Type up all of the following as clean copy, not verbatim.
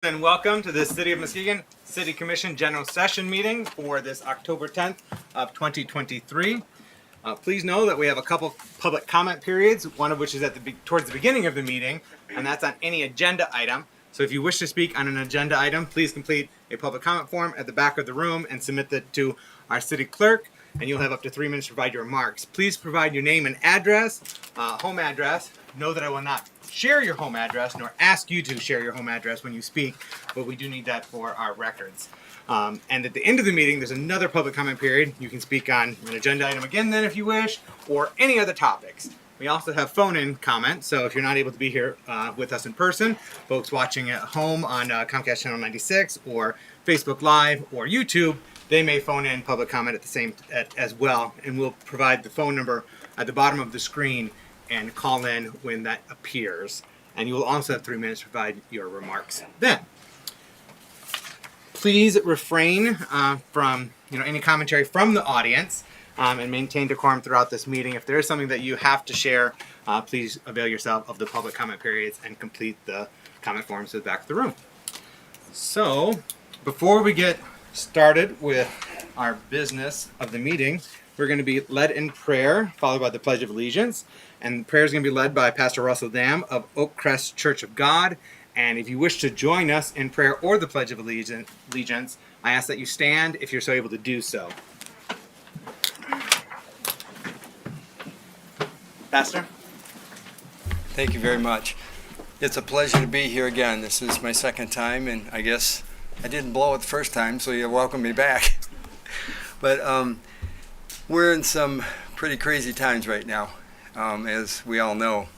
And welcome to the City of Muskegon City Commission General Session meeting for this October 10th of 2023. Please know that we have a couple public comment periods, one of which is towards the beginning of the meeting, and that's on any agenda item. So if you wish to speak on an agenda item, please complete a public comment form at the back of the room and submit that to our city clerk, and you'll have up to 3 minutes to provide your remarks. Please provide your name and address, home address. Know that I will not share your home address nor ask you to share your home address when you speak, but we do need that for our records. And at the end of the meeting, there's another public comment period. You can speak on an agenda item again then if you wish, or any other topics. We also have phone-in comments, so if you're not able to be here with us in person, folks watching at home on Comcast Channel 96 or Facebook Live or YouTube, they may phone in public comment as well, and we'll provide the phone number at the bottom of the screen and call in when that appears. And you will also have 3 minutes to provide your remarks then. Please refrain from any commentary from the audience and maintain decorum throughout this meeting. If there is something that you have to share, please avail yourself of the public comment periods and complete the comment forms at the back of the room. So, before we get started with our business of the meeting, we're going to be led in prayer, followed by the Pledge of Allegiance. And prayer is going to be led by Pastor Russell Dam of Oak Crest Church of God. And if you wish to join us in prayer or the Pledge of Allegiance, I ask that you stand if you're so able to do so. Pastor? Thank you very much. It's a pleasure to be here again. This is my second time, and I guess I didn't blow it the first time, so you'll welcome me back. But we're in some pretty crazy times right now, as we all know.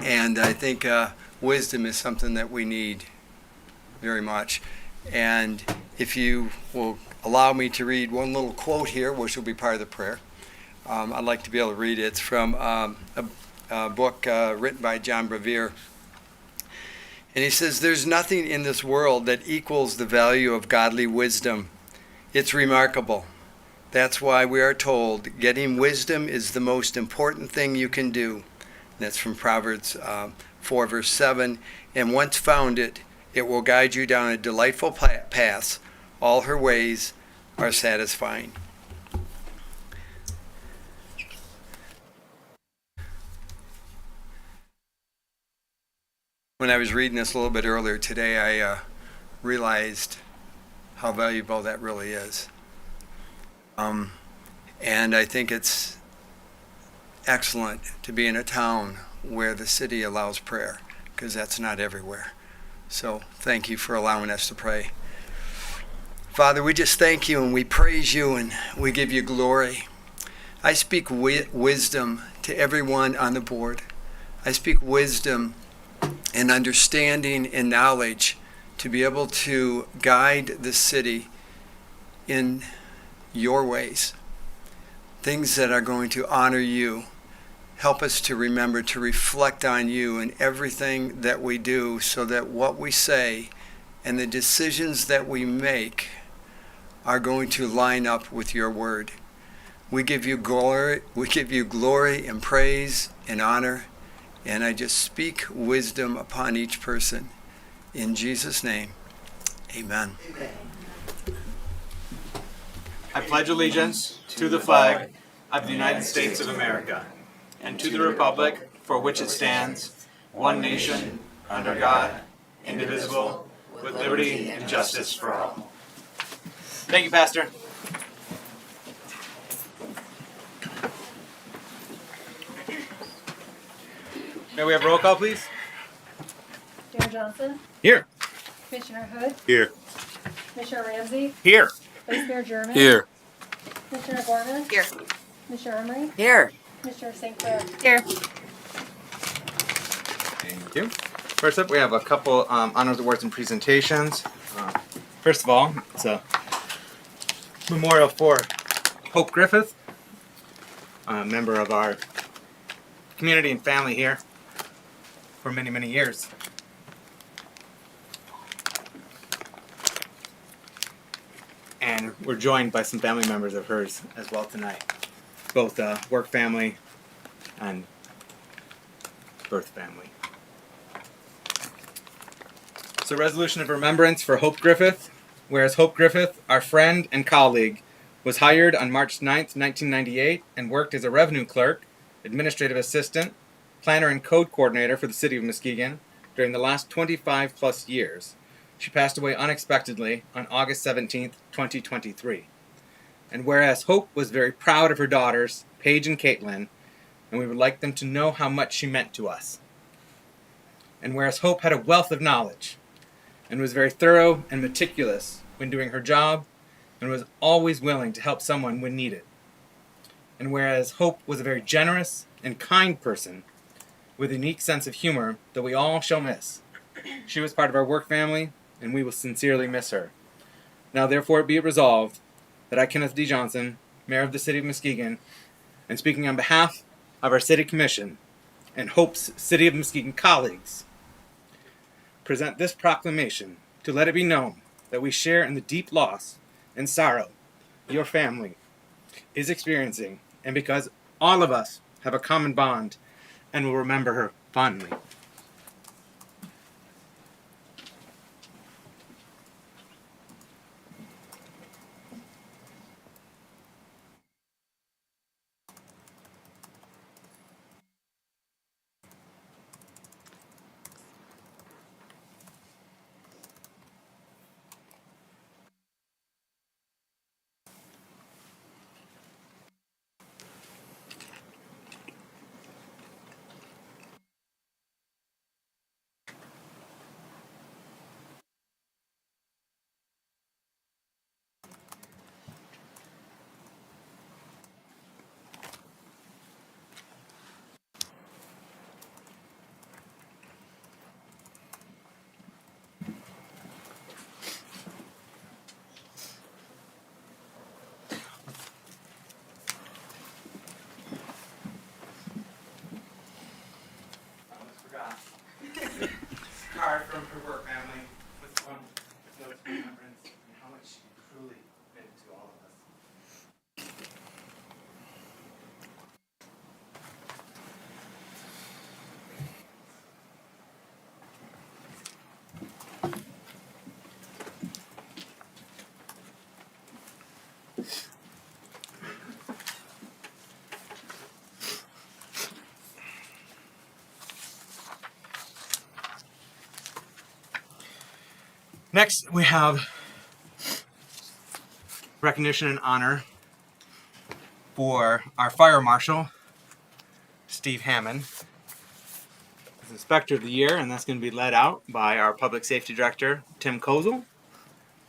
And I think wisdom is something that we need very much. And if you will allow me to read one little quote here, which will be part of the prayer, I'd like to be able to read it. It's from a book written by John Bevere. And he says, "There's nothing in this world that equals the value of godly wisdom. It's remarkable. That's why we are told getting wisdom is the most important thing you can do." That's from Proverbs 4, verse 7. "And once found it, it will guide you down a delightful path. All her ways are satisfying." When I was reading this a little bit earlier today, I realized how valuable that really is. And I think it's excellent to be in a town where the city allows prayer, because that's not everywhere. So thank you for allowing us to pray. Father, we just thank you and we praise you and we give you glory. I speak wisdom to everyone on the board. I speak wisdom and understanding and knowledge to be able to guide the city in your ways, things that are going to honor you. Help us to remember to reflect on you in everything that we do, so that what we say and the decisions that we make are going to line up with your word. We give you glory and praise and honor, and I just speak wisdom upon each person. In Jesus' name, amen. I pledge allegiance to the flag of the United States of America and to the republic for which it stands, one nation, under God, indivisible, with liberty and justice for all. Thank you, Pastor. May we have roll call, please? Mayor Johnson, Here. Commissioner Hood, Here. Commissioner Ramsey, Here. Vice Mayor German, Here. Commissioner Gorman, Here. Commissioner Emery, Here. Commissioner St. Clair. Here. Thank you. First up, we have a couple honors, awards, and presentations. First of all, it's a memorial for Hope Griffith, a member of our community and family here for many, many years. And we're joined by some family members of hers as well tonight. Both work family and birth family. So, resolution of remembrance for Hope Griffith. Whereas Hope Griffith, our friend and colleague, was hired on March 9th, 1998, and worked as a revenue clerk, administrative assistant, planner, and code coordinator for the city of Muskegon during the last 25 plus years. She passed away unexpectedly on August 17th, 2023. And whereas Hope was very proud of her daughters, Paige and Caitlin, and we would like them to know how much she meant to us. And whereas Hope had a wealth of knowledge, and was very thorough and meticulous when doing her job, and was always willing to help someone when needed. And whereas Hope was a very generous and kind person with a unique sense of humor that we all shall miss, she was part of our work family, and we will sincerely miss her. Now therefore be it resolved that I, Kenneth D. Johnson, Mayor of the City of Muskegon, and speaking on behalf of our City Commission and Hope's City of Muskegon colleagues, present this proclamation to let it be known that we share in the deep loss and sorrow your family is experiencing, and because all of us have a common bond and will remember her fondly. Card from her work family with one notes of remembrance and how much she truly meant to all of us. Next, we have recognition and honor for our fire marshal, Steve Hammond, as Inspector of the Year, and that's going to be led out by our Public Safety Director, Tim Kozel,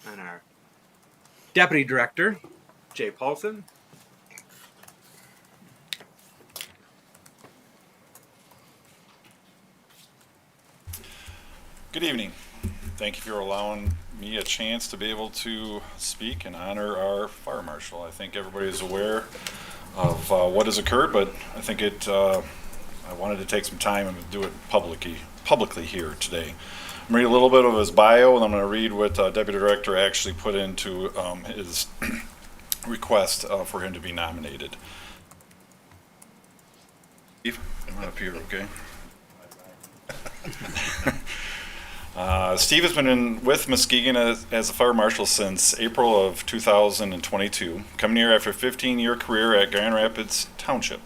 and our Deputy Director, Jay Paulson. Good evening. Thank you for allowing me a chance to be able to speak and honor our fire marshal. I think everybody is aware of what has occurred, but I think I wanted to take some time and do it publicly here today. I'm reading a little bit of his bio, and I'm going to read what Deputy Director actually put into his request for him to be nominated. Steve, come up here, okay? Steve has been with Muskegon as a fire marshal since April of 2022, coming here after a 15-year career at Grand Rapids Township.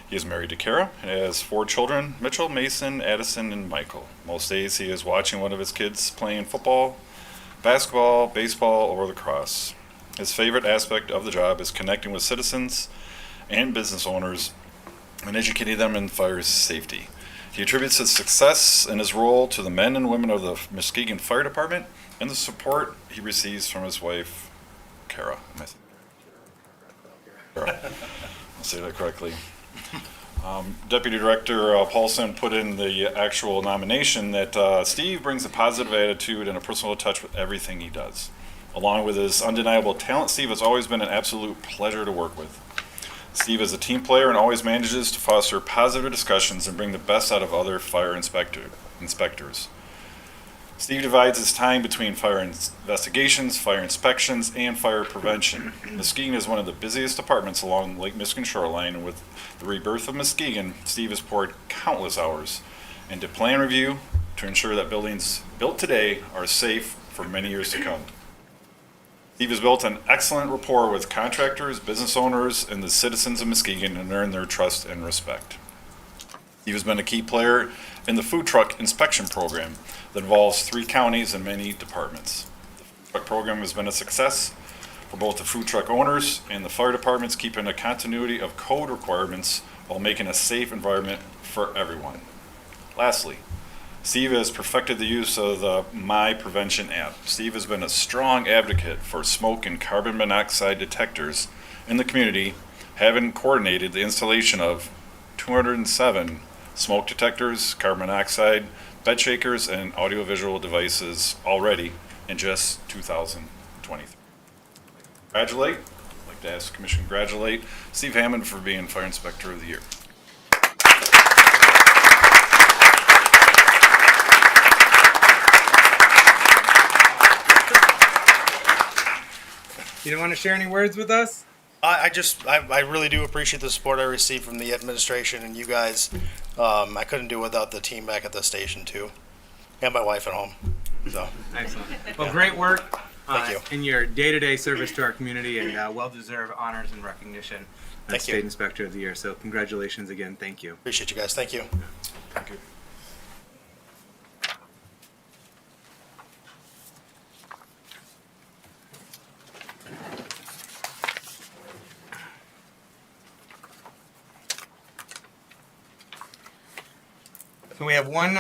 He is married to Kara and has 4 children, Mitchell, Mason, Addison, and Michael. Most days he is watching one of his kids playing football, basketball, baseball, or lacrosse. His favorite aspect of the job is connecting with citizens and business owners and educating them in fire safety. He attributes his success in his role to the men and women of the Muskegon Fire Department and the support he receives from his wife, Kara. I'll say that correctly. Deputy Director Paulson put in the actual nomination that Steve brings a positive attitude and a personal touch with everything he does. Along with his undeniable talent, Steve has always been an absolute pleasure to work with. Steve is a team player and always manages to foster positive discussions and bring the best out of other fire inspectors. Steve divides his time between fire investigations, fire inspections, and fire prevention. Muskegon is one of the busiest departments along Lake Michigan shoreline, and with the rebirth of Muskegon, Steve has poured countless hours into plan review, to ensure that buildings built today are safe for many years to come. Steve has built an excellent rapport with contractors, business owners, and the citizens of Muskegon and earned their trust and respect. Steve has been a key player in the food truck inspection program that involves 3 counties and many departments. The food truck program has been a success for both the food truck owners and the fire departments, keeping a continuity of code requirements while making a safe environment for everyone. Lastly, Steve has perfected the use of the My Prevention app. Steve has been a strong advocate for smoke and carbon monoxide detectors in the community, having coordinated the installation of 207 smoke detectors, carbon monoxide, bed shakers, and audiovisual devices already in just 2023. I'd like to ask the Commission to congratulate Steve Hammond for being Fire Inspector of the Year. You don't want to share any words with us? I really do appreciate the support I received from the administration and you guys. I couldn't do it without the team back at the station too, and my wife at home. So Excellent. Well, great work Thank you. in your day-to-day service to our community, and well-deserved honors and recognition as Thank you. State Inspector of the Year. So congratulations again. Thank you. appreciate you guys. Thank you. Thank you. So we have one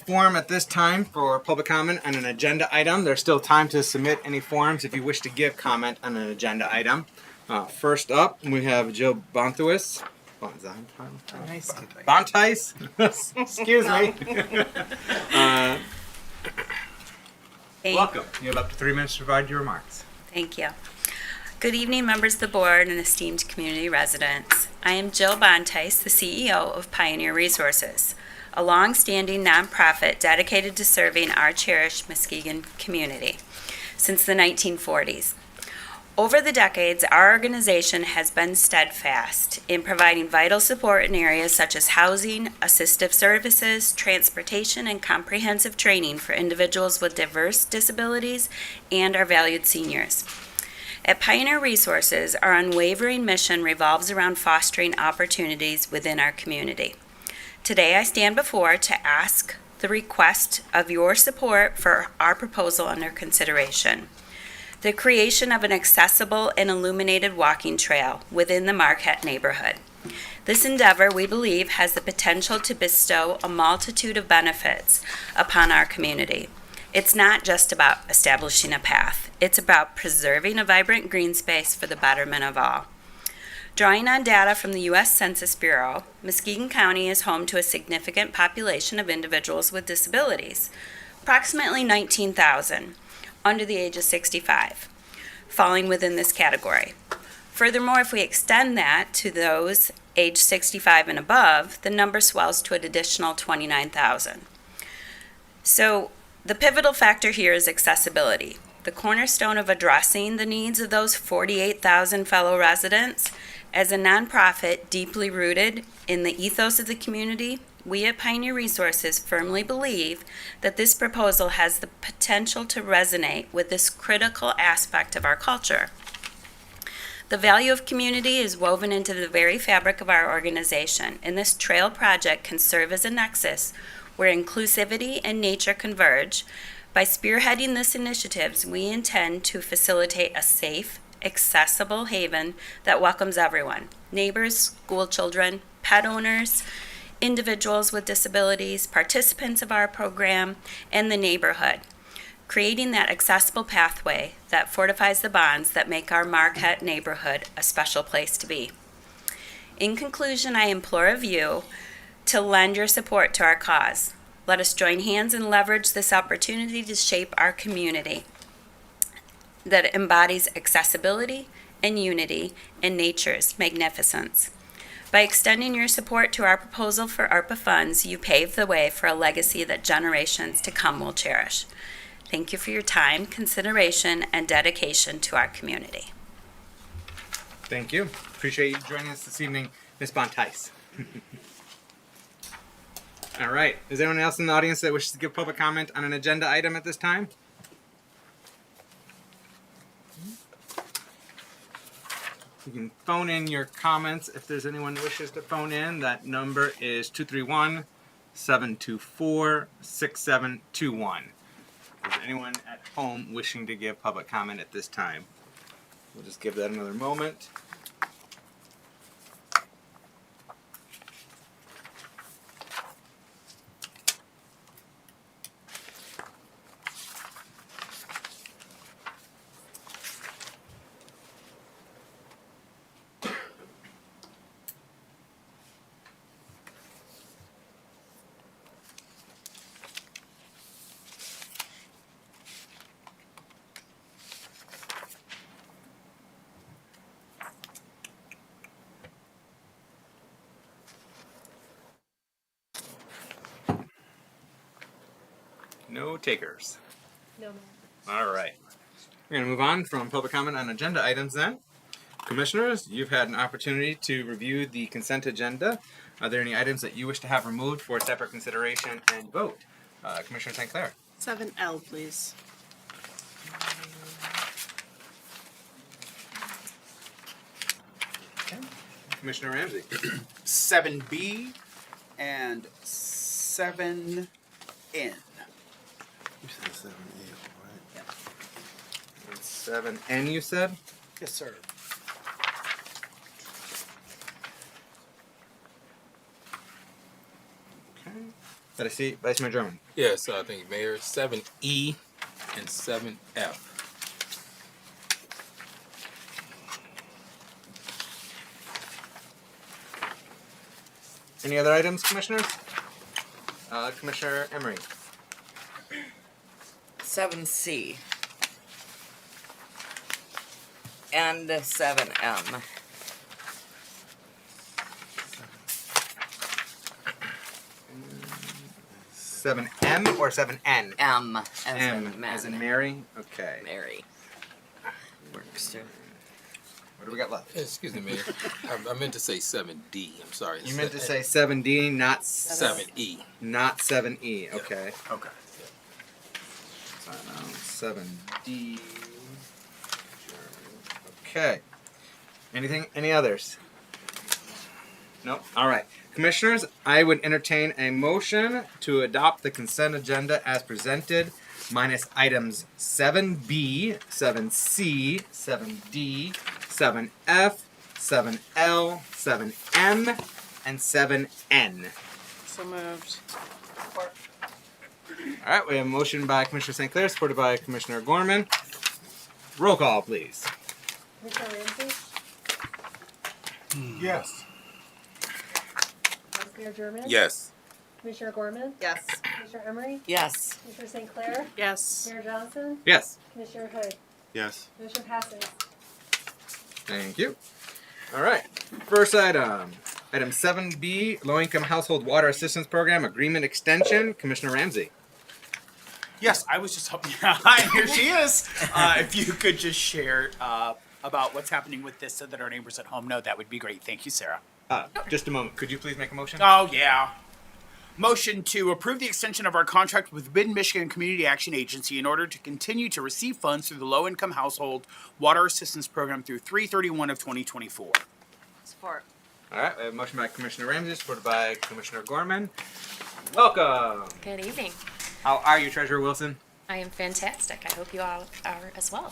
form at this time for public comment on an agenda item. There's still time to submit any forms if you wish to give comment on an agenda item. First up, we have Joe Bontice. Bontice? Excuse me. Welcome. You have up to 3 minutes to provide your remarks. Thank you. Good evening, members of the board and esteemed community residents. I am Jill Bontice, the CEO of Pioneer Resources, a long-standing nonprofit dedicated to serving our cherished Muskegon community since the 1940s. Over the decades, our organization has been steadfast in providing vital support in areas such as housing, assistive services, transportation, and comprehensive training for individuals with diverse disabilities and our valued seniors. At Pioneer Resources, our unwavering mission revolves around fostering opportunities within our community. Today, I stand before to ask the request of your support for our proposal under consideration. The creation of an accessible and illuminated walking trail within the Marquette neighborhood. This endeavor, we believe, has the potential to bestow a multitude of benefits upon our community. It's not just about establishing a path. It's about preserving a vibrant green space for the betterment of all. Drawing on data from the U.S. Census Bureau, Muskegon County is home to a significant population of individuals with disabilities, approximately 19,000, under the age of 65, falling within this category. Furthermore, if we extend that to those age 65 and above, the number swells to an additional 29,000. So the pivotal factor here is accessibility. The cornerstone of addressing the needs of those 48,000 fellow residents. As a nonprofit deeply rooted in the ethos of the community, we at Pioneer Resources firmly believe that this proposal has the potential to resonate with this critical aspect of our culture. The value of community is woven into the very fabric of our organization, and this trail project can serve as a nexus where inclusivity and nature converge. By spearheading this initiative, we intend to facilitate a safe, accessible haven that welcomes everyone: neighbors, school children, pet owners, individuals with disabilities, participants of our program, and the neighborhood, creating that accessible pathway that fortifies the bonds that make our Marquette neighborhood a special place to be. In conclusion, I implore of you to lend your support to our cause. Let us join hands and leverage this opportunity to shape our community that embodies accessibility and unity in nature's magnificence. By extending your support to our proposal for ARPA funds, you pave the way for a legacy that generations to come will cherish. Thank you for your time, consideration, and dedication to our community. Thank you. Appreciate you joining us this evening, Ms. Bontice. All right. Is there anyone else in the audience that wishes to give public comment on an agenda item at this time? You can phone in your comments if there's anyone who wishes to phone in. That number is 231-724-6721. Is there anyone at home wishing to give public comment at this time? We'll just give that another moment. No takers. No, ma'am. All right. We're going to move on from public comment on agenda items then. Commissioners, you've had an opportunity to review the consent agenda. Are there any items that you wish to have removed for separate consideration and vote? Commissioner St. Clair. 7L, please. Commissioner Ramsey. 7B and 7N. You said 7A, right? 7N you said? Yes, sir. Okay. Did I see Vice Mayor German? Yes, thank you, Mayor. 7E and 7F. Any other items, Commissioners? Commissioner Emery. 7C. And 7M. 7M or 7N? M as M in as in men. Mary? Okay. Mary. Works too. What do we got left? Excuse me, Mayor. I meant to say 7D. I'm sorry. You meant to say 7D, not 7E. not 7E. Okay. Okay. So now 7D. Okay. Any others? Nope. All right. Commissioners, I would entertain a motion to adopt the consent agenda as presented, minus items 7B, 7C, 7D, 7F, 7L, 7M, and 7N. So moved. All right, we have a motion by Commissioner St. Clair, supported by Commissioner Gorman. Roll call, please. Commissioner Ramsey? Yes. Vice Mayor German? Yes. Commissioner Gorman? Yes. Commissioner Emery? Yes. Commissioner St. Clair? Yes. Mayor Johnson? Yes. Commissioner Hood? Yes. Motion passes. Thank you. All right. First item. Item 7B, Low-Income Household Water Assistance Program Agreement Extension. Commissioner Ramsey. Yes, I was just hoping. Hi, here she is. If you could just share about what's happening with this so that our neighbors at home know, that would be great. Thank you, Sarah. Just a moment. Could you please make a motion? Oh, yeah. Motion to approve the extension of our contract with Mid-Michigan Community Action Agency in order to continue to receive funds through the Low-Income Household Water Assistance Program through 3/31 of 2024. Support. All right. We have a motion by Commissioner Ramsey, supported by Commissioner Gorman. Welcome. Good evening. How are you, Treasurer Wilson? I am fantastic. I hope you all are as well.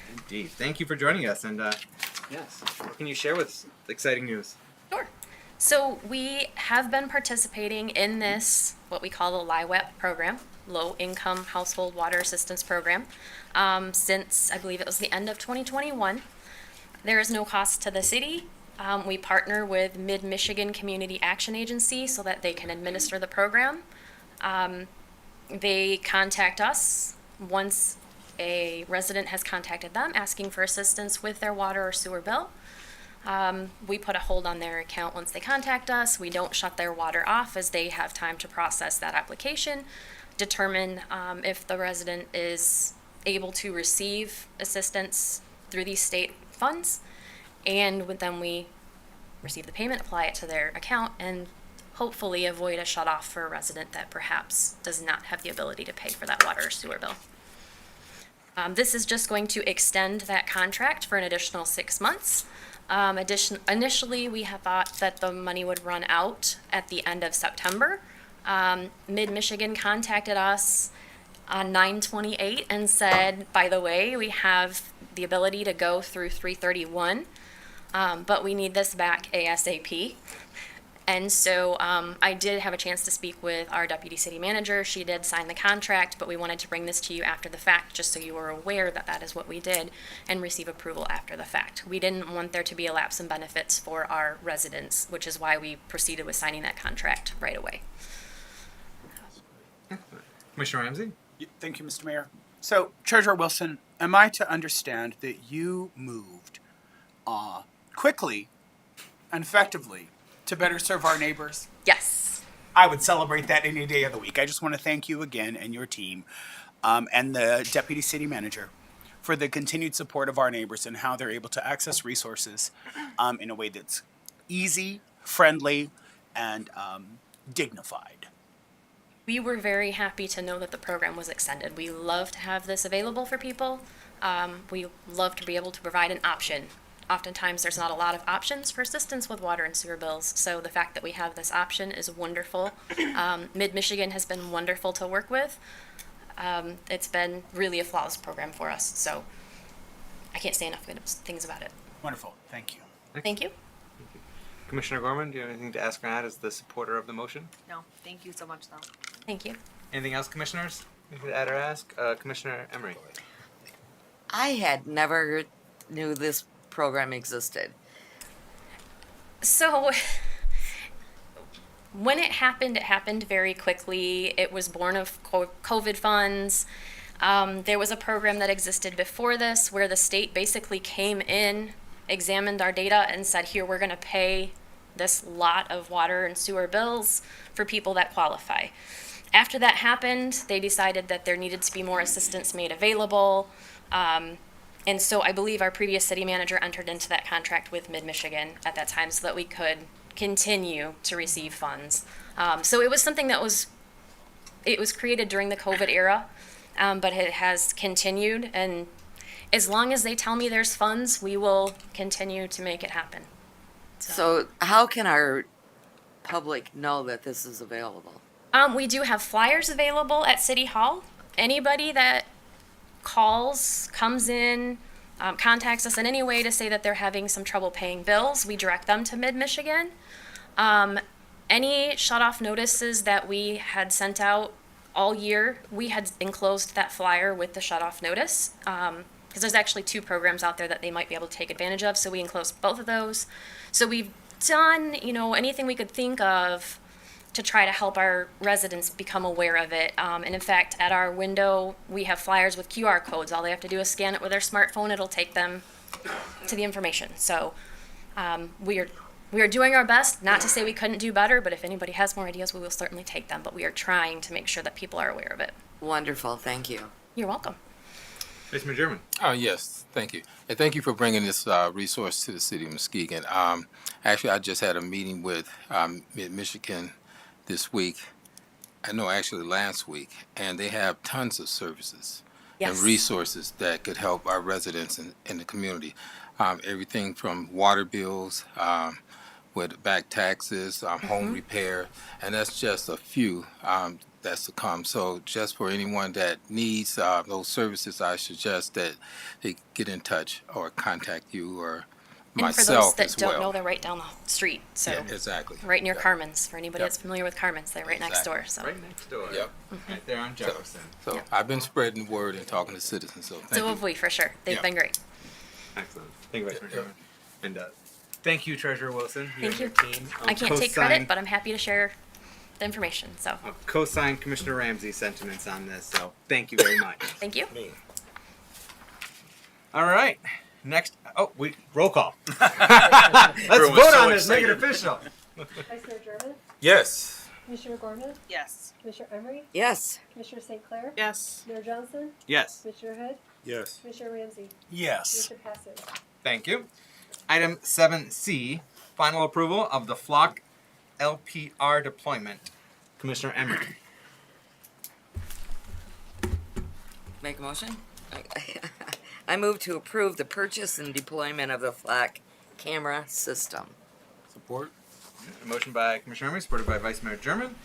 Indeed. Thank you for joining us. And yes, what can you share with us? Exciting news. Sure. So we have been participating in this, what we call the LIHWAP program, Low Income Household Water Assistance Program, since I believe it was the end of 2021. There is no cost to the city. We partner with Mid-Michigan Community Action Agency so that they can administer the program. They contact us once a resident has contacted them asking for assistance with their water or sewer bill. We put a hold on their account once they contact us. We don't shut their water off as they have time to process that application, determine if the resident is able to receive assistance through these state funds, and then we receive the payment, apply it to their account, and hopefully avoid a shutoff for a resident that perhaps does not have the ability to pay for that water or sewer bill. This is just going to extend that contract for an additional 6 months. Initially, we had thought that the money would run out at the end of September. Mid-Michigan contacted us on 9/28 and said, by the way, we have the ability to go through 3/31, but we need this back ASAP. And so I did have a chance to speak with our deputy city manager. She did sign the contract, but we wanted to bring this to you after the fact, just so you were aware that that is what we did, and receive approval after the fact. We didn't want there to be a lapse in benefits for our residents, which is why we proceeded with signing that contract right away. Commissioner Ramsey? Thank you, Mr. Mayor. So, Treasurer Wilson, am I to understand that you moved quickly and effectively to better serve our neighbors? Yes. I would celebrate that any day of the week. I just want to thank you again and your team and the deputy city manager for the continued support of our neighbors and how they're able to access resources in a way that's easy, friendly, and dignified. We were very happy to know that the program was extended. We love to have this available for people. We love to be able to provide an option. Oftentimes, there's not a lot of options for assistance with water and sewer bills, so the fact that we have this option is wonderful. Mid-Michigan has been wonderful to work with. It's been really a flawless program for us, so I can't say enough good things about it. Wonderful. Thank you. Thank you. Commissioner Gorman, do you have anything to ask or add as the supporter of the motion? No, thank you so much, though. Thank you. Anything else, commissioners? Anything to add or ask? Commissioner Emery? I had never knew this program existed. So, when it happened very quickly. It was born of COVID funds. There was a program that existed before this where the state basically came in, examined our data, and said, here, we're going to pay this lot of water and sewer bills for people that qualify. After that happened, they decided that there needed to be more assistance made available. And so I believe our previous city manager entered into that contract with Mid-Michigan at that time so that we could continue to receive funds. So it was something that was created during the COVID era, but it has continued. And as long as they tell me there's funds, we will continue to make it happen. So how can our public know that this is available? We do have flyers available at City Hall. Anybody that calls, comes in, contacts us in any way to say that they're having some trouble paying bills, we direct them to Mid-Michigan. Any shut-off notices that we had sent out all year, we had enclosed that flyer with the shut-off notice, because there's actually 2 programs out there that they might be able to take advantage of, so we enclosed both of those. So we've done, anything we could think of to try to help our residents become aware of it. And in fact, at our window, we have flyers with QR codes. All they have to do is scan it with their smartphone. It'll take them to the information. So we are doing our best. Not to say we couldn't do better, but if anybody has more ideas, we will certainly take them. But we are trying to make sure that people are aware of it. Wonderful, thank you. You're welcome. Mr. McDermott? Oh, yes, thank you. And thank you for bringing this resource to the city of Muskegon. Actually, I just had a meeting with Mid-Michigan this week, actually last week, and they have tons of services and resources that could help our residents in the community. Everything from water bills, with back taxes, home repair, and that's just a few that's to come. So just for anyone that needs those services, I suggest that they get in touch or contact you or myself and for those as that well. don't know, they're right down the street. So Yeah, exactly. right near Yep. Carmen's. For anybody Yep. that's familiar with Carmen's, they're right next Exactly. door. So Right next door. Yep. Right there on Jefferson. So I've been spreading the word and talking to citizens. So thank so you. have we, for sure. They've Yeah. been great. Excellent. Thank you, Vice Mayor Sherman. And thank you, Treasurer Wilson. Thank and you. your team. I can't take credit, but I'm happy to share the information. So Co-signed Commissioner Ramsey's sentiments on this, so thank you very much. thank you. All right. Next, roll call. Let's vote on this, make it official. Vice Mayor German, Yes. Commissioner Gorman, Yes. Commissioner Emery, Yes. Commissioner St. Clair, Yes. Mayor Johnson, Yes. Commissioner Hood, Yes. Commissioner Ramsey. Yes. Motion passes. Thank you. Item 7C, final approval of the flock LPR deployment. Commissioner Emery. Make a motion? I move to approve the purchase and deployment of the flock camera system. Support? A motion by Commissioner Emery, supported by Vice Mayor German.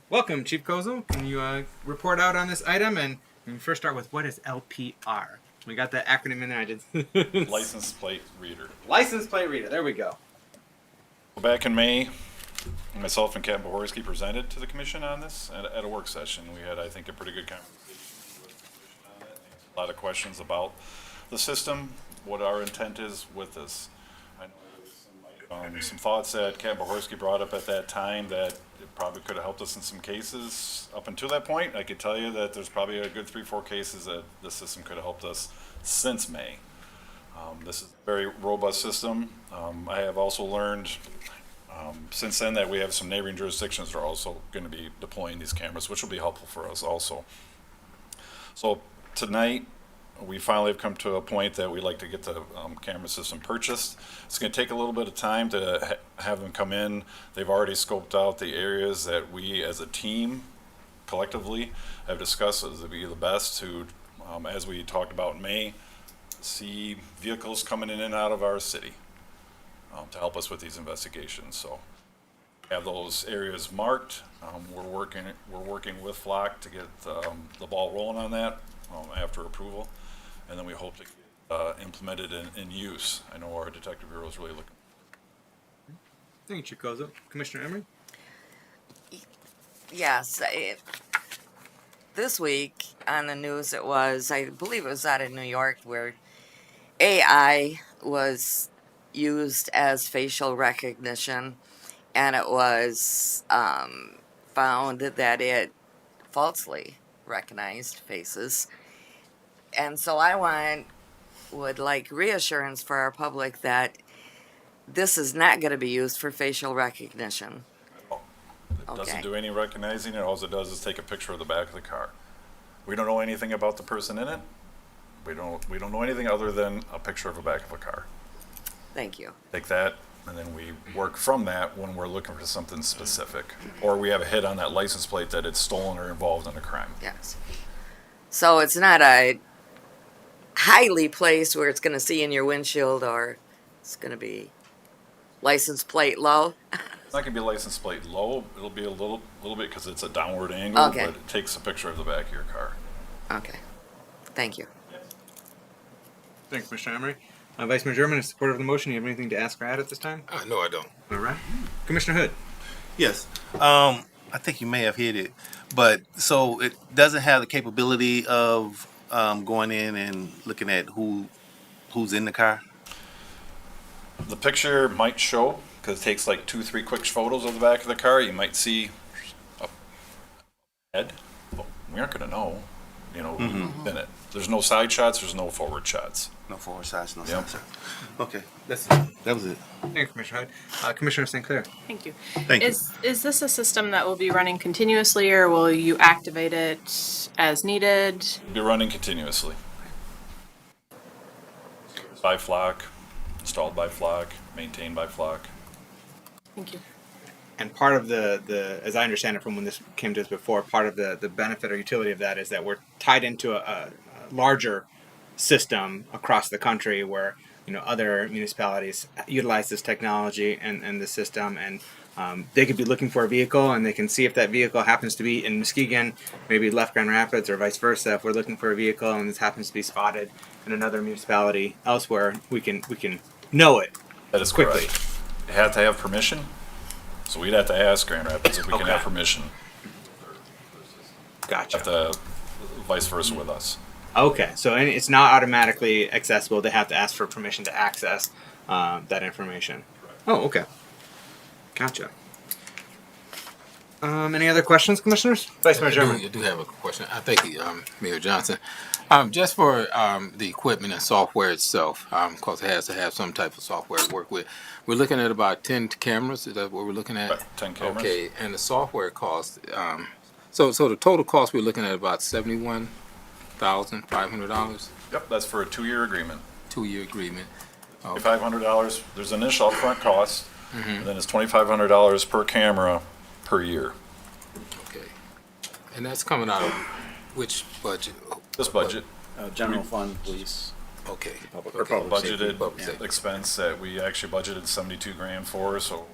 Welcome, Chief Kozel. Can you report out on this item? And we first start with what is LPR? We got that acronym in there. I did. License plate reader. License plate reader. There we go. Back in May, myself and Captain Bohorski presented to the commission on this at a work session. We had, I think, a pretty good conversation with the commission on it. A lot of questions about the system, what our intent is with this. I know there was some thoughts that Captain Bohorski brought up at that time that it probably could have helped us in some cases up until that point. I could tell you that there's probably a good 3-4 cases that the system could have helped us since May. This is a very robust system. I have also learned since then that we have some neighboring jurisdictions that are also going to be deploying these cameras, which will be helpful for us also. So tonight, we finally have come to a point that we'd like to get the camera system purchased. It's going to take a little bit of time to have them come in. They've already scoped out the areas that we as a team collectively have discussed as to be the best to, as we talked about in May, see vehicles coming in and out of our city to help us with these investigations. So have those areas marked. We're working with Flock to get the ball rolling on that after approval, and then we hope to get implemented in use. I know our detective bureau is really looking. Thank you, Chief Kozel. Commissioner Emery. Yes, this week on the news it was, I believe it was out of New York, where AI was used as facial recognition, and it was found that it falsely recognized faces. And so would like reassurance for our public that this is not going to be used for facial recognition. It doesn't do any recognizing. All it does is take a picture of the back of the car. We don't know anything about the person in it. We don't know anything other than a picture of the back of a car. Thank you. Take that, and then we work from that when we're looking for something specific, or we have a hit on that license plate that it's stolen or involved in a crime. Yes. So it's not a highly placed where it's going to see in your windshield, or it's going to be license plate low. It's not going to be license plate low. It'll be a little bit because it's a downward angle, Okay. but it takes a picture of the back of your car. Okay. Thank you. Thanks, Commissioner Emery. Vice Mayor German, in support of the motion, you have anything to ask or add at this time? No, I don't. All right. Commissioner Hood. Yes. I think you may have hit it, but so it doesn't have the capability of going in and looking at who's in the car. The picture might show, because it takes like 2-3 quick photos of the back of the car. You might see a head, but we aren't going to know, who's in it. There's no side shots. There's no forward shots. No forward shots, no Yep. side shots. Okay, that was it. Thanks, Commissioner Hood. Commissioner St. Clair. Thank you. Thank you. Is this a system that will be running continuously, or will you activate it as needed? Be running continuously. By Flock, installed by Flock, maintained by Flock. Thank you. And part of the as I understand it from when this came to us before, part of the benefit or utility of that is that we're tied into a larger system across the country where other municipalities utilize this technology and the system, and they could be looking for a vehicle and they can see if that vehicle happens to be in Muskegon, maybe left Grand Rapids, or vice versa. If we're looking for a vehicle and this happens to be spotted in another municipality elsewhere, we can know it. That is quickly. correct. You have to have permission, so we'd have to ask Grand Rapids if we can Okay. have permission. Gotcha. Have to vice versa with us. Okay, so it's not automatically accessible. They have to ask for permission to access that information. Oh, okay. Gotcha. Any other questions, Commissioners? Vice Mayor German. I do have a question. Thank you, Mayor Johnson. Just for the equipment and software itself, because it has to have some type of software to work with. We're looking at about 10 cameras. Is that what we're looking at? Right, 10 cameras. Okay, and the software cost. So the total cost we're looking at about $71,500. Yep, that's for a 2-year agreement. 2-year agreement. $500. There's an initial upfront cost. And then it's $2,500 per camera per year. Okay. And that's coming out of which budget? This budget, General fund, police. Okay. Public- Okay. budgeted Public safety. expense that we actually budgeted 72 grand for, so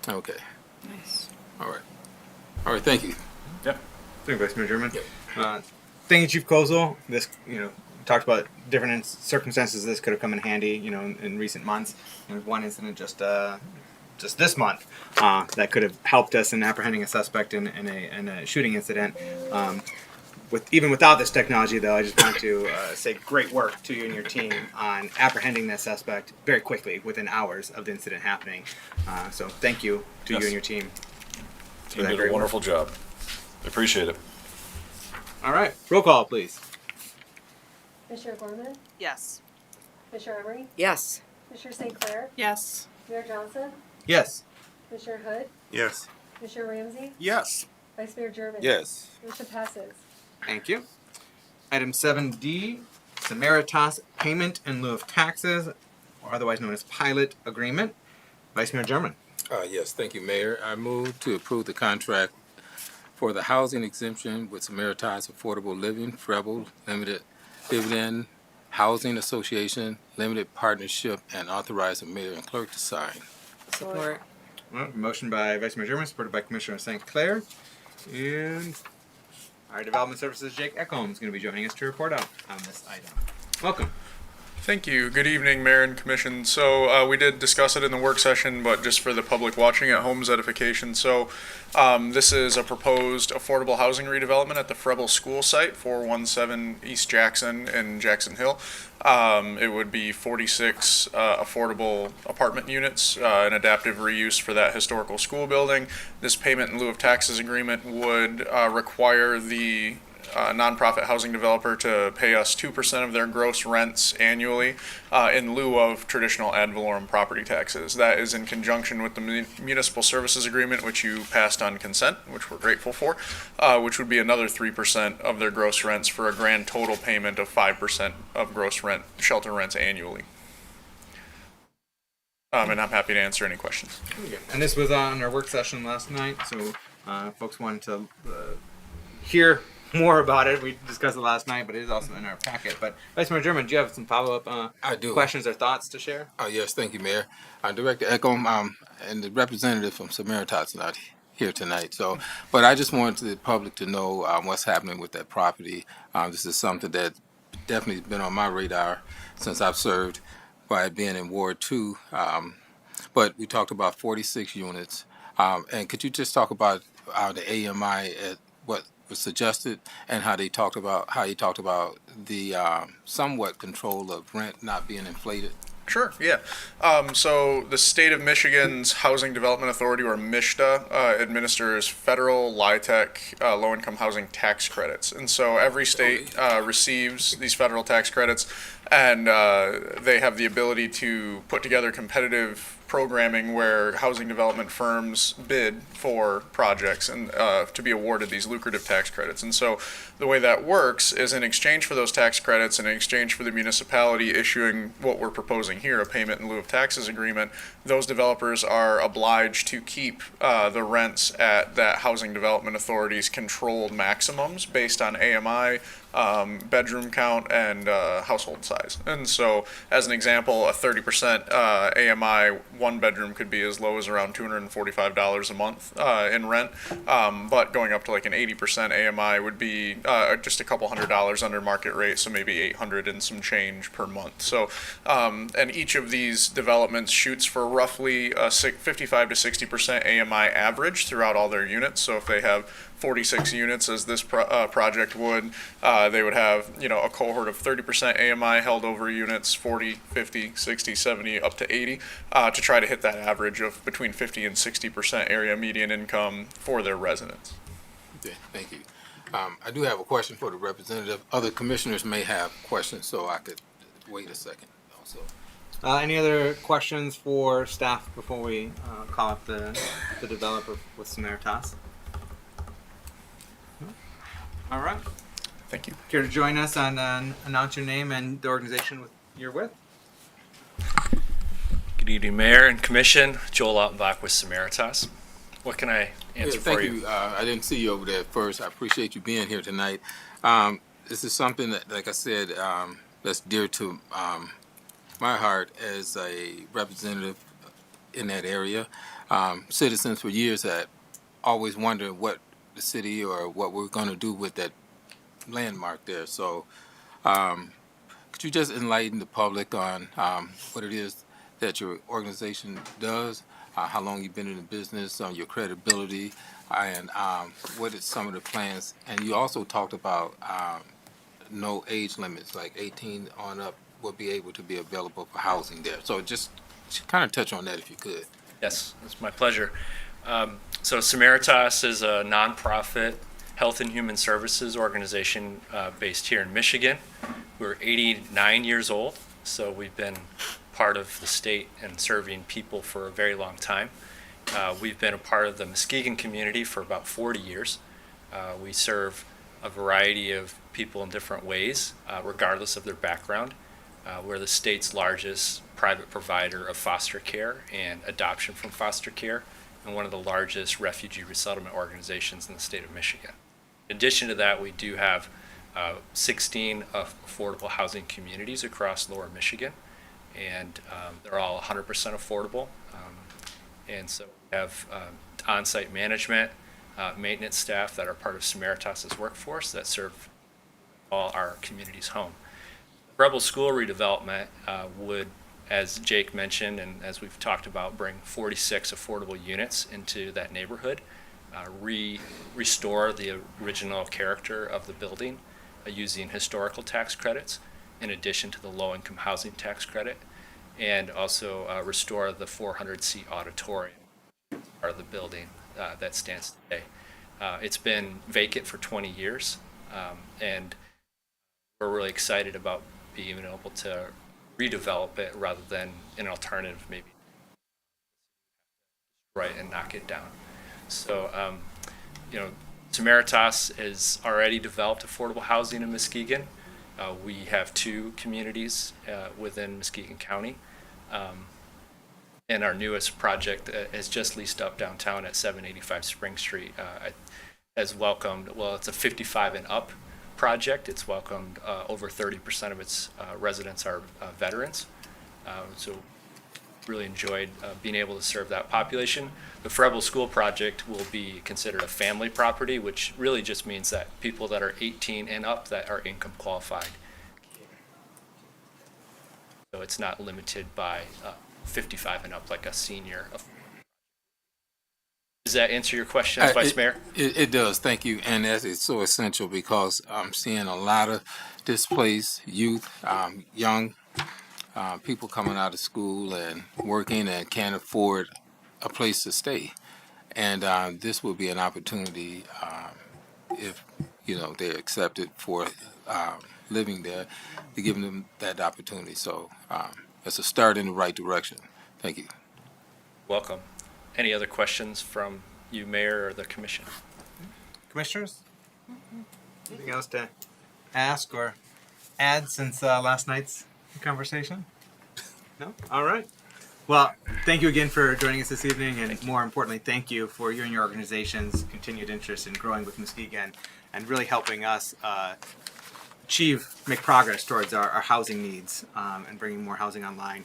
Okay. Nice. All right. All right, thank you. yeah. Thank you, Vice Mayor German. Thank you, Chief Kozel. This, talked about different circumstances this could have come in handy, in recent months. There was one incident just this month that could have helped us in apprehending a suspect in a shooting incident. Even without this technology, though, I just want to say great work to you and your team on apprehending that suspect very quickly, within hours of the incident happening. So thank you to you and your team. for Team that did great a work. wonderful job. I appreciate it. All right, roll call, please. Commissioner Gorman, Yes. Commissioner Emery, Yes. Commissioner St. Clair, Yes. Mayor Johnson, Yes. Commissioner Hood, Yes. Commissioner Ramsey, Yes. Vice Mayor German. Yes. Motion passes. Thank you. Item 7D, Samaritas Payment in lieu of taxes, or otherwise known as pilot agreement. Vice Mayor German. Yes, thank you, Mayor. I move to approve the contract for the housing exemption with Samaritas Affordable Living, Frebel Limited Dividend Housing Association, Limited Partnership, and authorize the mayor and clerk to sign. Support. Well, motion by Vice Mayor German, supported by Commissioner St. Clair. And our Development Services Jake Eckholm is going to be joining us to report out on this item. Welcome. Thank you. Good evening, Mayor and Commission. So we did discuss it in the work session, but just for the public watching at home's edification. So this is a proposed affordable housing redevelopment at the Frebel School site, 417 East Jackson in Jackson Hill. It would be 46 affordable apartment units, an adaptive reuse for that historical school building. This payment in lieu of taxes agreement would require the nonprofit housing developer to pay us 2% of their gross rents annually in lieu of traditional ad valorem property taxes. That is in conjunction with the municipal services agreement, which you passed on consent, which we're grateful for, which would be another 3% of their gross rents for a grand total payment of 5% of gross rent, shelter rents annually. And I'm happy to answer any questions. And this was on our work session last night, so folks wanted to hear more about it. We discussed it last night, but it is also in our packet. But Vice Mayor German, do you have some follow-up I do. questions or thoughts to share? Yes, thank you, Mayor. Director Eckholm and the representative from Samaritas not here tonight. So, but I just wanted the public to know what's happening with that property. This is something that definitely has been on my radar since I've served by being in Ward 2. But we talked about 46 units. And could you just talk about the AMI at what was suggested and how you talked about the somewhat control of rent not being inflated? Sure, yeah. So the state of Michigan's Housing Development Authority, or MISHDA, administers federal LIHWAP low-income housing tax credits. And so every state receives these federal tax credits, and they have the ability to put together competitive programming where housing development firms bid for projects and to be awarded these lucrative tax credits. And so the way that works is, in exchange for those tax credits and in exchange for the municipality issuing what we're proposing here, a payment in lieu of taxes agreement, those developers are obliged to keep the rents at that housing development authority's controlled maximums based on AMI, bedroom count, and household size. And so, as an example, a 30% AMI one bedroom could be as low as around $245 a month in rent, but going up to like an 80% AMI would be just a couple $100 under market rate, so maybe $800 and some change per month. So, and each of these developments shoots for roughly a 55 to 60% AMI average throughout all their units. So if they have 46 units, as this project would, they would have, a cohort of 30% AMI held over units, 40, 50, 60, 70, up to 80, to try to hit that average of between 50 and 60% area median income for their residents. Okay, thank you. I do have a question for the representative. Other commissioners may have questions, so I could wait a second also. Any other questions for staff before we call up the developer with Samaritas? All right. Thank you. Care to join us and announce your name and the organization you're with? Good evening, Mayor and Commission. Joel Lautenbach with Samaritas. What can I answer for you? Thank you. I didn't see you over there at first. I appreciate you being here tonight. This is something that, like I said, that's dear to my heart as a representative in that area. Citizens for years had always wondered what the city or what we're going to do with that landmark there. So could you just enlighten the public on what it is that your organization does, how long you've been in the business, your credibility, and what is some of the plans? And you also talked about no age limits, like 18 on up will be able to be available for housing there. So just kind of touch on that if you could. Yes, it's my pleasure. So Samaritas is a nonprofit health and human services organization based here in Michigan. We're 89 years old, so we've been part of the state and serving people for a very long time. We've been a part of the Muskegon community for about 40 years. We serve a variety of people in different ways, regardless of their background. We're the state's largest private provider of foster care and adoption from foster care, and one of the largest refugee resettlement organizations in the state of Michigan. In addition to that, we do have 16 affordable housing communities across lower Michigan, and they're all 100% affordable. And so we have on-site management, maintenance staff that are part of Samaritas' workforce that serve all our communities home. Rebel School redevelopment would, as Jake mentioned and as we've talked about, bring 46 affordable units into that neighborhood, restore the original character of the building using historical tax credits in addition to the low-income housing tax credit, and also restore the 400-seat auditorium part of the building that stands today. It's been vacant for 20 years, and we're really excited about being able to redevelop it rather than an alternative, maybe right and knock it down. So, Samaritas has already developed affordable housing in Muskegon. We have 2 communities within Muskegon County. And our newest project has just leased up downtown at 785 Spring Street. Has welcomed, well, it's a 55 and up project. It's welcomed over 30% of its residents are veterans. So really enjoyed being able to serve that population. The Rebel School project will be considered a family property, which really just means that people that are 18 and up that are income qualified. So it's not limited by 55 and up like a senior. Does that answer your question, Vice Mayor? It does, thank you. And that is so essential because I'm seeing a lot of displaced youth, young people coming out of school and working and can't afford a place to stay. And this will be an opportunity if, they're accepted for living there, to give them that opportunity. So it's a start in the right direction. Thank you. Welcome. Any other questions from you, Mayor, or the Commission? Commissioners? Anything else to ask or add since last night's conversation? No? All right. Well, thank you again for joining us this evening, and more importantly, thank you for you and your organization's continued interest in growing with Muskegon and really helping us make progress towards our housing needs and bringing more housing online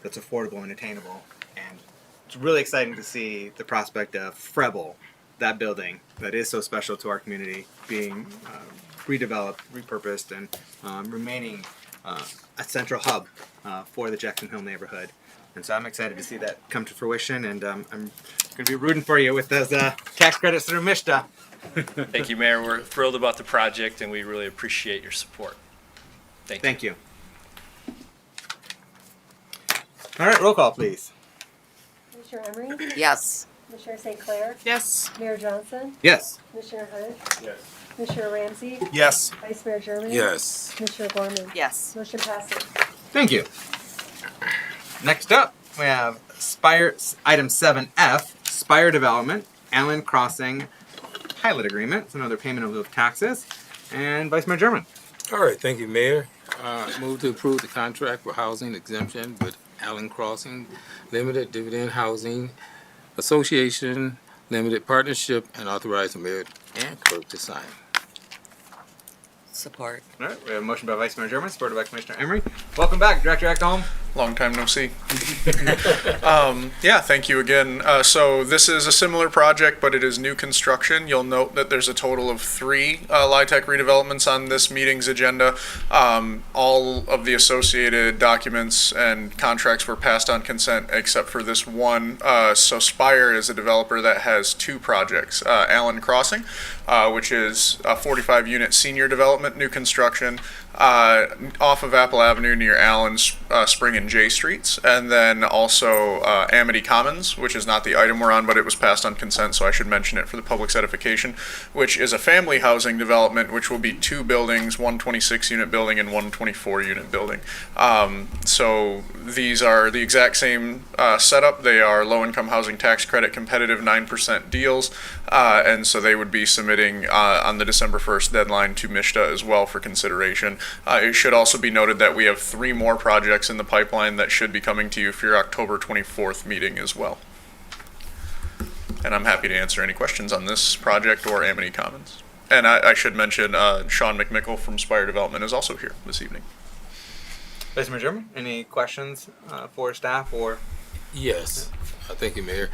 that's affordable and attainable. And it's really exciting to see the prospect of Frebel, that building that is so special to our community, being redeveloped, repurposed, and remaining a central hub for the Jackson Hill neighborhood. And so I'm excited to see that come to fruition, and I'm going to be rooting for you with those tax credits through MISHDA. Thank you, Mayor. We're thrilled about the project, and we really appreciate your support. Thank you. All right, roll call, please. Commissioner Emery? Yes. Commissioner St. Clair? Yes. Mayor Johnson? Yes. Commissioner Hood? Yes. Commissioner Ramsey? Yes. Vice Mayor German? Yes. Commissioner Gorman? Yes. Motion passes. Thank you. Next up, we have Spire, item 7F, Spire Development, Allen Crossing Pilot Agreement. It's another payment of lieu of taxes. And Vice Mayor German. All right, thank you, Mayor. Move to approve the contract for housing exemption with Allen Crossing Limited Dividend Housing Association Limited Partnership, and authorize the mayor and clerk to sign. Support. All right, we have a motion by Vice Mayor German, supported by Commissioner Emery. Welcome back, Director Ekholm. Long time no see. Yeah, thank you again. So this is a similar project, but it is new construction. You'll note that there's a total of 3 LIHTC redevelopments on this meeting's agenda. All of the associated documents and contracts were passed on consent except for this one. So Spire is a developer that has 2 projects. Allen Crossing, which is a 45-unit senior development, new construction, off of Apple Avenue near Allen, Spring and J Streets, and then also Amity Commons, which is not the item we're on, but it was passed on consent, so I should mention it for the public's edification, which is a family housing development, which will be 2 buildings, one 26-unit building and one 24-unit building. So these are the exact same setup. They are low-income housing tax credit competitive 9% deals, and so they would be submitting on the December 1st deadline to MISHDA as well for consideration. It should also be noted that we have 3 more projects in the pipeline that should be coming to you for your October 24th meeting as well. And I'm happy to answer any questions on this project or Amity Commons. And I should mention Sean McMickle from Spire Development is also here this evening. Vice Mayor German, any questions for staff or? Yes, thank you, Mayor.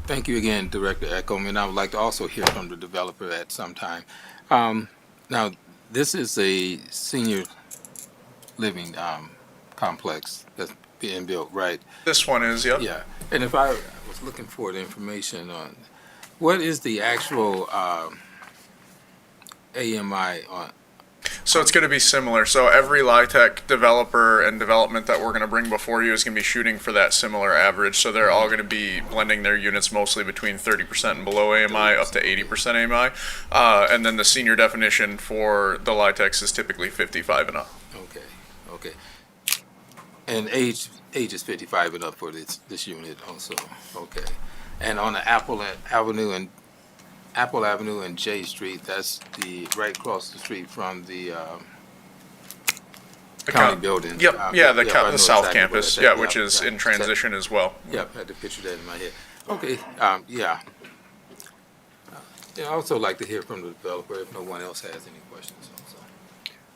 Thank you again, Director Ekholm, and I would like to also hear from the developer at some time. Now, this is a senior living complex that's being built, right? This one is, yep. Yeah, and if I was looking for the information on what is the actual AMI on? So it's going to be similar. So every LIHTC developer and development that we're going to bring before you is going to be shooting for that similar average. So they're all going to be blending their units mostly between 30% and below AMI up to 80% AMI. And then the senior definition for the LIHTCs is typically 55 and up. Okay. And age is 55 and up for this unit also. Okay. And on the Apple Avenue and J Street, that's the right across the street from the county building. Yep. The South exactly Campus. Yeah, which is in transition as well. Yep. I had to picture that in my head. Okay. Yeah. I'd also like to hear from the developer if no one else has any questions. Also.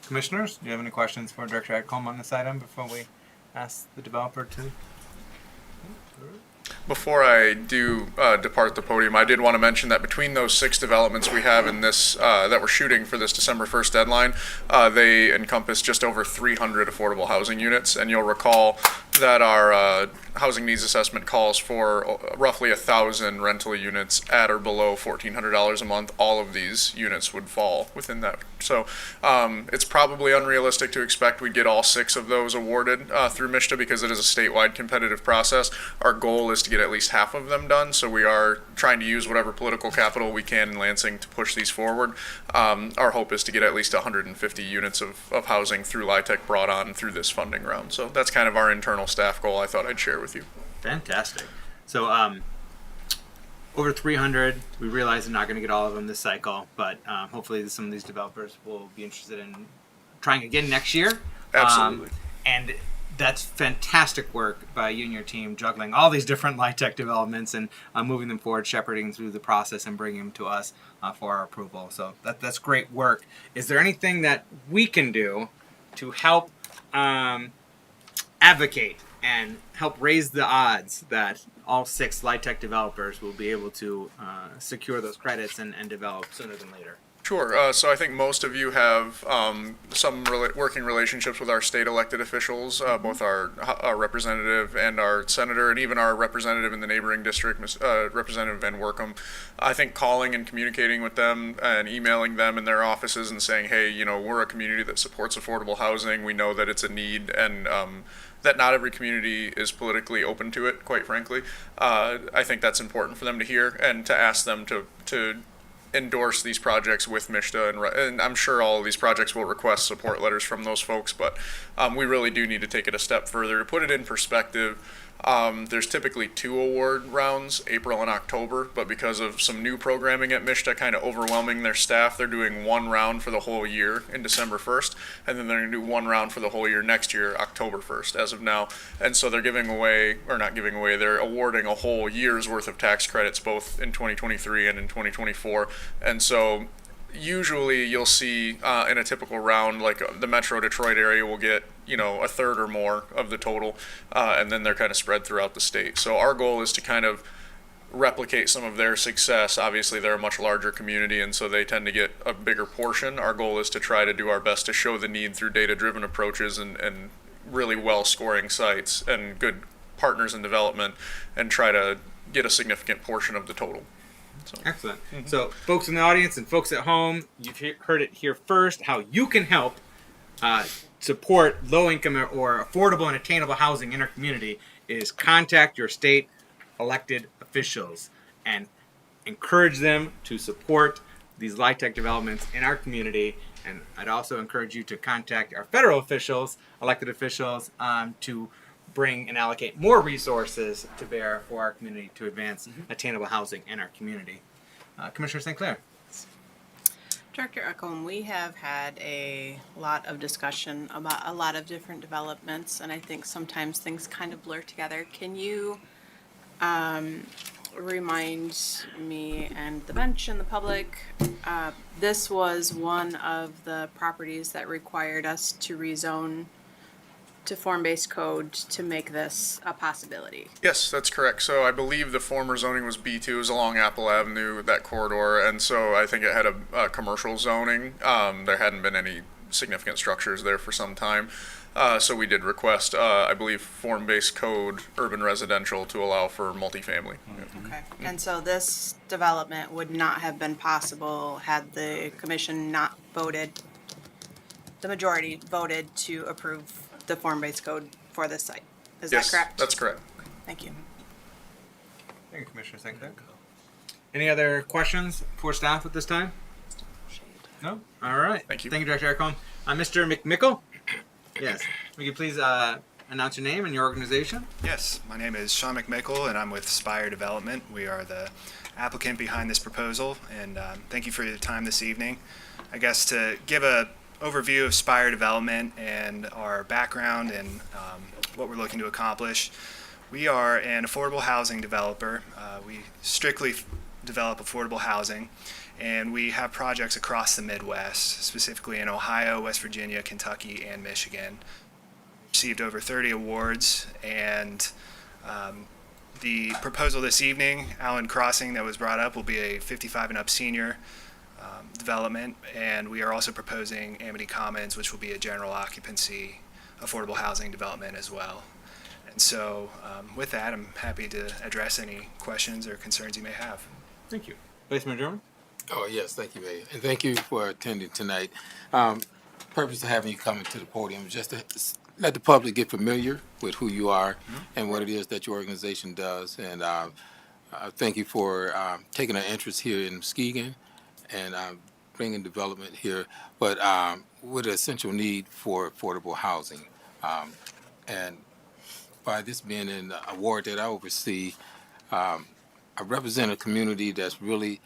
Commissioners, do you have any questions for Director Ekholm on this item before we ask the developer to? Before I do depart the podium, I did want to mention that between those 6 developments we have in this that we're shooting for this December 1st deadline, they encompass just over 300 affordable housing units. And you'll recall that our housing needs assessment calls for roughly 1,000 rental units at or below $1,400 a month. All of these units would fall within that. So it's probably unrealistic to expect we'd get all 6 of those awarded through MISHDA because it is a statewide competitive process. Our goal is to get at least half of them done, so we are trying to use whatever political capital we can in Lansing to push these forward. Our hope is to get at least 150 units of housing through LIHTC brought on through this funding round. So that's kind of our internal staff goal I thought I'd share with you. Fantastic. So over 300, we realize we're not going to get all of them this cycle, but hopefully some of these developers will be interested in trying again next year. Absolutely. And that's fantastic work by you and your team, juggling all these different LIHTC developments and moving them forward, shepherding through the process and bringing them to us for our approval. So that's great work. Is there anything that we can do to help advocate and help raise the odds that all 6 LIHTC developers will be able to secure those credits and develop sooner than later? Sure. So I think most of you have some working relationships with our state elected officials, both our representative and our senator, and even our representative in the neighboring district, Representative Van Workum. I think calling and communicating with them and emailing them in their offices and saying, hey, we're a community that supports affordable housing. We know that it's a need, and that not every community is politically open to it, quite frankly. I think that's important for them to hear and to ask them to endorse these projects with MISHDA, and I'm sure all of these projects will request support letters from those folks, but we really do need to take it a step further. To put it in perspective, There's typically 2 award rounds, April and October, but because of some new programming at MISTA kind of overwhelming their staff, they're doing 1 round for the whole year in December 1st, and then they're going to do 1 round for the whole year next year, October 1st, as of now. And so they're giving away, or not giving away, they're awarding a whole year's worth of tax credits both in 2023 and in 2024. And so usually you'll see in a typical round, like the Metro Detroit area will get, a third or more of the total, and then they're kind of spread throughout the state. So our goal is to kind of replicate some of their success. Obviously, they're a much larger community, and so they tend to get a bigger portion. Our goal is to try to do our best to show the need through data-driven approaches and really well-scoring sites and good partners in development, and try to get a significant portion of the total. So. Excellent. So, folks in the audience and folks at home, you've heard it here first, how you can help support low-income or affordable and attainable housing in our community is contact your state elected officials and encourage them to support these LIHTC developments in our community. And I'd also encourage you to contact our federal officials, elected officials, to bring and allocate more resources to bear for our community to advance attainable housing in our community. Commissioner St. Clair. Director Echolm, we have had a lot of discussion about a lot of different developments, and I think sometimes things kind of blur together. Can you remind me and the bench and the public, this was one of the properties that required us to rezone to form-based code to make this a possibility. Yes, that's correct. So I believe the former zoning was B2, it was along Apple Avenue, that corridor, and so I think it had a commercial zoning. There hadn't been any significant structures there for some time. So we did request, I believe, form-based code, urban residential to allow for multifamily. Okay. And so this development would not have been possible had the commission not voted, the majority voted to approve the form-based code for this site. Is that correct? That's correct. Thank you. Thank you, Commissioner St. Clair. Any other questions for staff at this time? No? All right. Thank you. Thank you, Director Echolm. Mr. McMickle? Yes. Will you please announce your name and your organization? Yes, my name is Sean McMickle, and I'm with Spire Development. We are the applicant behind this proposal, and thank you for your time this evening. I guess to give a overview of Spire Development and our background and what we're looking to accomplish. We are an affordable housing developer. We strictly develop affordable housing, and we have projects across the Midwest, specifically in Ohio, West Virginia, Kentucky, and Michigan. Received over 30 awards, and the proposal this evening, Allen Crossing, that was brought up, will be a 55 and up senior development, and we are also proposing Amity Commons, which will be a general occupancy affordable housing development as well. And so with that, I'm happy to address any questions or concerns you may have. Thank you. Vice Mayor German? Oh, yes, thank you, Mayor. And thank you for attending tonight. Purpose of having you come to the podium is just to let the public get familiar with who you are and what it is that your organization does. And thank you for taking an interest here in Muskegon and bringing development here, but with an essential need for affordable housing. And by this being an award that I oversee, I represent a community that's really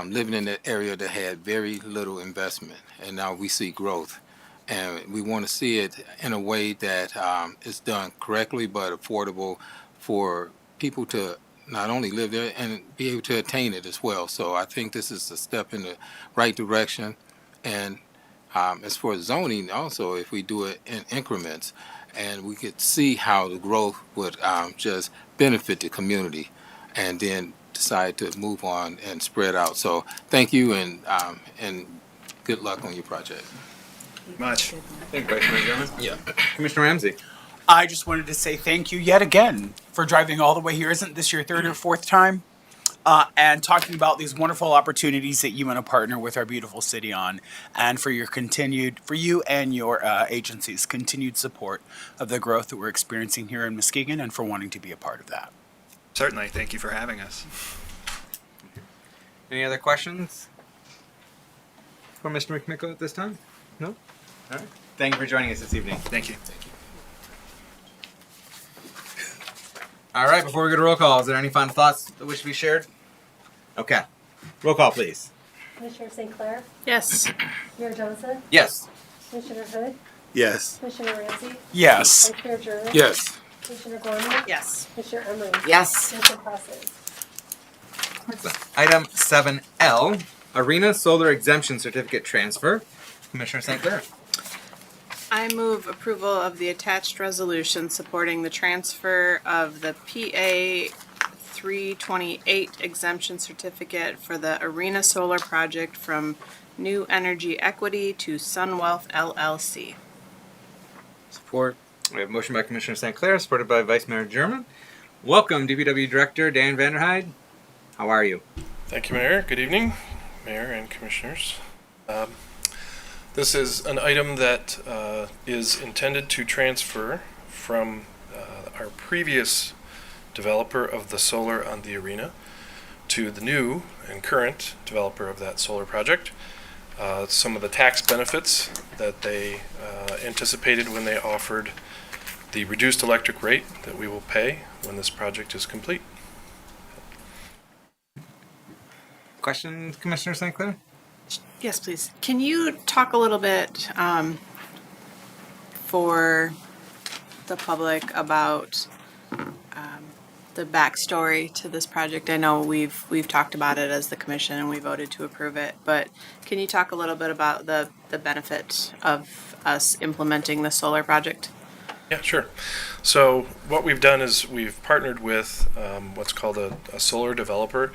living in that area that had very little investment, and now we see growth. And we want to see it in a way that is done correctly but affordable for people to not only live there and be able to attain it as well. So I think this is a step in the right direction. And as for zoning, also, if we do it in increments, and we could see how the growth would just benefit the community, and then decide to move on and spread out. So thank you, and good luck on your project. Much. Thank you, Vice Mayor German. Yeah. Commissioner Ramsey? I just wanted to say thank you yet again for driving all the way here. Isn't this your third or fourth time? And talking about these wonderful opportunities that you want to partner with our beautiful city on, and for your continued, for you and your agencies, continued support of the growth that we're experiencing here in Muskegon, and for wanting to be a part of that. Certainly. Thank you for having us. Any other questions for Mr. McMickle at this time? No? All right. Thank you for joining us this evening. Thank you. All right, before we go to roll call, is there any final thoughts that wish to be shared? Okay. Roll call, please. Commissioner St. Clair, Yes. Mayor Johnson, Yes. Commissioner Hood, Yes. Commissioner Ramsey, Yes. Vice Mayor German, Yes. Commissioner Gorman, Yes. Commissioner Emery. Yes. Motion passes. Item 7L, Arena Solar Exemption Certificate Transfer. Commissioner St. Clair. I move approval of the attached resolution supporting the transfer of the PA 328 exemption certificate for the Arena Solar Project from New Energy Equity to Sunwealth LLC. Support. We have a motion by Commissioner St. Clair, supported by Vice Mayor German. Welcome, DPW Director Dan Vanderhyde. How are you? Thank you, Mayor. Good evening, Mayor and Commissioners. This is an item that is intended to transfer from our previous developer of the solar on the arena to the new and current developer of that solar project. Some of the tax benefits that they anticipated when they offered the reduced electric rate that we will pay when this project is complete. Questions, Commissioner St. Clair? Yes, please. Can you talk a little bit for the public about the backstory to this project? I know we've talked about it as the commission and we voted to approve it, but can you talk a little bit about the benefit of us implementing the solar project? Yeah, sure. So what we've done is we've partnered with what's called a solar developer.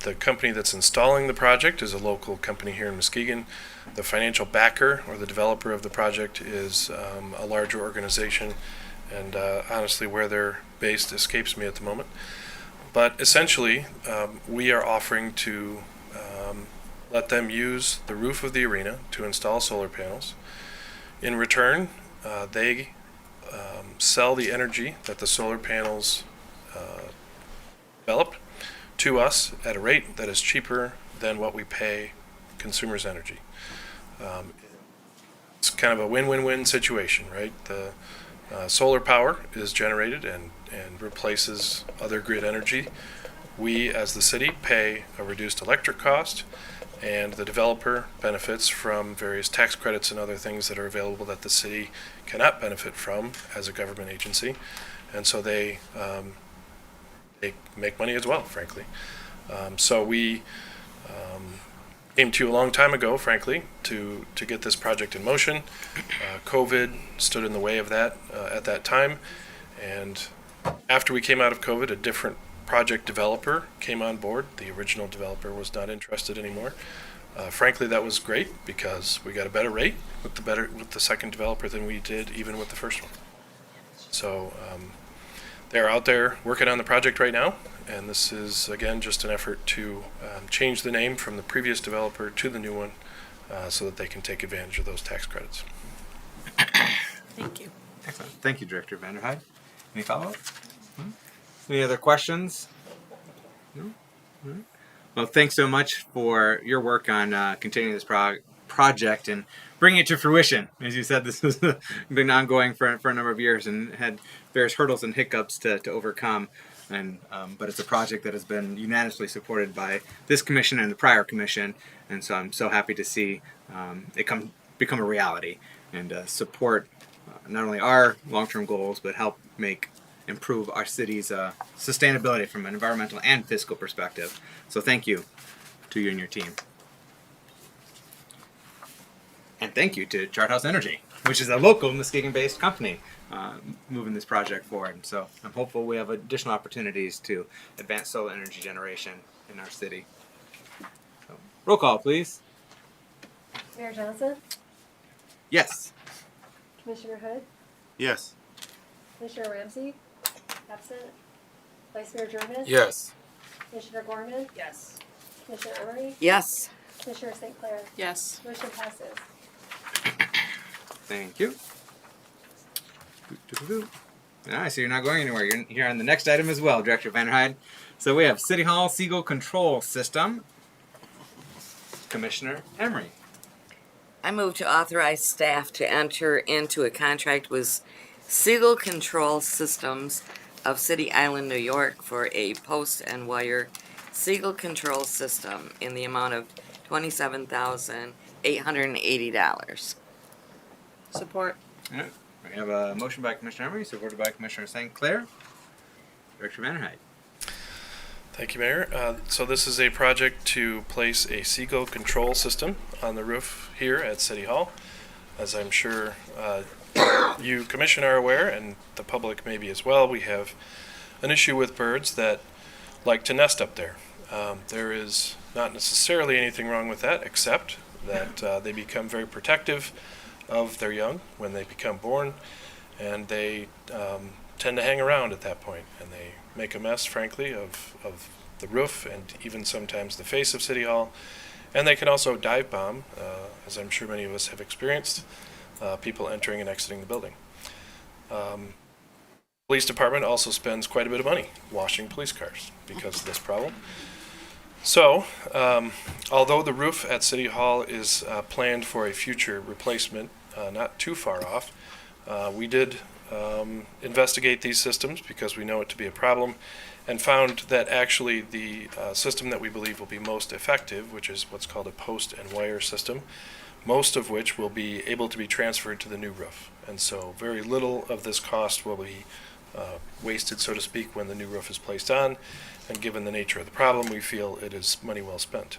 The company that's installing the project is a local company here in Muskegon. The financial backer or the developer of the project is a larger organization, and honestly where they're based escapes me at the moment. But essentially we are offering to let them use the roof of the arena to install solar panels. In return, they sell the energy that the solar panels develop to us at a rate that is cheaper than what we pay consumers energy. It's kind of a win-win-win situation, right? The solar power is generated and replaces other grid energy. We, as the city, pay a reduced electric cost, and the developer benefits from various tax credits and other things that are available that the city cannot benefit from as a government agency. And so they make money as well, frankly. So we came to you a long time ago, frankly, to get this project in motion. COVID stood in the way of that at that time. And after we came out of COVID, a different project developer came on board. The original developer was not interested anymore. Frankly, that was great because we got a better rate with the second developer than we did even with the first one. So they're out there working on the project right now, and this is again just an effort to change the name from the previous developer to the new one so that they can take advantage of those tax credits. Thank you. Excellent. Thank you, Director Vanderhyde. Any follow-up? Any other questions? No? All right. Well, thanks so much for your work on continuing this project and bringing it to fruition. As you said, this has been ongoing for a number of years and had various hurdles and hiccups to overcome. And but it's a project that has been unanimously supported by this commission and the prior commission. And so I'm so happy to see it become a reality and support not only our long-term goals, but help improve our city's sustainability from an environmental and fiscal perspective. So thank you to you and your team. And thank you to Charthouse Energy, which is a local Muskegon-based company moving this project forward. So I'm hopeful we have additional opportunities to advance solar energy generation in our city. So, roll call, please. Mayor Johnson, Yes. Commissioner Hood, Yes. Commissioner Ramsey, absent. Vice Mayor German. Yes. Commissioner Gorman, Yes. Commissioner Emery, Yes. Commissioner St. Clair. Yes. Motion passes. Thank you. I see you're not going anywhere. You're here on the next item as well, Director Vanderhyde. So we have City Hall Seagull Control System. Commissioner Emery. I move to authorize staff to enter into a contract with Seagull Control Systems of City Island, New York for a post and wire seagull control system in the amount of $27,880. Support. All right. We have a motion by Commissioner Emery, supported by Commissioner St. Clair. Director Vanderhyde. Thank you, Mayor. So this is a project to place a seagull control system on the roof here at City Hall. As I'm sure you, Commission, are aware, and the public maybe as well, we have an issue with birds that like to nest up there. There is not necessarily anything wrong with that, except that they become very protective of their young when they become born, and they tend to hang around at that point, and they make a mess, frankly, of the roof and even sometimes the face of City Hall. And they can also dive bomb, as I'm sure many of us have experienced, people entering and exiting the building. Police department also spends quite a bit of money washing police cars because of this problem. So, although the roof at City Hall is planned for a future replacement, not too far off, we did investigate these systems because we know it to be a problem, and found that actually the system that we believe will be most effective, which is what's called a post and wire system, most of which will be able to be transferred to the new roof. And so very little of this cost will be wasted, so to speak, when the new roof is placed on. And given the nature of the problem, we feel it is money well spent.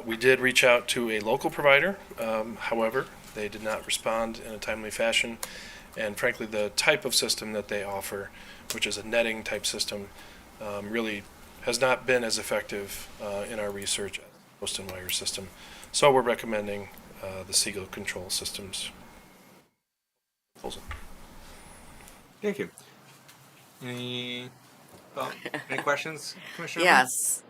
We did reach out to a local provider. However, they did not respond in a timely fashion. And frankly, the type of system that they offer, which is a netting type system, really has not been as effective in our research as the post and wire system. So we're recommending the seagull control systems proposal. Thank you. Any questions, Commissioner? Yes.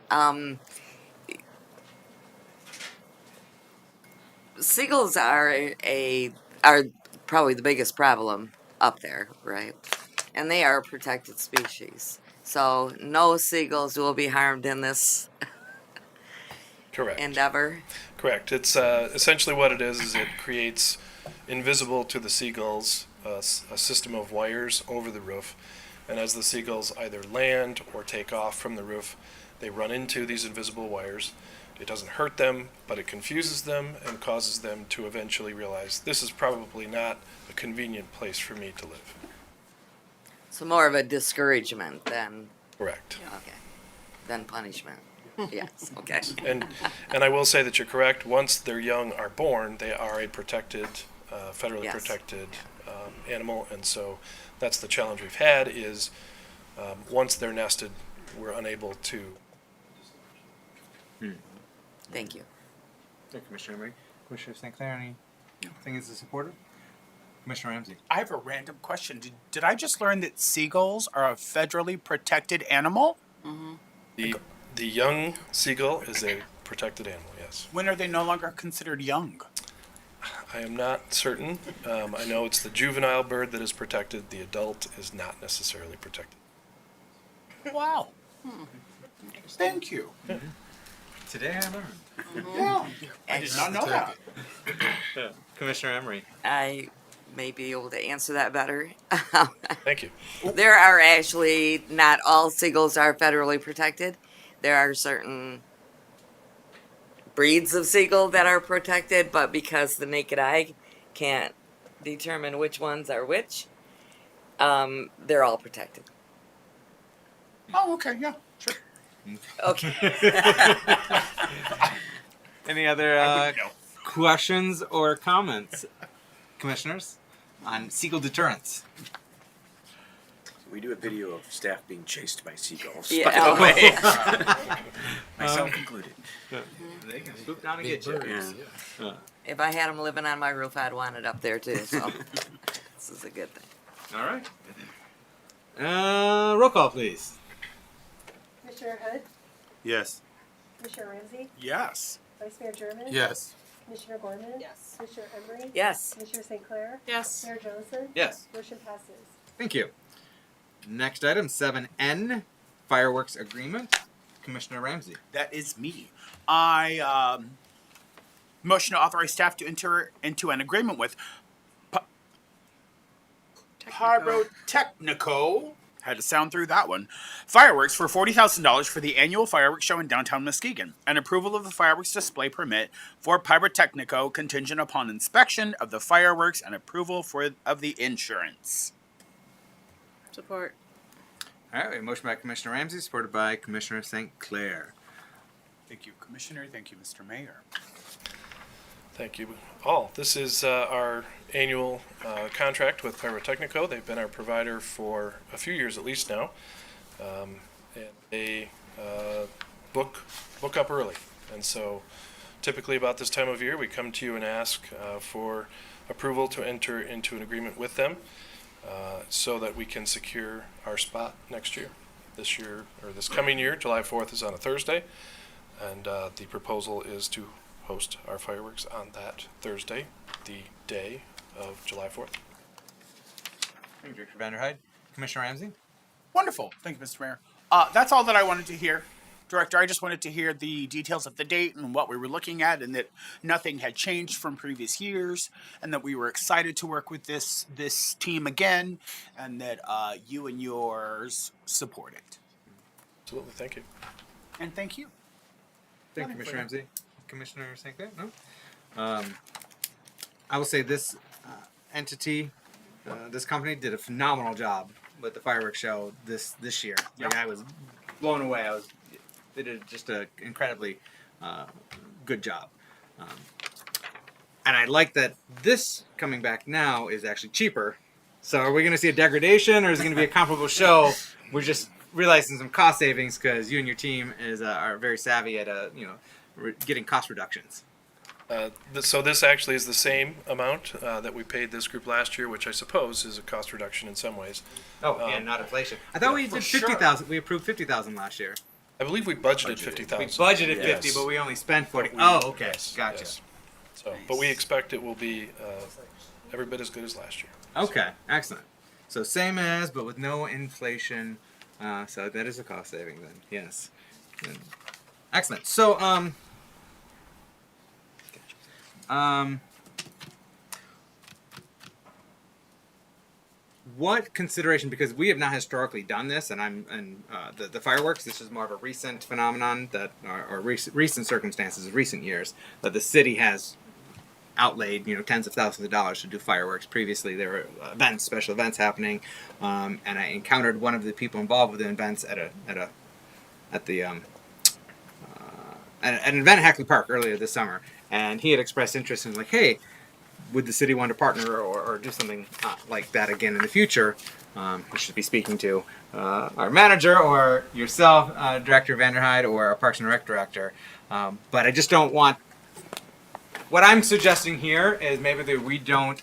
Seagulls are probably the biggest problem up there, right? And they are a protected species. So no seagulls will be harmed in this Correct. endeavor. Correct. It's essentially what it is it creates invisible to the seagulls a system of wires over the roof. And as the seagulls either land or take off from the roof, they run into these invisible wires. It doesn't hurt them, but it confuses them and causes them to eventually realize this is probably not a convenient place for me to live. So more of a discouragement than Correct. okay, than punishment. Yes. Okay. And I will say that you're correct. Once their young are born, they are a protected, federally Yes. protected animal, and so that's the challenge we've had is once they're nested, we're unable to. Thank you. Thank you, Commissioner Emery. Commissioner St. Clair, anything as a supporter? Commissioner Ramsey. I have a random question. Did I just learn that seagulls are a federally protected animal? The young seagull is a protected animal, yes. When are they no longer considered young? I am not certain. I know it's the juvenile bird that is protected. The adult is not necessarily protected. Wow. Thank you. Today I learned. Yeah. I did not know that. Commissioner Emery. I may be able to answer that better. Thank you. There are actually not all seagulls are federally protected. There are certain breeds of seagull that are protected, but because the naked eye can't determine which ones are which, they're all protected. Oh, okay, yeah, sure. Okay. Any other questions or comments, commissioners, on seagull deterrence? We do a video of staff being chased by seagulls. Yeah. By the way. Myself included. They can swoop down and get you. Yeah. If I had them living on my roof, I'd want it up there too. So this is a good thing. All right. Roll call, please. Commissioner Hood, Yes. Commissioner Ramsey, Yes. Vice Mayor German. Yes. Commissioner Gorman. Yes. Commissioner Emery. Yes. Commissioner St. Clair. Yes. Mayor Johnson. Yes. Motion passes. Thank you. Next item, 7N, fireworks agreement. Commissioner Ramsey. That is me. I motion to authorize staff to enter into an agreement with Pyrotechnico Had to sound through that one. Fireworks for $40,000 for the annual fireworks show in downtown Muskegon. An approval of the fireworks display permit for Pyrotechnico contingent upon inspection of the fireworks and approval of the insurance. Support. All right, we have a motion by Commissioner Ramsey, supported by Commissioner St. Clair. Thank you, Commissioner. Thank you, Mr. Mayor. Thank you all. This is our annual contract with Pyrotechnico. They've been our provider for a few years at least now. And they book up early. And so typically about this time of year, we come to you and ask for approval to enter into an agreement with them so that we can secure our spot next year. This year, or this coming year, July 4th is on a Thursday. And the proposal is to host our fireworks on that Thursday, the day of July 4th. Thank you, Director Vanderhyde. Commissioner Ramsey? Wonderful. Thank you, Mr. Mayor. That's all that I wanted to hear. Director, I just wanted to hear the details of the date and what we were looking at, and that nothing had changed from previous years, and that we were excited to work with this team again, and that you and yours support it. Absolutely. Thank you. And thank you. Thank you, Commissioner Ramsey. Commissioner St. Clair? No? I will say this entity, this company did a phenomenal job with the fireworks show this year. Like, I was blown away. They did just an incredibly good job. And I like that this coming back now is actually cheaper. So are we going to see a degradation, or is it going to be a comparable show? We're just realizing some cost savings because you and your team are very savvy at getting cost reductions. So this actually is the same amount that we paid this group last year, which I suppose is a cost reduction in some ways. Oh, and not inflation. I thought we did 50,000. We approved 50,000 last year. I believe we budgeted 50,000. We budgeted 50, but we only spent 40. Okay, yes, gotcha. Yes. So, but we expect it will be every bit as good as last year. Okay, excellent. So same as, but with no inflation. So that is a cost saving then. Yes. Excellent. So what consideration, because we have not historically done this, and the fireworks, this is more of a recent phenomenon that, or recent circumstances, recent years, that the city has outlaid, tens of thousands of dollars to do fireworks. Previously, there were special events happening, and I encountered one of the people involved with the events at an event at Hackley Park earlier this summer, and he had expressed interest in, like, hey, would the city want to partner or do something like that again in the future? We should be speaking to our manager or yourself, Director Vanderhyde, or our Parks and Rec Director. But I just don't want... What I'm suggesting here is maybe that we don't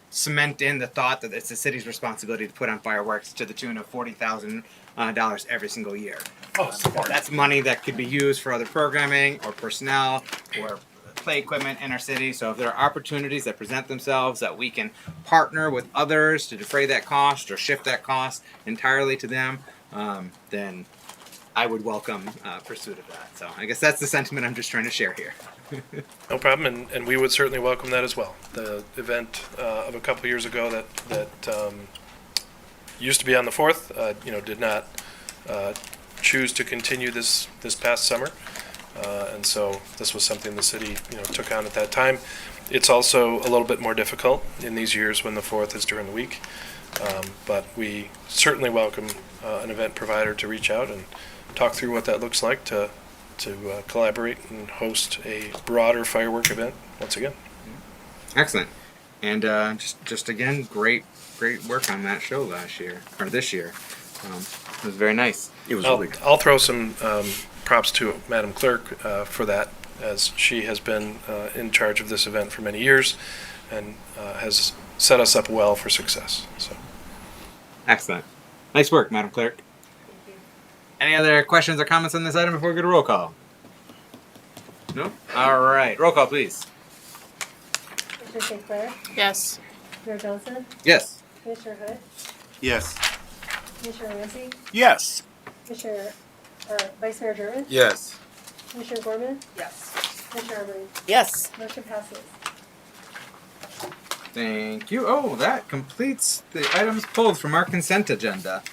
cement in the thought that it's the city's responsibility to put on fireworks to the tune of $40,000 every single year. That's money that could be used for other programming or personnel or play equipment in our city. So if there are opportunities that present themselves that we can partner with others to defray that cost or shift that cost entirely to them, then I would welcome pursuit of that. So I guess that's the sentiment I'm just trying to share here. No problem, and we would certainly welcome that as well. The event of a couple years ago that used to be on the 4th, did not choose to continue this past summer, and so this was something the city took on at that time. It's also a little bit more difficult in these years when the 4th is during the week, but we certainly welcome an event provider to reach out and talk through what that looks like to collaborate and host a broader firework event once again. Excellent. And just again, great work on that show last year, or this year. It was very nice. It was really good. I'll throw some props to Madam Clerk for that, as she has been in charge of this event for many years and has set us up well for success. So, excellent. Nice work, Madam Clerk. Any other questions or comments on this item before we go to roll call? No? All right. Roll call, please. Commissioner St. Clair? Yes. Mayor Johnson? Yes. Commissioner Hood? Yes. Commissioner Ramsey? Yes. Vice Mayor German? Yes. Commissioner Gorman? Yes. Commissioner Emery? Yes. Motion passes. Thank you. Oh, that completes the items pulled from our consent agenda.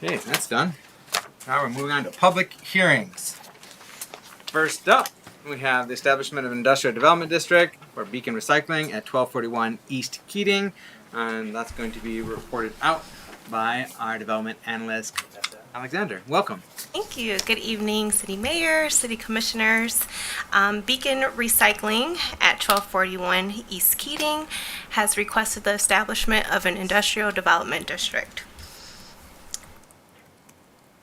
Okay, that's done. Now we're moving on to public hearings. First up, we have the establishment of an industrial development district for Beacon Recycling at 1241 East Keating. And that's going to be reported out by our development analyst, Alexander. Welcome. Thank you. Good evening, City Mayor, City Commissioners. Beacon Recycling at 1241 East Keating has requested the establishment of an industrial development district.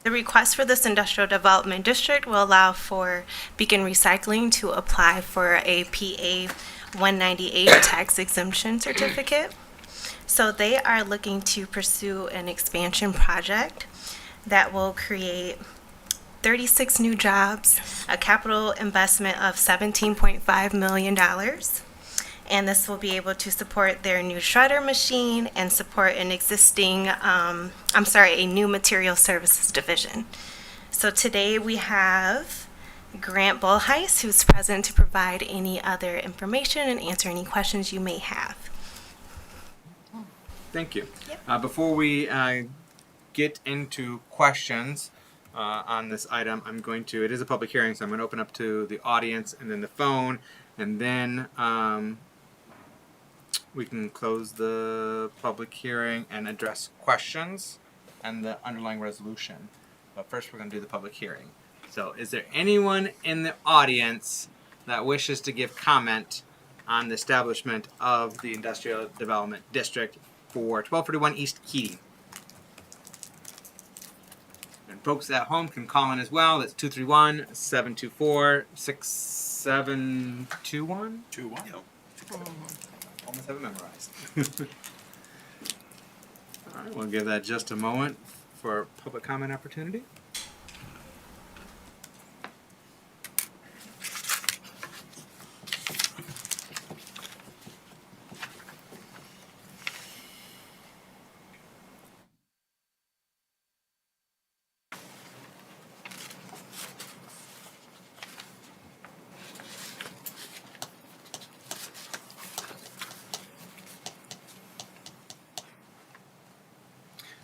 The request for this industrial development district will allow for Beacon Recycling to apply for a PA 198 tax exemption certificate. So they are looking to pursue an expansion project that will create 36 new jobs, a capital investment of $17.5 million. And this will be able to support their new shredder machine and support an existing, a new material services division. So today we have Grant Bullheis, who's present to provide any other information and answer any questions you may have. Thank you. Before we get into questions on this item, it is a public hearing, so I'm going to open up to the audience and then the phone, and then we can close the public hearing and address questions and the underlying resolution. But first we're going to do the public hearing. So is there anyone in the audience that wishes to give comment on the establishment of the Industrial Development District for 1241 East Keating? And folks at home can call in as well. That's 231-724-6721. 21. Almost have it memorized. All right, we'll give that just a moment for public comment opportunity.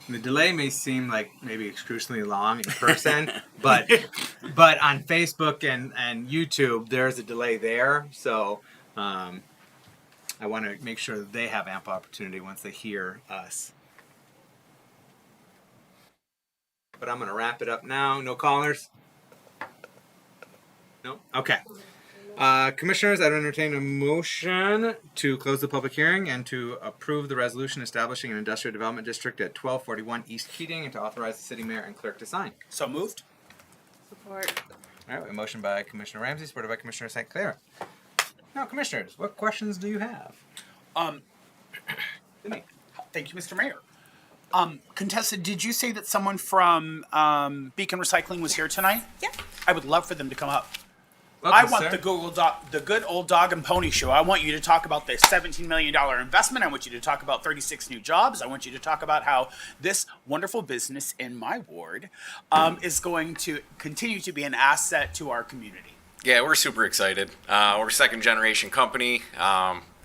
The delay may seem like maybe excruciatingly long in person, but on Facebook and YouTube, there's a delay there. So I want to make sure that they have ample opportunity once they hear us. But I'm going to wrap it up now. No callers? No? Okay. Commissioners, I'd entertain a motion to close the public hearing and to approve the resolution establishing an industrial development district at 1241 East Keating and to authorize the city mayor and clerk to sign. So moved. Support. All right, we have a motion by Commissioner Ramsey, supported by Commissioner St. Clair. Now, commissioners, what questions do you have? Thank you, Mr. Mayor. Contested, did you say that someone from Beacon Recycling was here tonight? Yeah. I would love for them to come up. Welcome, I want sir. the good old dog and pony show. I want you to talk about the $17 million investment. I want you to talk about 36 new jobs. I want you to talk about how this wonderful business in my ward is going to continue to be an asset to our community. Yeah, we're super excited. We're a second generation company.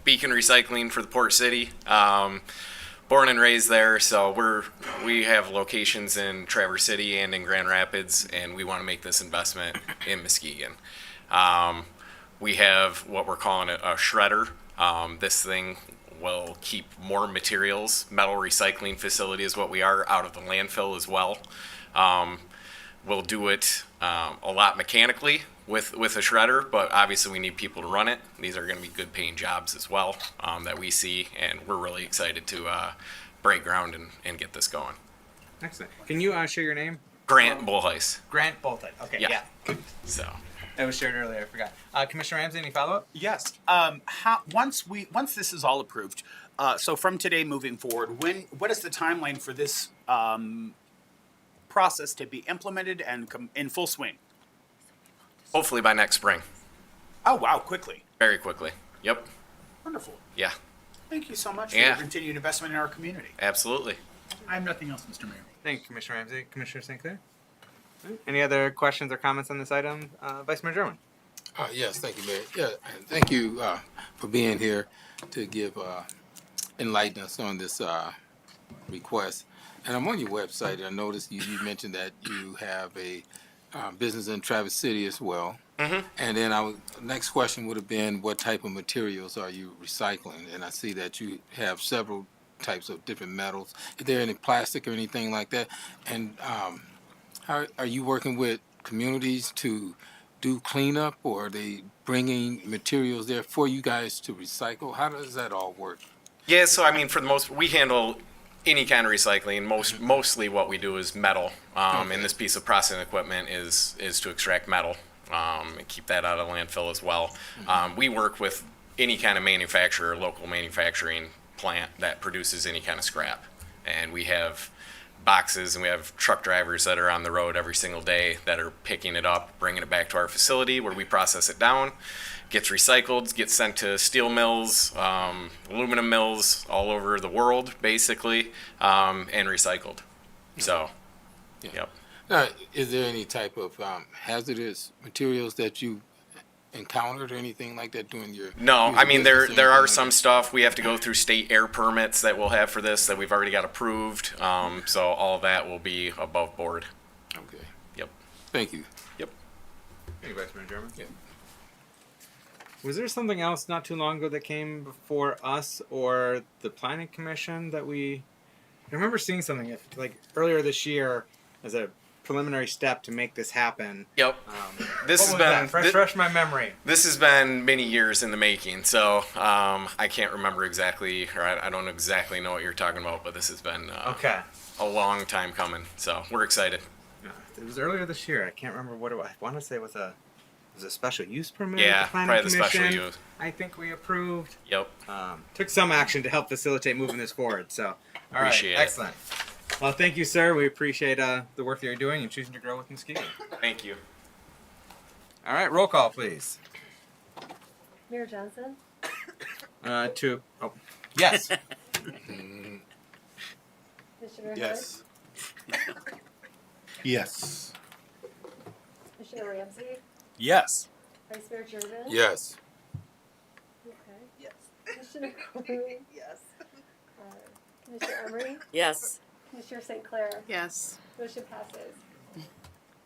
Beacon Recycling for the Port City. Born and raised there, so we have locations in Traverse City and in Grand Rapids, and we want to make this investment in Muskegon. We have what we're calling a shredder. This thing will keep more materials. Metal recycling facility is what we are, out of the landfill as well. We'll do it a lot mechanically with a shredder, but obviously we need people to run it. These are going to be good paying jobs as well that we see, and we're really excited to break ground and get this going. Excellent. Can you share your name? Grant Bullheis. Grant Bullheis. Okay, yeah. So that was shared earlier. I forgot. Commissioner Ramsey, any follow-up? Yes. Once this is all approved, so from today moving forward, what is the timeline for this process to be implemented and in full swing? Hopefully by next spring. Oh wow, quickly. Very quickly. Yep. Wonderful. Yeah. Thank you so much for Yeah. your continued investment in our community. Absolutely. I have nothing else, Mr. Mayor. Thank you, Commissioner Ramsey. Commissioner St. Clair? Any other questions or comments on this item? Vice Mayor Gerwin? Yes, thank you, Mayor. Yeah, and thank you for being here to give enlighten us on this request. And I'm on your website, and I noticed you mentioned that you have a business in Traverse City as well. Mhm. And then next question would have been, what type of materials are you recycling? And I see that you have several types of different metals. Is there any plastic or anything like that? And how are you working with communities to do cleanup, or are they bringing materials there for you guys to recycle? How does that all work? Yeah, so I mean, for the most, we handle any kind of recycling. Mostly what we do is metal. And this piece of processing equipment is to extract metal and keep that out of landfill as well. We work with any kind of manufacturer, local manufacturing plant that produces any kind of scrap. And we have boxes, and we have truck drivers that are on the road every single day that are picking it up, bringing it back to our facility where we process it down, gets recycled, gets sent to steel mills, aluminum mills all over the world, basically, and recycled. So, yep. Now, is there any type of hazardous materials that you encountered or anything like that during your No, I mean, business or there are anything like some stuff we have to go through state air permits that we'll have for this that we've already got approved. So all of that will be above board. Okay. Yep. Thank you. Yep. Thank you, Vice Mayor German. Yeah. Was there something else not too long ago that came before us or the Planning Commission that I remember seeing something like earlier this year as a preliminary step to make this happen. Yep. This what has was been that? Refresh my memory. This has been many years in the making, so I can't remember exactly, or I don't exactly know what you're talking about, but this has been Okay. a long time coming. So we're excited. It was earlier this year. I can't remember what it was. I want to say it was a special use permit. Yeah, with the Planning probably the special Commission. use. I think we approved. Yep. Took some action to help facilitate moving this forward. So, all right, Appreciate it. excellent. Well, thank you, sir. We appreciate the work that you're doing and choosing to grow with Muskegon. Thank you. All right, roll call, please. Mayor Johnson, Yes. Commissioner Yes. Yes. Hood, Commissioner Ramsey, Yes. Vice Mayor German. Yes. Okay. Yes. Commissioner Corey. Yes. Commissioner Emery. Yes. Commissioner St. Clair. Yes. Motion passes.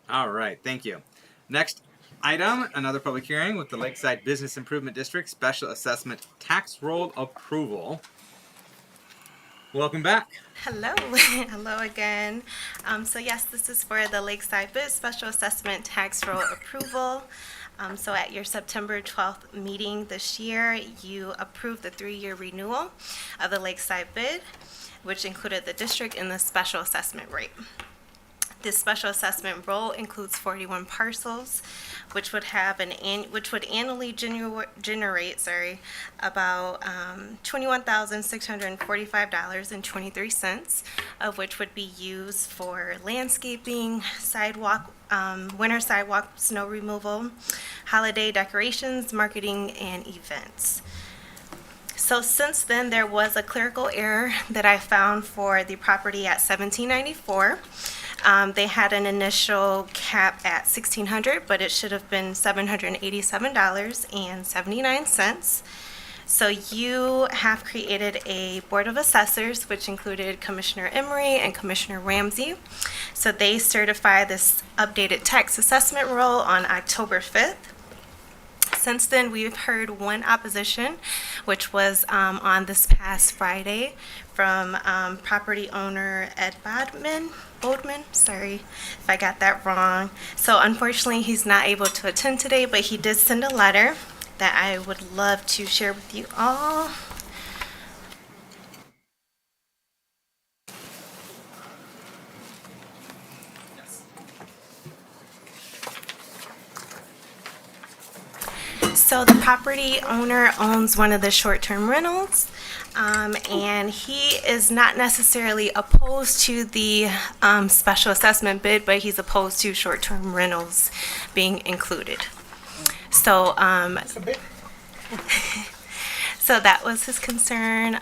All right, thank you. Next item, another public hearing with the Lakeside Business Improvement District Special Assessment Tax Roll Approval. Welcome back. Hello. Hello again. So yes, this is for the Lakeside Bid Special Assessment Tax Roll Approval. So at your September 12th meeting this year, you approved the 3-year renewal of the Lakeside bid, which included the district and the special assessment rate. This special assessment roll includes 41 parcels, which would have annually generate about $21,645.23, of which would be used for landscaping, sidewalk, winter sidewalk snow removal, holiday decorations, marketing, and events. So since then, there was a clerical error that I found for the property at 1794. They had an initial cap at $1,600, but it should have been $787.79. So you have created a Board of Assessors, which included Commissioner Emery and Commissioner Ramsey. So they certified this updated tax assessment roll on October 5th. Since then, we've heard one opposition, which was on this past Friday from property owner Ed Bodman, sorry if I got that wrong. So unfortunately, he's not able to attend today, but he did send a letter that I would love to share with you all. So the property owner owns one of the short-term rentals, and he is not necessarily opposed to the special assessment bid, but he's opposed to short-term rentals being included. So, so that was his concern.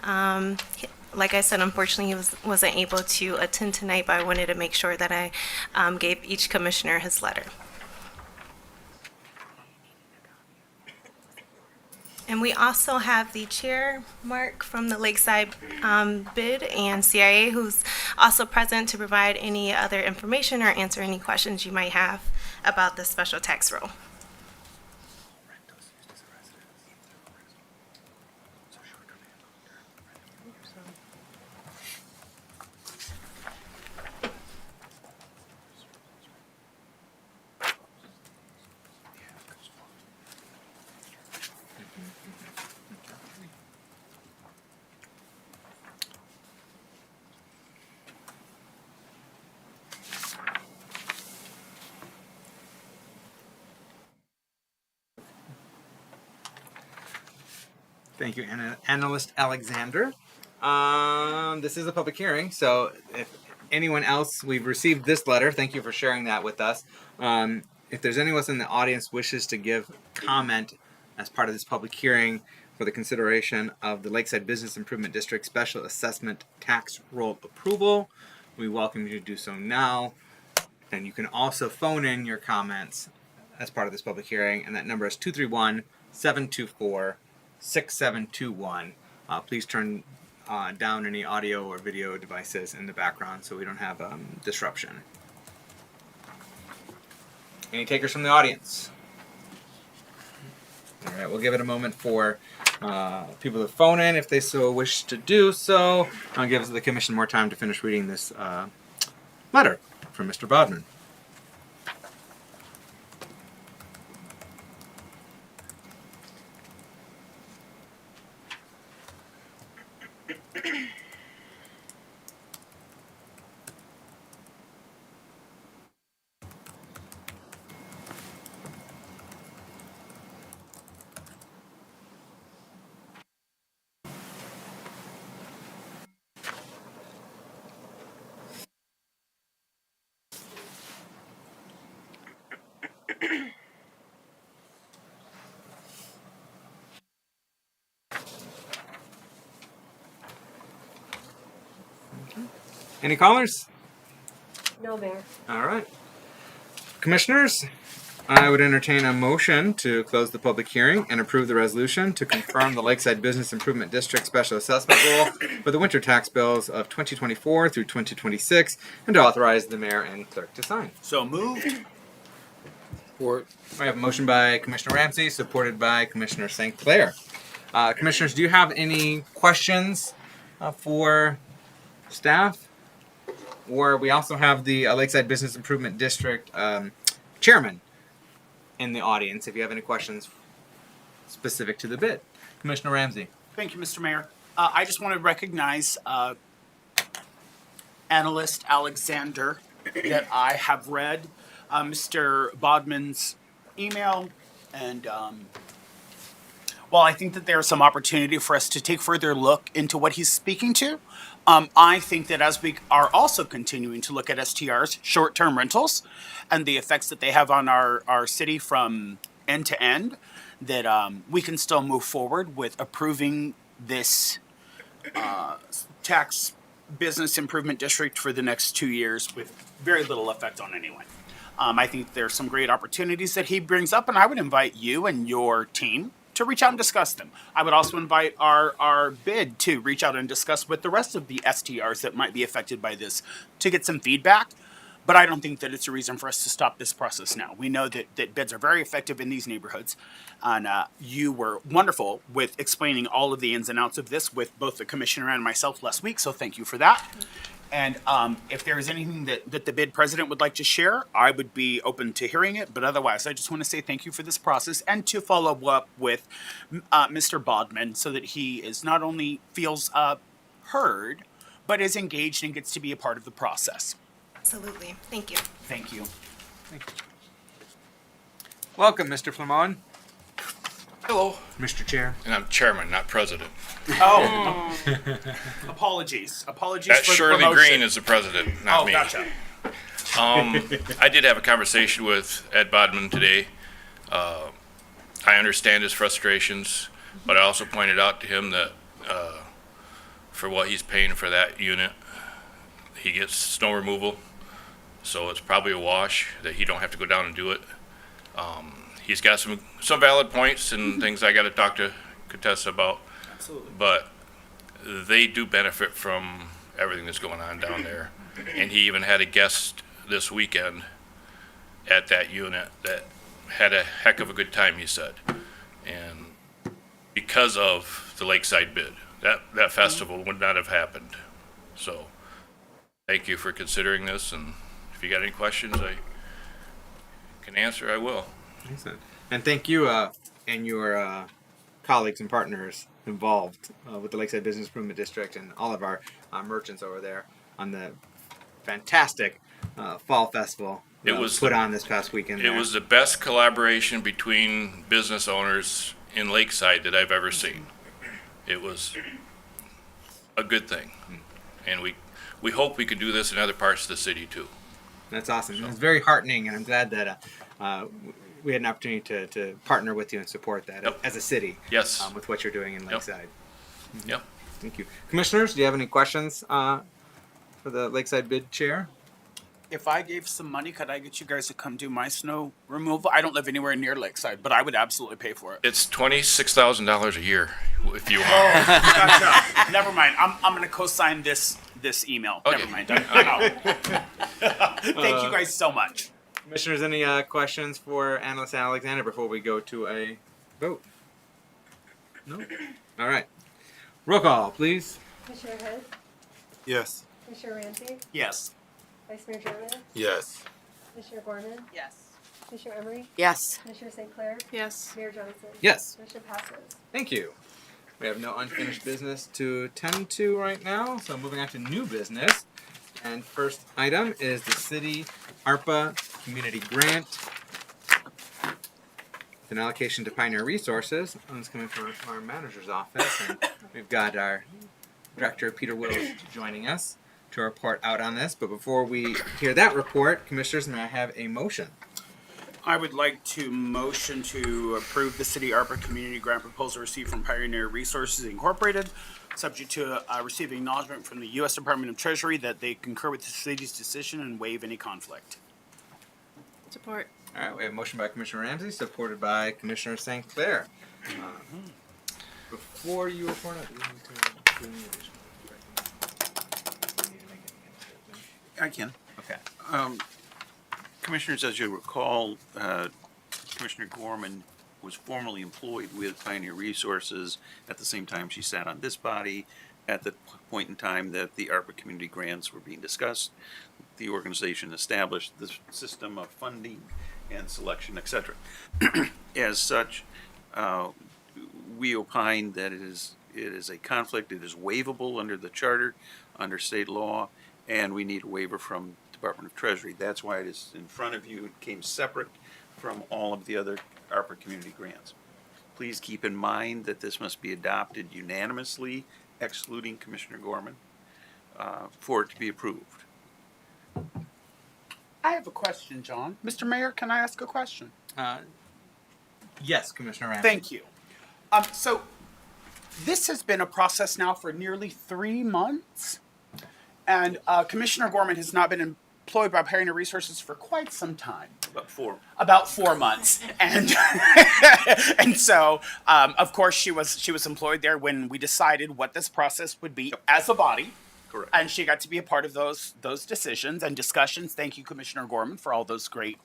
Like I said, unfortunately, he wasn't able to attend tonight, but I wanted to make sure that I gave each commissioner his letter. And we also have the chair, Mark, from the Lakeside bid, and CIA, who's also present to provide any other information or answer any questions you might have about the special tax roll. Thank you, Analyst Alexander. This is a public hearing, so if anyone else, we've received this letter. Thank you for sharing that with us. If there's anyone in the audience wishes to give comment as part of this public hearing for the consideration of the Lakeside Business Improvement District Special Assessment Tax Roll Approval, we welcome you to do so now. And you can also phone in your comments as part of this public hearing, and that number is 231-724-6721. Please turn down any audio or video devices in the background so we don't have disruption. Any takers from the audience? All right, we'll give it a moment for people to phone in if they so wish to do so. I'll give the commission more time to finish reading this letter from Mr. Bodman. Any callers? No, Mayor. All right. Commissioners, I would entertain a motion to close the public hearing and approve the resolution to confirm the Lakeside Business Improvement District Special Assessment Roll for the winter tax bills of 2024 through 2026 and to authorize the mayor and clerk to sign. So moved. Support. We have a motion by Commissioner Ramsey, supported by Commissioner St. Clair. Commissioners, do you have any questions for staff? Or we also have the Lakeside Business Improvement District chairman in the audience if you have any questions specific to the bid. Commissioner Ramsey. Thank you, Mr. Mayor. I just want to recognize Analyst Alexander that I have read Mr. Bodman's email, and while I think that there's some opportunity for us to take further look into what he's speaking to, I think that as we are also continuing to look at STRs, short-term rentals, and the effects that they have on our city from end to end, that we can still move forward with approving this tax business improvement district for the next 2 years with very little effect on anyone. I think there's some great opportunities that he brings up, and I would invite you and your team to reach out and discuss them. I would also invite our bid to reach out and discuss with the rest of the STRs that might be affected by this to get some feedback. But I don't think that it's a reason for us to stop this process now. We know that bids are very effective in these neighborhoods. And you were wonderful with explaining all of the ins and outs of this with both the commissioner and myself last week. So thank you for that. And if there is anything that the bid president would like to share, I would be open to hearing it. But otherwise, I just want to say thank you for this process and to follow up with Mr. Bodman so that he is not only feels heard, but is engaged and gets to be a part of the process. Absolutely. Thank you. Thank you. Welcome, Mr. Flamon. Hello. Mr. Chair. And I'm chairman, not president. Oh, apologies. Apologies That for the Shirley promotion. Green is the president, not me. Gotcha. I did have a conversation with Ed Bodman today. I understand his frustrations, but I also pointed out to him that for what he's paying for that unit, he gets snow removal, so it's probably a wash that he don't have to go down and do it. He's got some valid points and things I got to talk to contest about. Absolutely. But they do benefit from everything that's going on down there. And he even had a guest this weekend at that unit that had a heck of a good time, he said. And because of the Lakeside bid, that festival would not have happened. So thank you for considering this, and if you got any questions I can answer, I will. Excellent. And thank you and your colleagues and partners involved with the Lakeside Business Improvement District and all of our merchants over there on the fantastic fall festival It was put on this past weekend. It was the best collaboration between business owners in Lakeside that I've ever seen. It was a good thing, and we hope we can do this in other parts of the city too. That's awesome. It's very heartening, and I'm glad that we had an opportunity to partner with you and support that as a city. Yes. With what you're doing in Lakeside. Yep. Thank you. Commissioners, do you have any questions for the Lakeside bid chair? If I gave some money, could I get you guys to come do my snow removal? I don't live anywhere near Lakeside, but I would absolutely pay for it. It's $26,000 a year if you want. Gotcha. Never mind. I'm going to co-sign this email. Okay. Never mind. Thank you guys so much. Commissioners, any questions for Analyst Alexander before we go to a vote? No? All right. Roll call, please. Commissioner Hood? Yes. Commissioner Ramsey? Yes. Vice Mayor German? Yes. Commissioner Gorman? Yes. Commissioner Emery? Yes. Commissioner St. Clair? Yes. Mayor Johnson? Yes. Motion passes. Thank you. We have no unfinished business to tend to right now, so moving on to new business. And first item is the city ARPA community grant with an allocation to Pioneer Resources. It's coming from our manager's office, and we've got our director, Peter Wills, joining us to report out on this. But before we hear that report, commissioners, may I have a motion? I would like to motion to approve the city ARPA community grant proposal received from Pioneer Resources Incorporated, subject to receiving acknowledgement from the U.S. Department of Treasury that they concur with the city's decision and waive any conflict. Support. All right, we have a motion by Commissioner Ramsey, supported by Commissioner St. Clair. Before you report out, do you need to do any additional? I can. Okay. Commissioners, as you recall, Commissioner Gorman was formerly employed with Pioneer Resources at the same time she sat on this body. At the point in time that the ARPA community grants were being discussed, the organization established the system of funding and selection, etc. As such, we opine that it is a conflict. It is waivable under the charter, under state law, and we need a waiver from Department of Treasury. That's why it is in front of you. It came separate from all of the other ARPA community grants. Please keep in mind that this must be adopted unanimously, excluding Commissioner Gorman, for it to be approved. I have a question, John. Mr. Mayor, can I ask a question? Yes, Commissioner Ramsey. Thank you. So this has been a process now for nearly 3 months, and Commissioner Gorman has not been employed by Pioneer Resources for quite some time. About 4 months, and and so of course she was employed there when we decided what this process would be as a body. Correct. And she got to be a part of those decisions and discussions. Thank you, Commissioner Gorman, for all those great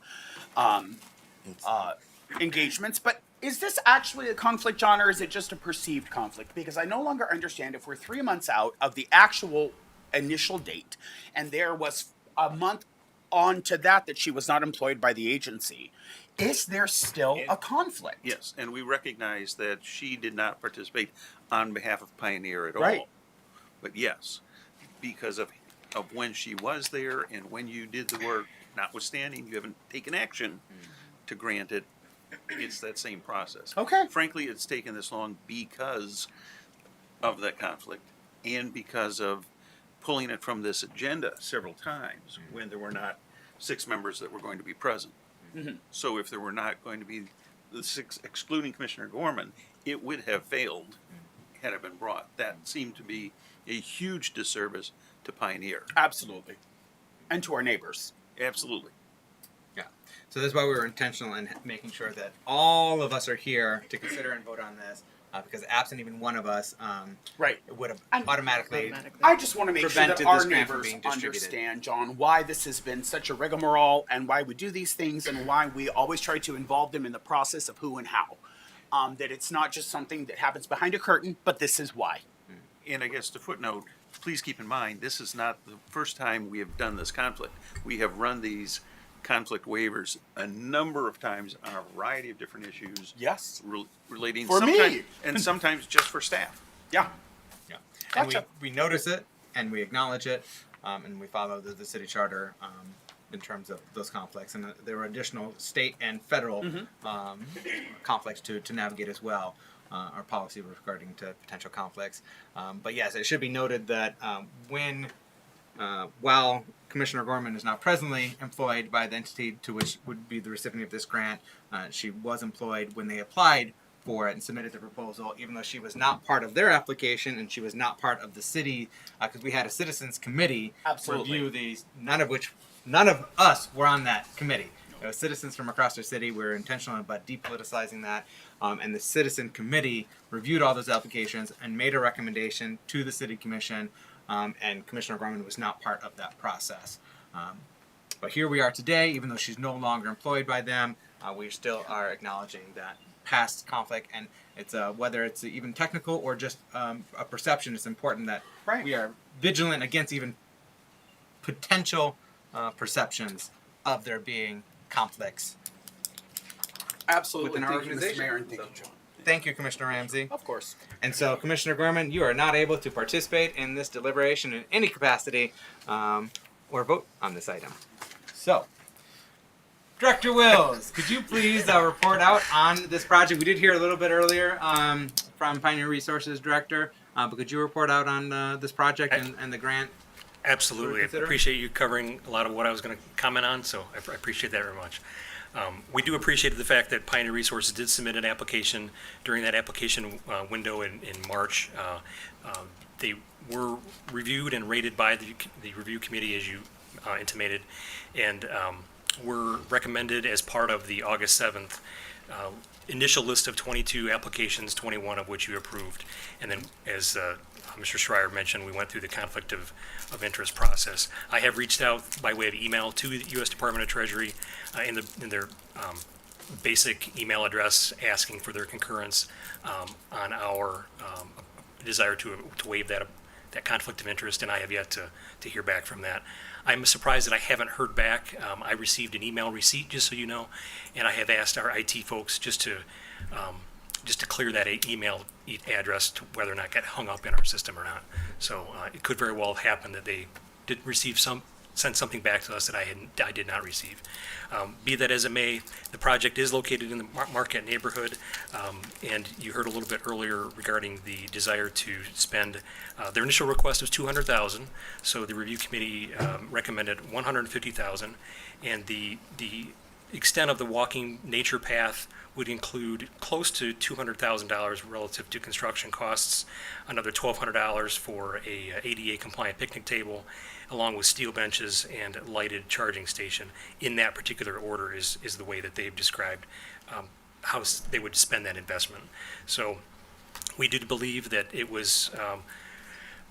engagements. But is this actually a conflict, John, or is it just a perceived conflict? Because I no longer understand if we're 3 months out of the actual initial date, and there was a month on to that she was not employed by the agency. Is there still a conflict? Yes, and we recognize that she did not participate on behalf of Pioneer at Right. all. But yes, because of when she was there and when you did the work, notwithstanding you haven't taken action to grant it, it's that same process. Okay. Frankly, it's taken this long because of that conflict and because of pulling it from this agenda several times when there were not 6 members that were going to be present. Mm-hmm. So if there were not going to be the 6, excluding Commissioner Gorman, it would have failed had it been brought. That seemed to be a huge disservice to Pioneer. Absolutely. And to our neighbors. Absolutely. Yeah. So that's why we were intentional in making sure that all of us are here to consider and vote on this because absent even one of us, Right. it would have And- automatically. I just want to make sure that prevented our this grant from neighbors being distributed. understand, John, why this has been such a rigmarole and why we do these things and why we always try to involve them in the process of who and how. That it's not just something that happens behind a curtain, but this is why. And I guess the footnote, please keep in mind, this is not the first time we have done this conflict. We have run these conflict waivers a number of times on a variety of different issues. Yes. Relating For me. sometimes, and sometimes just for staff. Yeah. Yeah. And Gotcha. we notice it and we acknowledge it, and we follow the city charter in terms of those conflicts. And there were additional state and federal conflicts to navigate as well. Our policy regarding to potential conflicts. But yes, it should be noted that while Commissioner Gorman is not presently employed by the entity to which would be the recipient of this grant, she was employed when they applied for it and submitted the proposal, even though she was not part of their application and she was not part of the city, because we had a citizens committee review these, none of us were on that committee. It was citizens from across our city. We were intentional about depoliticizing that. And the citizen committee reviewed all those applications and made a recommendation to the city commission. And Commissioner Gorman was not part of that process. But here we are today, even though she's no longer employed by them, we still are acknowledging that past conflict. And it's whether it's even technical or just a perception, it's important that we are vigilant against even potential perceptions of there being conflicts. Absolutely. Within our Thank you, Mr. organization. Mayor, and thank you, John. Thank you, Commissioner Ramsey. Of course. And so, Commissioner Gorman, you are not able to participate in this deliberation in any capacity or vote on this item. So, Director Wills, could you please report out on this project? We did hear a little bit earlier from Pioneer Resources Director, but could you report out on this project and the grant? Absolutely. I appreciate you covering a lot of what I was going to comment on, so I appreciate that very much. We do appreciate the fact that Pioneer Resources did submit an application during that application window in March. They were reviewed and rated by the review committee, as you intimated, and were recommended as part of the August 7th initial list of 22 applications, 21 of which you approved. And then, as Mr. Schreier mentioned, we went through the conflict of interest process. I have reached out by way of email to the U.S. Department of Treasury in their basic email address, asking for their concurrence on our desire to waive that conflict of interest, and I have yet to hear back from that. I'm surprised that I haven't heard back. I received an email receipt, just so you know, and I have asked our IT folks just to clear that email address to whether or not it got hung up in our system or not. So it could very well happen that they did send something back to us that I did not receive. Be that as it may, the project is located in the Marquette neighborhood, and you heard a little bit earlier regarding the desire to spend. Their initial request was $200,000, so the review committee recommended $150,000, and the extent of the walking nature path would include close to $200,000 relative to construction costs, another $1,200 for a ADA compliant picnic table, along with steel benches and lighted charging station. In that particular order is the way that they've described how they would spend that investment. So we did believe that it was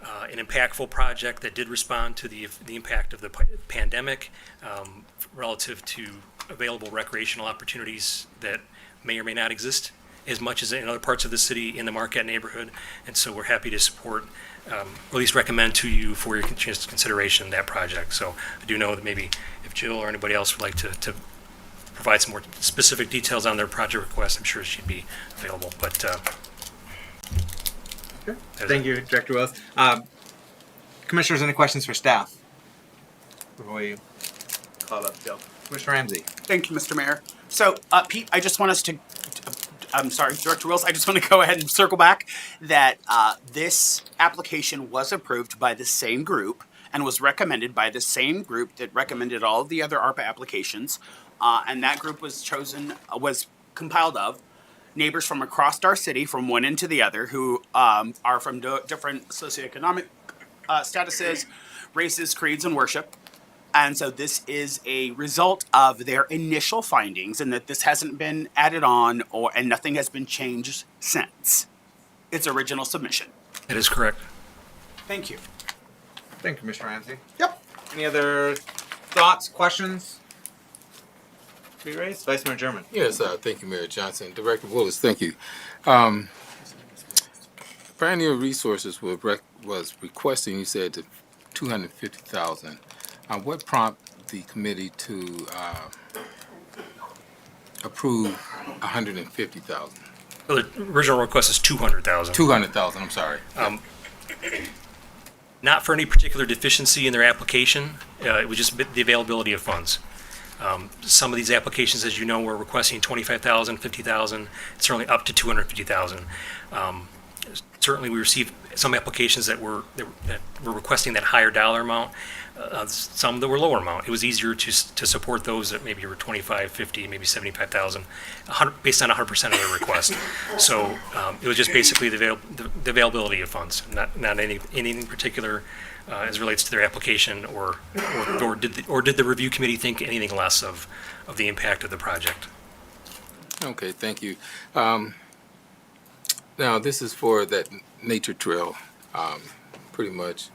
an impactful project that did respond to the impact of the pandemic relative to available recreational opportunities that may or may not exist as much as in other parts of the city in the Marquette neighborhood. And so we're happy to support, or at least recommend to you for your consideration that project. So I do know that maybe if Jill or anybody else would like to provide some more specific details on their project request, I'm sure she'd be available. But Thank you, Director Wills. Commissioners, any questions for staff before we call up Jill? Commissioner Ramsey. Thank you, Mr. Mayor. So, Pete, I just want us to, I'm sorry, Director Wills, I just want to go ahead and circle back that this application was approved by the same group and was recommended by the same group that recommended all of the other ARPA applications. And that group was compiled of neighbors from across our city, from one end to the other, who are from different socioeconomic statuses, races, creeds, and worship. And so this is a result of their initial findings, and that this hasn't been added on and nothing has been changed since. its original submission. That is correct. Thank you. Thank you, Commissioner Ramsey. Yep. Any other thoughts, questions to be raised? Vice Mayor German. Yes, thank you, Mayor Johnson. Director Willis, thank you. Pioneer Resources was requesting, you said, the $250,000. What prompted the committee to approve $150,000? Well, the original request is $200,000. $200,000. I'm sorry. Not for any particular deficiency in their application. It was just the availability of funds. Some of these applications, as you know, were requesting $25,000, $50,000, certainly up to $250,000. Certainly, we received some applications that were requesting that higher dollar amount. Some that were lower amount. It was easier to support those that maybe were 25, 50, maybe 75,000, based on 100% of their request. So it was just basically the availability of funds, not anything particular as relates to their application, or did the review committee think anything less of the impact of the project? Okay, thank you. Now, this is for that nature trail, pretty much.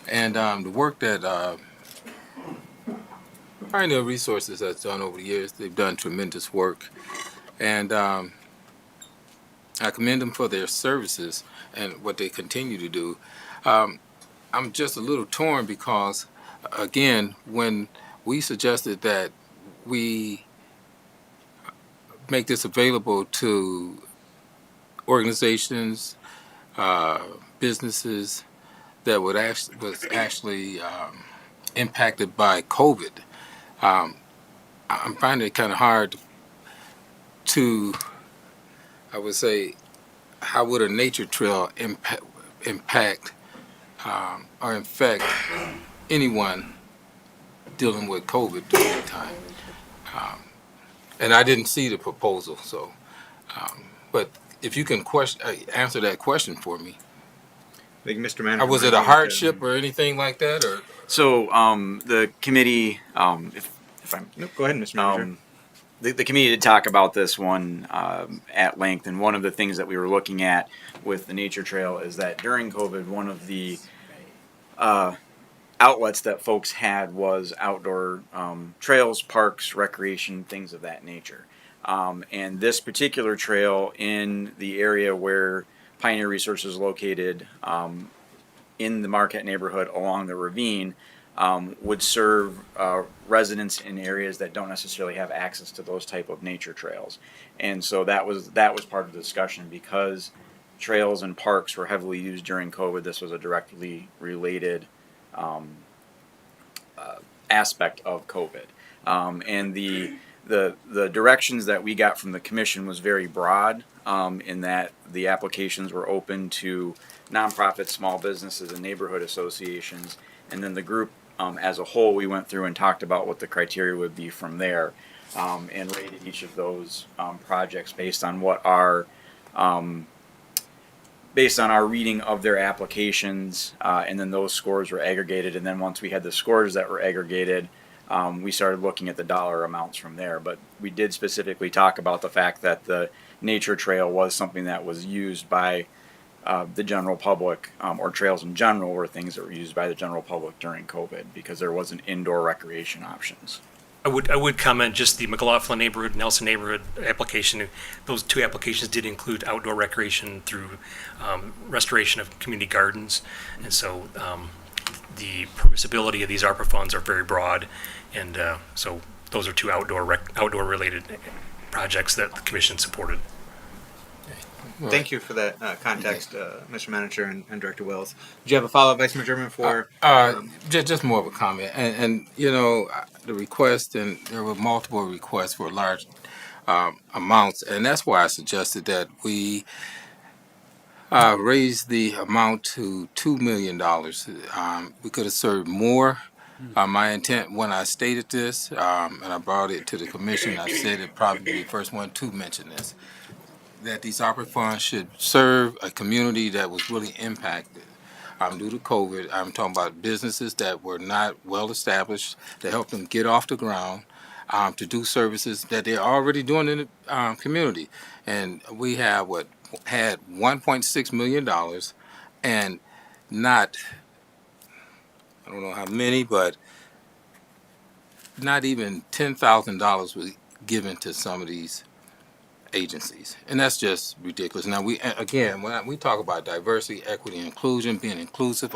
And the work that Pioneer Resources has done over the years, they've done tremendous work. And I commend them for their services and what they continue to do. I'm just a little torn because, again, when we suggested that we make this available to organizations, businesses that was actually impacted by COVID, I'm finding it kind of hard to, I would say, how would a nature trail impact or infect anyone dealing with COVID during that time? And I didn't see the proposal, so, but if you can answer that question for me. I think Mr. Manager. Was it a hardship or anything like that, or? So the committee, if I'm Nope, go ahead, Mr. Manager. The committee did talk about this one at length, and one of the things that we were looking at with the nature trail is that during COVID, one of the outlets that folks had was outdoor trails, parks, recreation, things of that nature. And this particular trail in the area where Pioneer Resources is located in the Marquette neighborhood along the ravine would serve residents in areas that don't necessarily have access to those type of nature trails. And so that was part of the discussion, because trails and parks were heavily used during COVID. This was a directly related aspect of COVID. And the directions that we got from the commission was very broad, in that the applications were open to nonprofits, small businesses, and neighborhood associations. And then the group as a whole, we went through and talked about what the criteria would be from there, and rated each of those projects based on what based on our reading of their applications, and then those scores were aggregated. And then once we had the scores that were aggregated, we started looking at the dollar amounts from there. But we did specifically talk about the fact that the nature trail was something that was used by the general public, or trails in general were things that were used by the general public during COVID, because there wasn't indoor recreation options. I would comment just the McLaughlin neighborhood, Nelson neighborhood application. Those two applications did include outdoor recreation through restoration of community gardens, and so the permissibility of these ARPA funds are very broad, and so those are two outdoor related projects that the commission supported. Thank you for that context, Mr. Manager and Director Wills. Do you have a follow-up, Vice Mayor German, for? Just more of a comment. And you know, the request, and there were multiple requests for large amounts, and that's why I suggested that we raise the amount to $2 million. We could have served more. My intent when I stated this, and I brought it to the commission, I said it probably be the first one to mention this, that these ARPA funds should serve a community that was really impacted due to COVID. I'm talking about businesses that were not well established, to help them get off the ground, to do services that they're already doing in the community. And we have had $1.6 million, and not, I don't know how many, but not even $10,000 was given to some of these agencies, and that's just ridiculous. Now, when we talk about diversity, equity, and inclusion, being inclusive,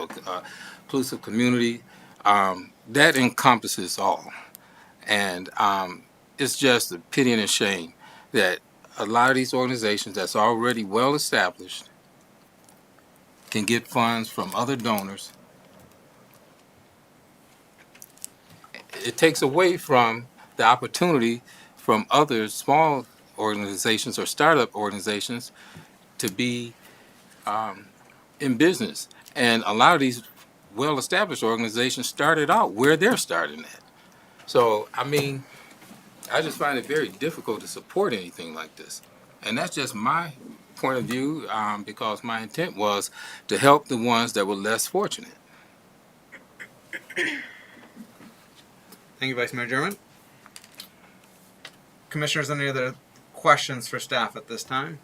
inclusive community, that encompasses all. And it's just a pity and a shame that a lot of these organizations that's already well established can get funds from other donors. It takes away from the opportunity from other small organizations or startup organizations to be in business. And a lot of these well-established organizations started out where they're starting at. So, I mean, I just find it very difficult to support anything like this. And that's just my point of view, because my intent was to help the ones that were less fortunate. Thank you, Vice Mayor German. Commissioners, any other questions for staff at this time?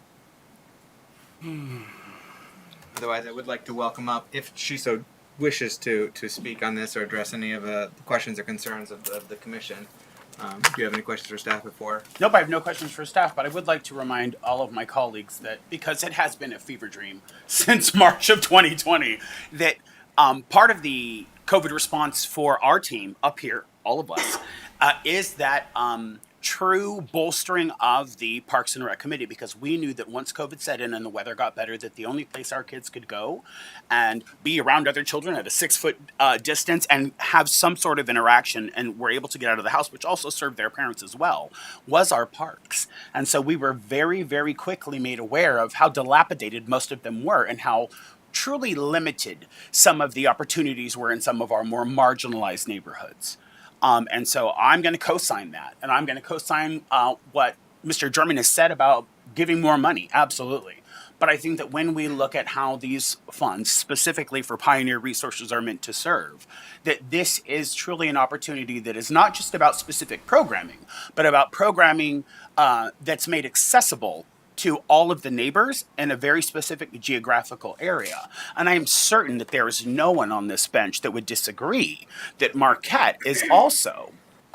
Otherwise, I would like to welcome up, if she so wishes to speak on this or address any of the questions or concerns of the commission. Do you have any questions for staff before? Nope, I have no questions for staff, but I would like to remind all of my colleagues that, because it has been a fever dream since March of 2020, that part of the COVID response for our team up here, all of us, is that true bolstering of the Parks and Rec Committee, because we knew that once COVID set in and the weather got better, that the only place our kids could go and be around other children at a 6-foot distance and have some sort of interaction and were able to get out of the house, which also served their parents as well, was our parks. And so we were very, very quickly made aware of how dilapidated most of them were and how truly limited some of the opportunities were in some of our more marginalized neighborhoods. And so I'm going to co-sign that. And I'm going to co-sign what Mr. German has said about giving more money. Absolutely. But I think that when we look at how these funds, specifically for Pioneer Resources, are meant to serve, that this is truly an opportunity that is not just about specific programming, but about programming that's made accessible to all of the neighbors in a very specific geographical area. And I am certain that there is no one on this bench that would disagree that Marquette is also,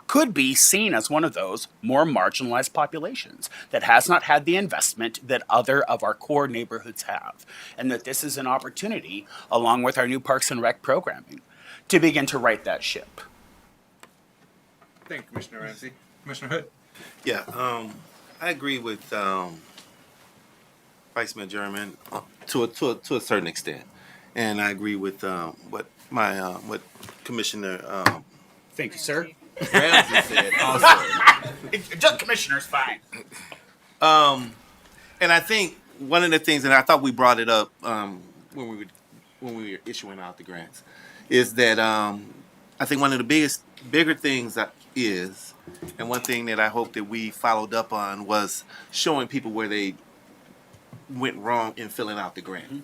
could be seen as one of those more marginalized populations that has not had the investment that other of our core neighborhoods have. And that this is an opportunity, along with our new Parks and Rec programming, to begin to right that ship. Thank you, Commissioner Ramsey. Commissioner Hood? Yeah, I agree with Vice Mayor German to a certain extent, and I agree with what Commissioner thank you, sir. Ramsey said also. Just Commissioner's fine. And I think one of the things, and I thought we brought it up when we were issuing out the grants, is that I think one of the bigger things that is, and one thing that I hope that we followed up on, was showing people where they went wrong in filling out the grant.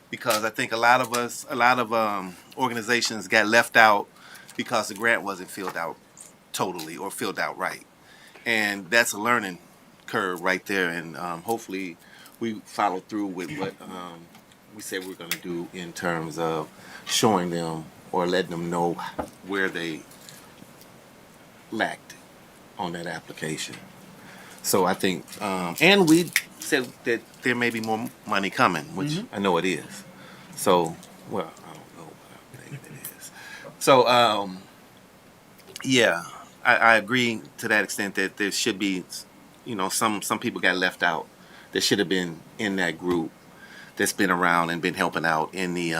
Because I think a lot of organizations got left out because the grant wasn't filled out totally or filled out right. And that's a learning curve right there. And hopefully we follow through with what we said we're going to do in terms of showing them or letting them know where they lacked on that application. So I think, and we said that there may be more money coming, which I know it is. So, well, I don't know, but I think it is. So, yeah, I agree to that extent that there should be, some people got left out that should have been in that group that's been around and been helping out in the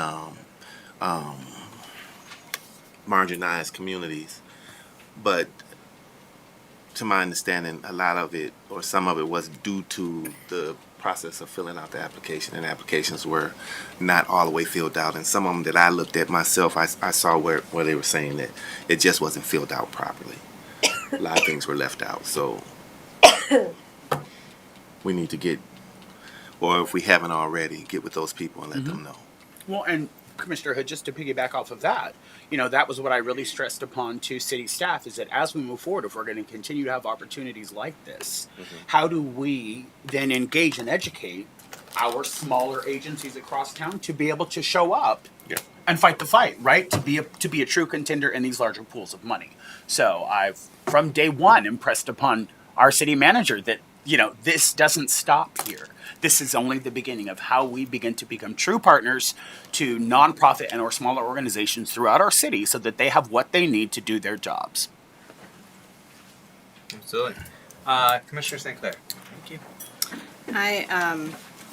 marginalized communities. But to my understanding, a lot of it, or some of it, was due to the process of filling out the application, and applications were not all the way filled out. And some of them that I looked at myself, I saw where they were saying that it just wasn't filled out properly. A lot of things were left out. So we need to get, or if we haven't already, get with those people and let them know. Well, and Commissioner Hood, just to piggyback off of that, that was what I really stressed upon to city staff is that as we move forward, if we're going to continue to have opportunities like this, how do we then engage and educate our smaller agencies across town to be able to show up and fight the fight, right? To be a true contender in these larger pools of money. So I've from day one impressed upon our city manager that this doesn't stop here. This is only the beginning of how we begin to become true partners to nonprofit and or smaller organizations throughout our city so that they have what they need to do their jobs. Absolutely. Commissioner St. Clair. Thank you. I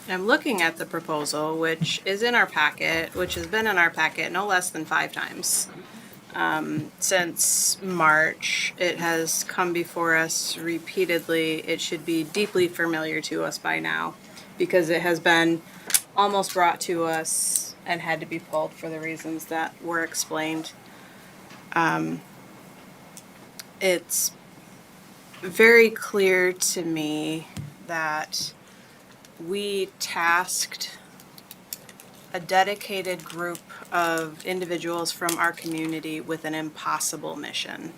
am looking at the proposal, which is in our packet, which has been in our packet no less than 5 times. Since March, it has come before us repeatedly. It should be deeply familiar to us by now because it has been almost brought to us and had to be pulled for the reasons that were explained. It's very clear to me that we tasked a dedicated group of individuals from our community with an impossible mission.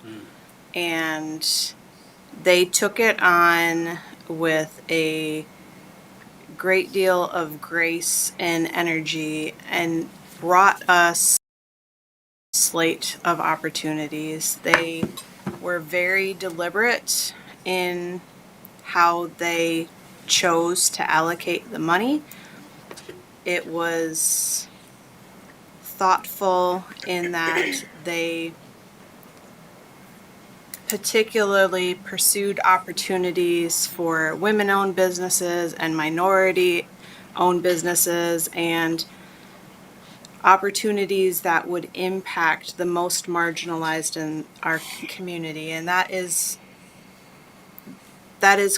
And they took it on with a great deal of grace and energy and brought us a slate of opportunities. They were very deliberate in how they chose to allocate the money. It was thoughtful in that they particularly pursued opportunities for women-owned businesses and minority-owned businesses and opportunities that would impact the most marginalized in our community. And that is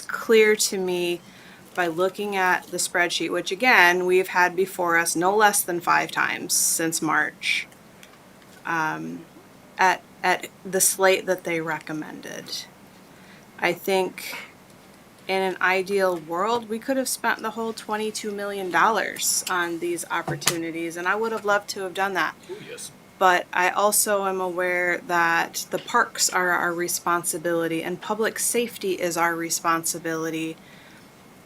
clear to me by looking at the spreadsheet, which again, we've had before us no less than 5 times since March, at the slate that they recommended. I think in an ideal world, we could have spent the whole $22 million on these opportunities, and I would have loved to have done that. Ooh, yes. But I also am aware that the parks are our responsibility and public safety is our responsibility.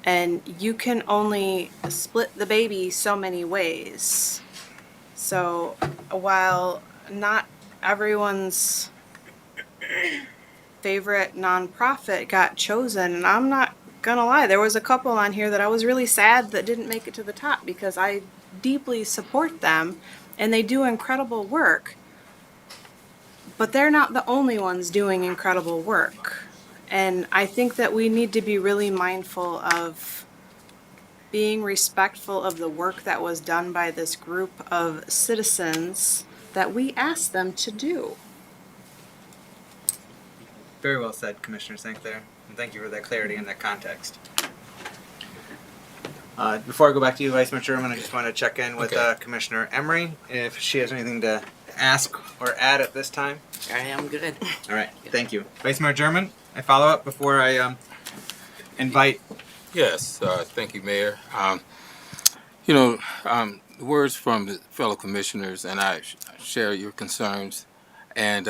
And you can only split the baby so many ways. So while not everyone's favorite nonprofit got chosen, and I'm not gonna lie, there was a couple on here that I was really sad that didn't make it to the top because I deeply support them and they do incredible work. But they're not the only ones doing incredible work. And I think that we need to be really mindful of being respectful of the work that was done by this group of citizens that we asked them to do. Very well said, Commissioner St. Clair. And thank you for that clarity and that context. Before I go back to you, Vice Mayor Sherman, I just want to check in with Commissioner Emery if she has anything to ask or add at this time. I am good. All right, thank you. Vice Mayor German, I follow up before I invite. Yes, thank you, Mayor. The words from the fellow commissioners, and I share your concerns. And,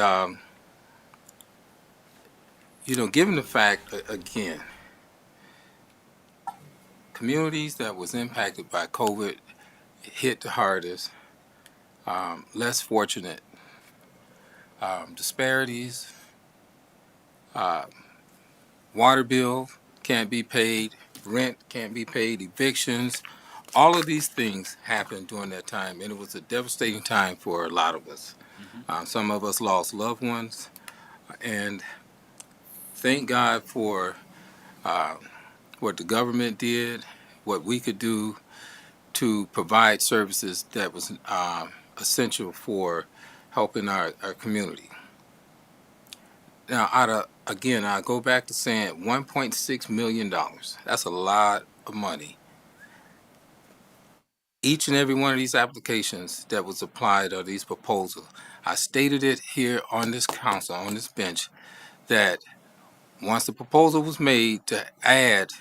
given the fact, again, communities that was impacted by COVID hit the hardest, less fortunate, disparities, water bill can't be paid, rent can't be paid, evictions, all of these things happened during that time, and it was a devastating time for a lot of us. Some of us lost loved ones, and thank God for what the government did, what we could do to provide services that was essential for helping our community. Now, I go back to saying $1.6 million. That's a lot of money. Each and every one of these applications that was applied or these proposals, I stated it here on this council, on this bench, that once the proposal was made to add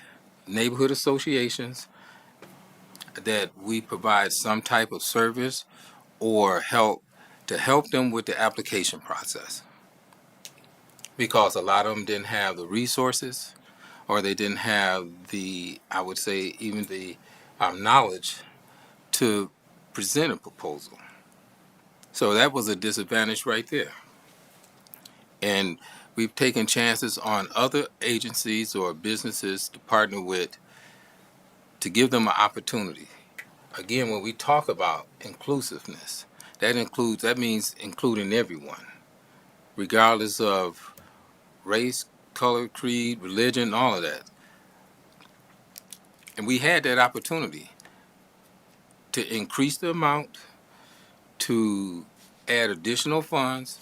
neighborhood associations, that we provide some type of service or help them with the application process, because a lot of them didn't have the resources, or they didn't have the, I would say, even the knowledge to present a proposal. So that was a disadvantage right there. And we've taken chances on other agencies or businesses to partner with to give them an opportunity. Again, when we talk about inclusiveness, that means including everyone, regardless of race, color, creed, religion, all of that. And we had that opportunity to increase the amount, to add additional funds,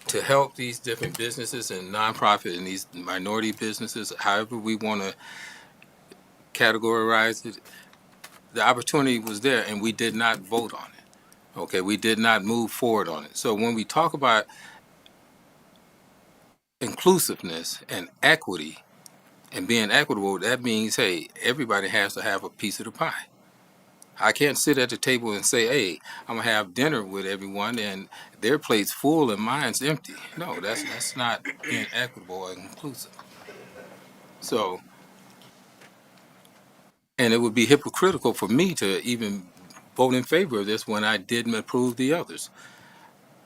to help these different businesses and nonprofit and these minority businesses, however we want to categorize it. The opportunity was there, and we did not vote on it. Okay, we did not move forward on it. So when we talk about inclusiveness and equity and being equitable, that means, hey, everybody has to have a piece of the pie. I can't sit at the table and say, hey, I'm going to have dinner with everyone and their plate's full and mine's empty. No, that's not being equitable and inclusive. So, and it would be hypocritical for me to even vote in favor of this when I didn't approve the others.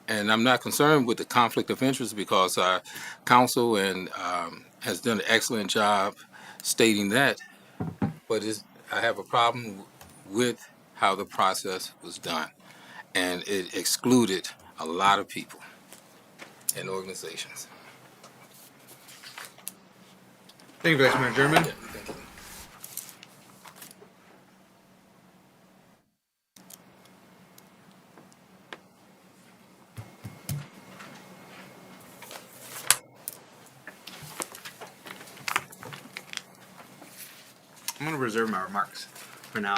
And I'm not concerned with the conflict of interest because our council and has done an excellent job stating that. But I have a problem with how the process was done. And it excluded a lot of people and organizations. Thank you, Vice Mayor German. Yeah, thank you. I'm going to reserve my remarks for now.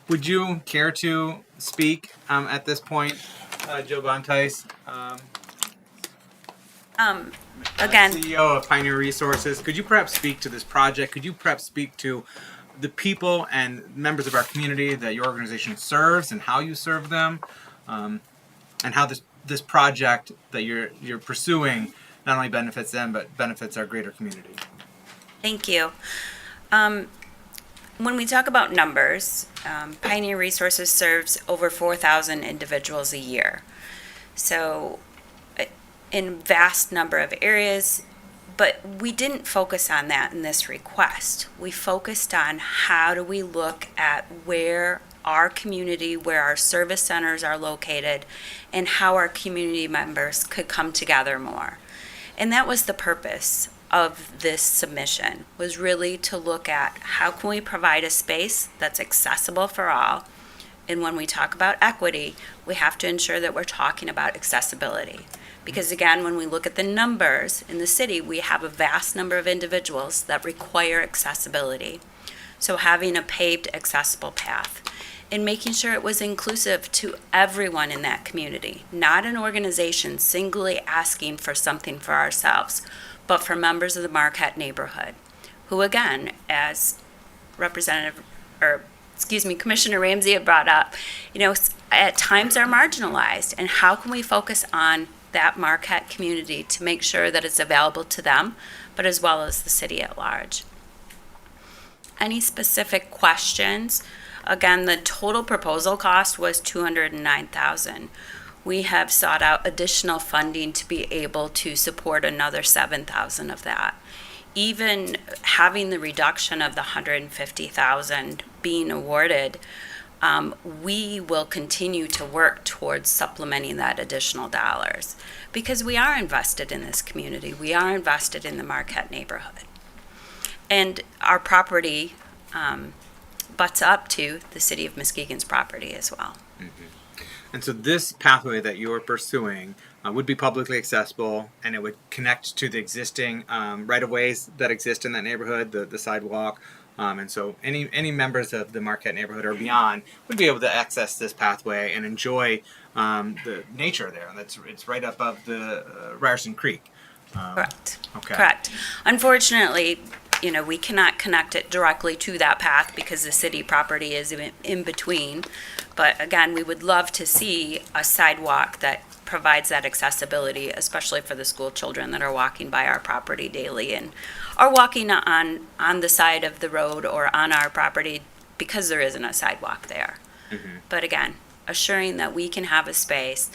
Would you care to speak at this point, Joe Bontice? Again, CEO of Pioneer Resources. Could you perhaps speak to this project? Could you perhaps speak to the people and members of our community that your organization serves and how you serve them, and how this project that you're pursuing not only benefits them but benefits our greater community? Thank you. When we talk about numbers, Pioneer Resources serves over 4,000 individuals a year. So in vast number of areas, but we didn't focus on that in this request. We focused on how do we look at where our community, where our service centers are located, and how our community members could come together more. And that was the purpose of this submission, was really to look at how can we provide a space that's accessible for all. And when we talk about equity, we have to ensure that we're talking about accessibility. Because again, when we look at the numbers in the city, we have a vast number of individuals that require accessibility. So having a paved accessible path and making sure it was inclusive to everyone in that community, not an organization singly asking for something for ourselves, but for members of the Marquette neighborhood, who again, as Commissioner Ramsey had brought up, at times are marginalized. And how can we focus on that Marquette community to make sure that it's available to them, but as well as the city at large? Any specific questions? Again, the total proposal cost was $209,000. We have sought out additional funding to be able to support another $7,000 of that. Even having the reduction of the $150,000 being awarded, we will continue to work towards supplementing that additional dollars because we are invested in this community. We are invested in the Marquette neighborhood. And our property butts up to the city of Muskegon's property as well. Mm-hmm. And so this pathway that you're pursuing would be publicly accessible, and it would connect to the existing right-of-ways that exist in that neighborhood, the sidewalk. And so any members of the Marquette neighborhood or beyond would be able to access this pathway and enjoy the nature there. It's right above the Ryerson Creek. Correct. Okay. Correct. Unfortunately, we cannot connect it directly to that path because the city property is in between. But again, we would love to see a sidewalk that provides that accessibility, especially for the school children that are walking by our property daily and are walking on the side of the road or on our property because there isn't a sidewalk there. But again, assuring that we can have a space.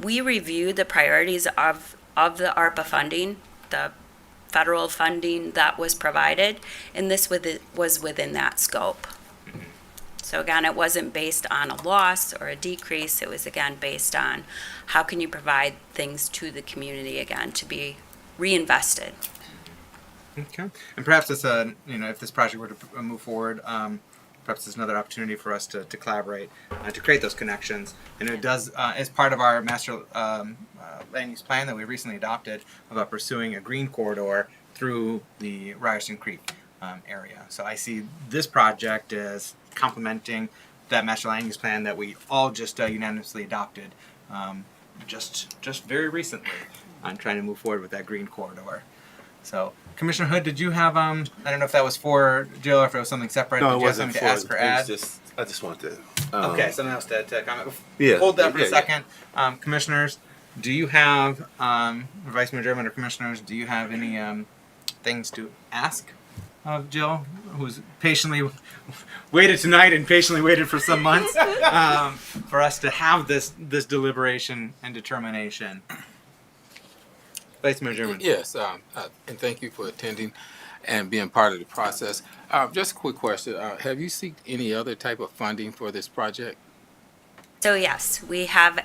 We reviewed the priorities of the ARPA funding, the federal funding that was provided, and this was within that scope. So again, it wasn't based on a loss or a decrease. It was again based on how can you provide things to the community again to be reinvested. Okay. And perhaps it's if this project were to move forward, perhaps it's another opportunity for us to collaborate to create those connections. And it does, as part of our master land use plan that we recently adopted about pursuing a green corridor through the Ryerson Creek area. So I see this project as complementing that master land use plan that we all just unanimously adopted just very recently on trying to move forward with that green corridor. So, Commissioner Hood, did you have I don't know if that was for Jill or if it was something separate. No, did it you have wasn't something to ask or add? I just wanted to. Okay, something else to comment. Yeah, Hold that for yeah, a second. Commissioners, do you have, Vice Mayor German or Commissioners, do you have any things to ask of Jill, who's patiently waited tonight and patiently waited for some months for us to have this deliberation and determination? Vice Mayor German. Yes, and thank you for attending and being part of the process. Just a quick question. Have you sought any other type of funding for this project? So yes, we have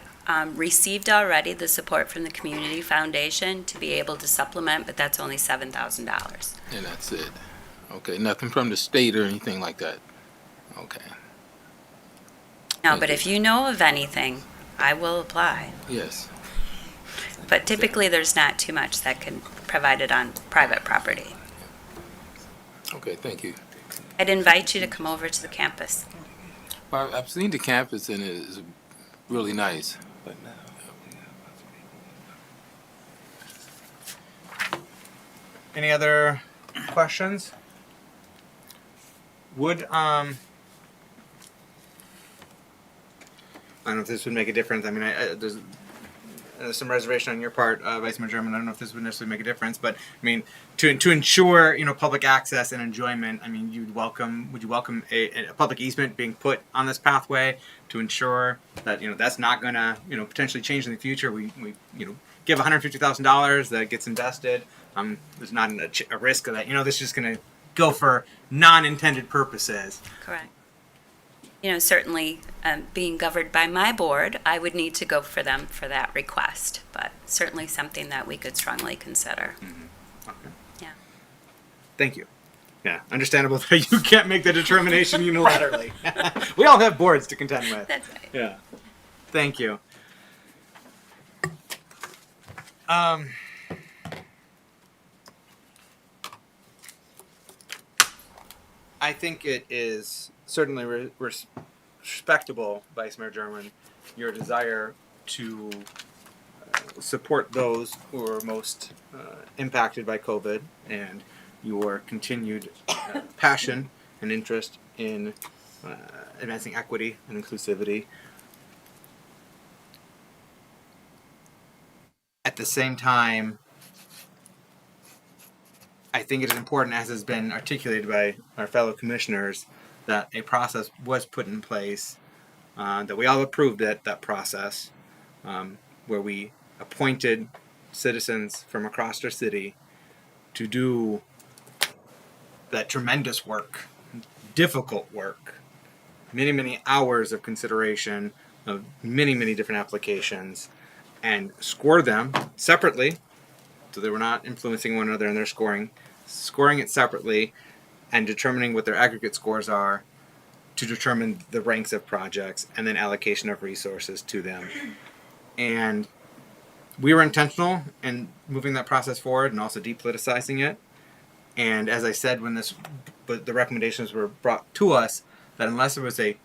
received already the support from the Community Foundation to be able to supplement, but that's only $7,000. And that's it. Okay, nothing from the state or anything like that? Okay. No, but if you know of anything, I will apply. Yes. But typically, there's not too much that can provide it on private property. Okay, thank you. I'd invite you to come over to the campus. Well, I've seen the campus and it is really nice. Any other questions? Would I don't know if this would make a difference. I mean, there's some reservation on your part, Vice Mayor German. I don't know if this would necessarily make a difference, but I mean, to ensure public access and enjoyment, I mean, would you welcome a public easement being put on this pathway to ensure that that's not going to potentially change in the future? We give $150,000 that gets invested. There's not a risk of that. This is just going to go for non-intended purposes. Correct. Certainly being governed by my board, I would need to go for them for that request, but certainly something that we could strongly consider. Mm-hmm. Okay. Yeah. Thank you. Yeah, understandable that you can't make the determination unilaterally. We all have boards to contend with. That's right. Yeah. Thank you. I think it is certainly respectable, Vice Mayor German, your desire to support those who are most impacted by COVID and your continued passion and interest in advancing equity and inclusivity. At the same time, I think it is important, as has been articulated by our fellow commissioners, that a process was put in place, that we all approved that process, where we appointed citizens from across our city to do that tremendous work, difficult work, many, many hours of consideration of many, many different applications, and score them separately, so they were not influencing one another in their scoring it separately, and determining what their aggregate scores are to determine the ranks of projects and then allocation of resources to them. And we were intentional in moving that process forward and also depoliticizing it. And as I said, when the recommendations were brought to us, that unless there was a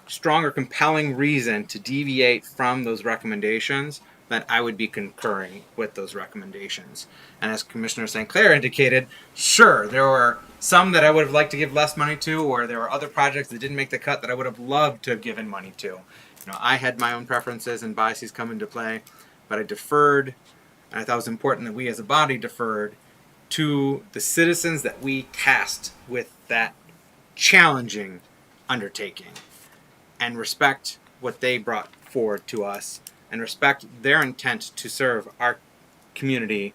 strong or compelling reason to deviate from those recommendations, then I would be concurring with those recommendations. And as Commissioner St. Clair indicated, sure, there were some that I would have liked to give less money to, or there were other projects that didn't make the cut that I would have loved to have given money to. You know, I had my own preferences and biases come into play, but I deferred, and I thought it was important that we as a body deferred to the citizens that we tasked with that challenging undertaking, and respect what they brought forward to us, and respect their intent to serve our community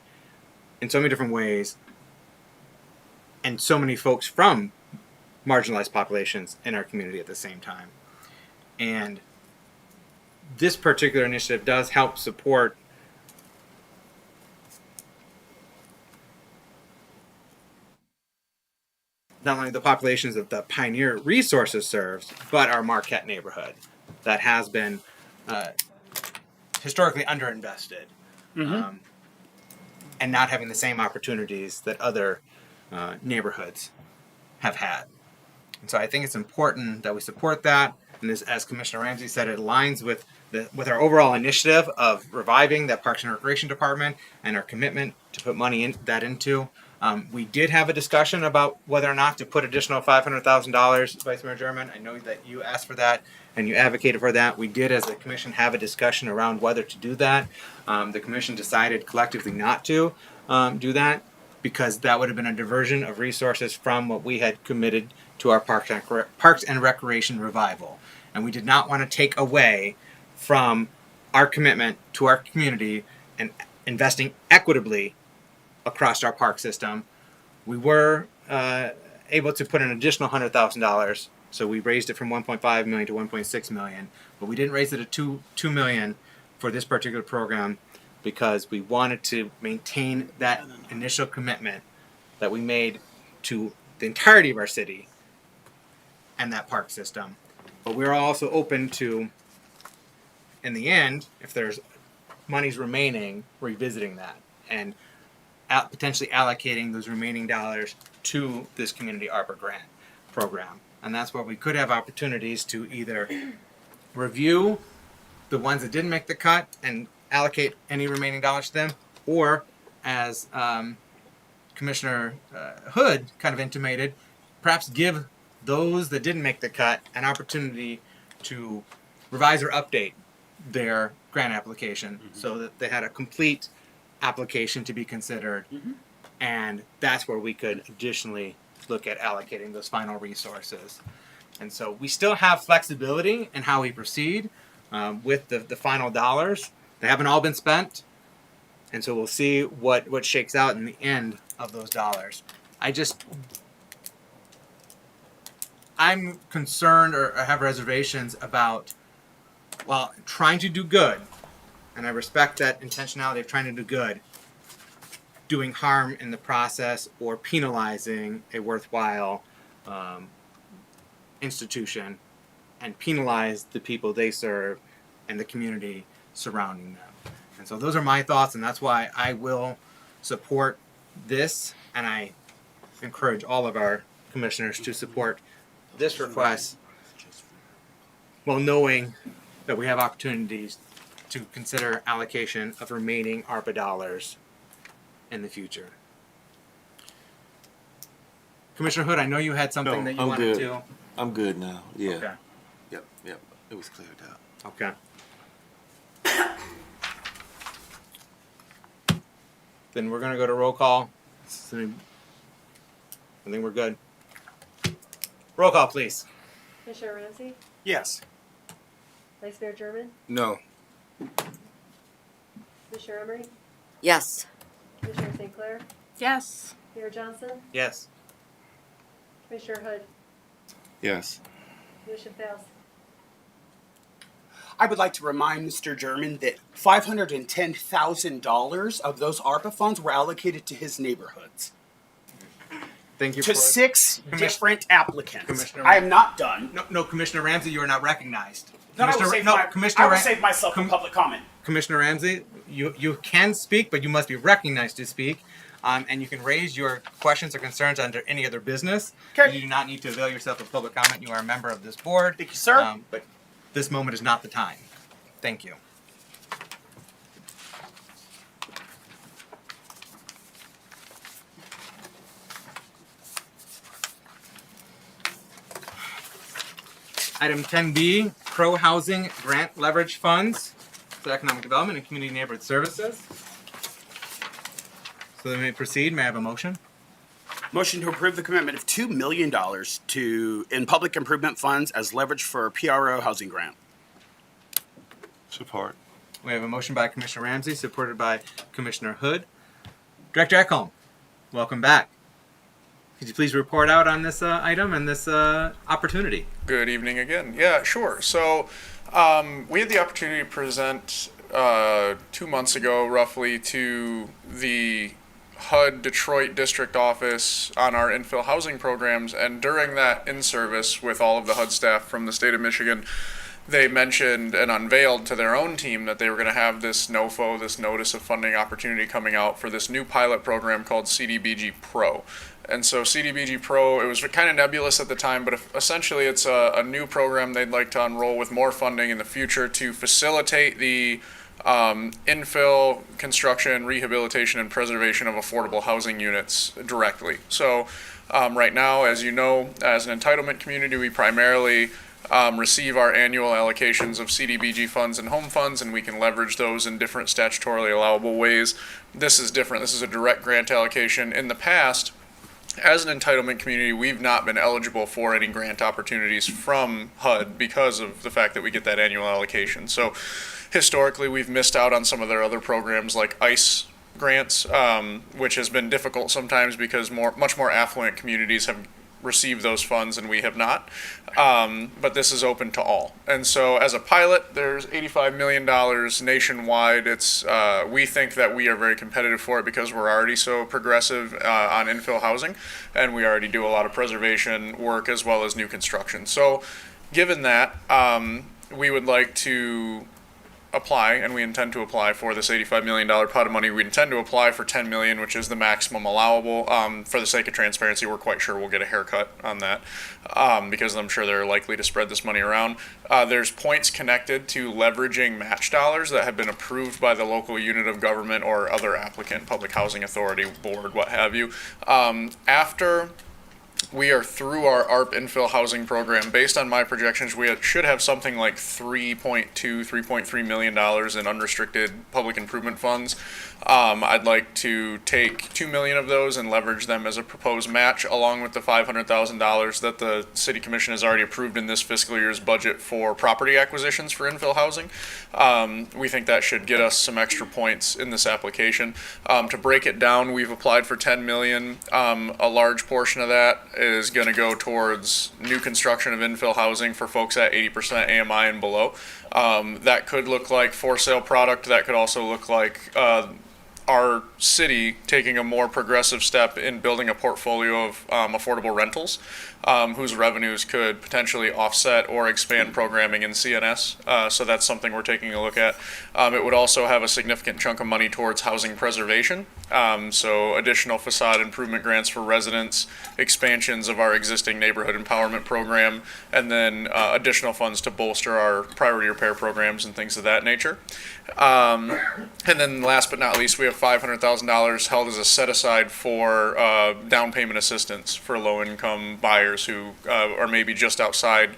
in so many different ways, and so many folks from marginalized populations in our community at the same time. And this particular initiative does help support not only the populations that the Pioneer Resources serves, but our Marquette neighborhood that has been historically underinvested, and not having the same opportunities that other neighborhoods have had. And so I think it's important that we support that. And this, as Commissioner Ramsey said, it aligns with our overall initiative of reviving that Parks and Recreation Department and our commitment to put money into. We did have a discussion about whether or not to put additional $500,000, Vice Mayor German. I know that you asked for that and you advocated for that. We did, as a commission, have a discussion around whether to do that. The commission decided collectively not to do that because that would have been a diversion of resources from what we had committed to our Parks and Recreation revival. And we did not want to take away from our commitment to our community and investing equitably across our park system. We were able to put an additional $100,000, so we raised it from $1.5 million to $1.6 million, but we didn't raise it to $2 million for this particular program because we wanted to maintain that initial commitment that we made to the entirety of our city and that park system. But we're also open to, in the end, if there's monies remaining, revisiting that and potentially allocating those remaining dollars to this community ARPA grant program. And that's where we could have opportunities to either review the ones that didn't make the cut and allocate any remaining dollars to them, or as Commissioner Hood kind of intimated, perhaps give those that didn't make the cut an opportunity to revise or update their grant application so that they had a complete application to be considered, and that's where we could additionally look at allocating those final resources. And so we still have flexibility in how we proceed with the final dollars. They haven't all been spent, and so we'll see what shakes out in the end of those dollars. I'm concerned or have reservations about, while trying to do good, and I respect that intentionality of trying to do good, doing harm in the process or penalizing a worthwhile institution and penalize the people they serve and the community surrounding them. And so those are my thoughts, and that's why I will support this, and I encourage all of our commissioners to support this request, while knowing that we have opportunities to consider allocation of remaining ARPA dollars in the future. Commissioner Hood, I know you had something that you wanted to. I'm good now. Yeah. Okay. Yep. It was cleared out. Okay. Then we're gonna go to roll call. I think we're good. Roll call, please. Commissioner Ramsey? Yes. Vice Mayor German? No. Commissioner Emery? Yes. Commissioner St. Clair? Yes. Mayor Johnson? Yes. Commissioner Hood? Yes. Motion fails. I would like to remind Mr. German that $510,000 of those ARPA funds were allocated to his neighborhoods. Thank you. To 6 different applicants. Commissioner I am not done. No, Commissioner Ramsey, you are not recognized. No, I will save myself from public comment. Commissioner Ramsey, you can speak, but you must be recognized to speak. And you can raise your questions or concerns under any other business. Okay. You do not need to avail yourself of public comment. You are a member of this board. Thank you, sir. But this moment is not the time. Thank you. Item 10B, Pro Housing Grant Leverage Funds for Economic Development and Community Neighborhood Services. So they may proceed. May I have a motion? Motion to approve the commitment of $2 million in public improvement funds as leverage for a PRO housing grant. Support. We have a motion by Commissioner Ramsey, supported by Commissioner Hood. Director Ekholm, welcome back. Could you please report out on this item and this opportunity? Good evening again. Yeah, sure. So we had the opportunity to present 2 months ago, roughly, to the HUD Detroit District Office on our infill housing programs. And during that in-service with all of the HUD staff from the state of Michigan, they mentioned and unveiled to their own team that they were going to have this NOFO, this Notice of Funding Opportunity, coming out for this new pilot program called CDBG Pro. And so CDBG Pro, it was kind of nebulous at the time, but essentially it's a new program they'd like to unroll with more funding in the future to facilitate the infill, construction, rehabilitation, and preservation of affordable housing units directly. So right now, as you know, as an entitlement community, we primarily receive our annual allocations of CDBG funds and home funds, and we can leverage those in different statutorily allowable ways. This is different. This is a direct grant allocation. In the past, as an entitlement community, we've not been eligible for any grant opportunities from HUD because of the fact that we get that annual allocation. So historically, we've missed out on some of their other programs like ICE grants, which has been difficult sometimes because much more affluent communities have received those funds and we have not. But this is open to all. And so as a pilot, there's $85 million nationwide. We think that we are very competitive for it because we're already so progressive on infill housing, and we already do a lot of preservation work as well as new construction. So given that, we would like to apply, and we intend to apply for this $85 million pot of money. We intend to apply for $10 million, which is the maximum allowable. For the sake of transparency, we're quite sure we'll get a haircut on that because I'm sure they're likely to spread this money around. There's points connected to leveraging match dollars that have been approved by the local unit of government or other applicant, public housing authority, board, what have you. After we are through our ARP infill housing program, based on my projections, we should have something like $3.3 million in unrestricted public improvement funds. I'd like to take $2 million of those and leverage them as a proposed match, along with the $500,000 that the City Commission has already approved in this fiscal year's budget for property acquisitions for infill housing. We think that should get us some extra points in this application. To break it down, we've applied for $10 million. A large portion of that is going to go towards new construction of infill housing for folks at 80% AMI and below. That could look like for sale product. That could also look like our city taking a more progressive step in building a portfolio of affordable rentals whose revenues could potentially offset or expand programming in CNS. So that's something we're taking a look at. It would also have a significant chunk of money towards housing preservation. So additional facade improvement grants for residents, expansions of our existing neighborhood empowerment program, and then additional funds to bolster our priority repair programs and things of that nature. And then last but not least, we have $500,000 held as a set aside for down payment assistance for low-income buyers who are maybe just outside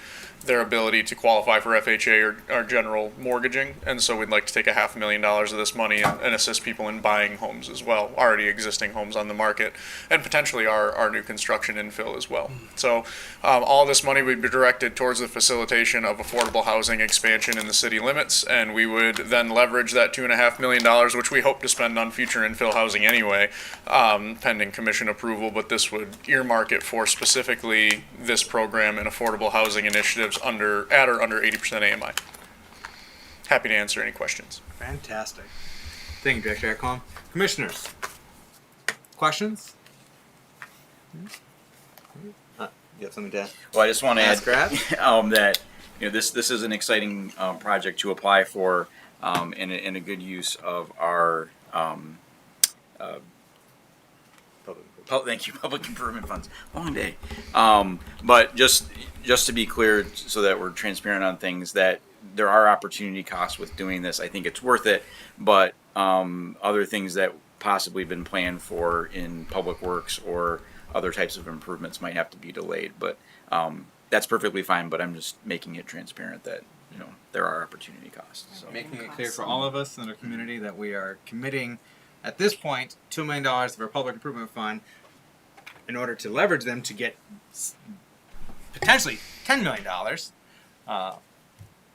their ability to qualify for FHA or general mortgaging. And so we'd like to take $500,000 of this money and assist people in buying homes as well, already existing homes on the market, and potentially our new construction infill as well. So all this money would be directed towards the facilitation of affordable housing expansion in the city limits, and we would then leverage that $2.5 million, which we hope to spend on future infill housing anyway, pending commission approval, but this would earmark it for specifically this program and affordable housing initiatives at or under 80% AMI. Happy to answer any questions. Fantastic. Thank you, Director Ekholm. Commissioners, questions? You have something to add? Well, I just want to add Grab? that this is an exciting project to apply for, and a good use of our public improvement funds. Long day. But just to be clear, so that we're transparent on things, that there are opportunity costs with doing this. I think it's worth it, but other things that possibly been planned for in public works or other types of improvements might have to be delayed. But that's perfectly fine, but I'm just making it transparent that, you know, there are opportunity costs. So. Making it clear for all of us in our community that we are committing, at this point, $2 million of our public improvement fund in order to leverage them to get potentially $10 million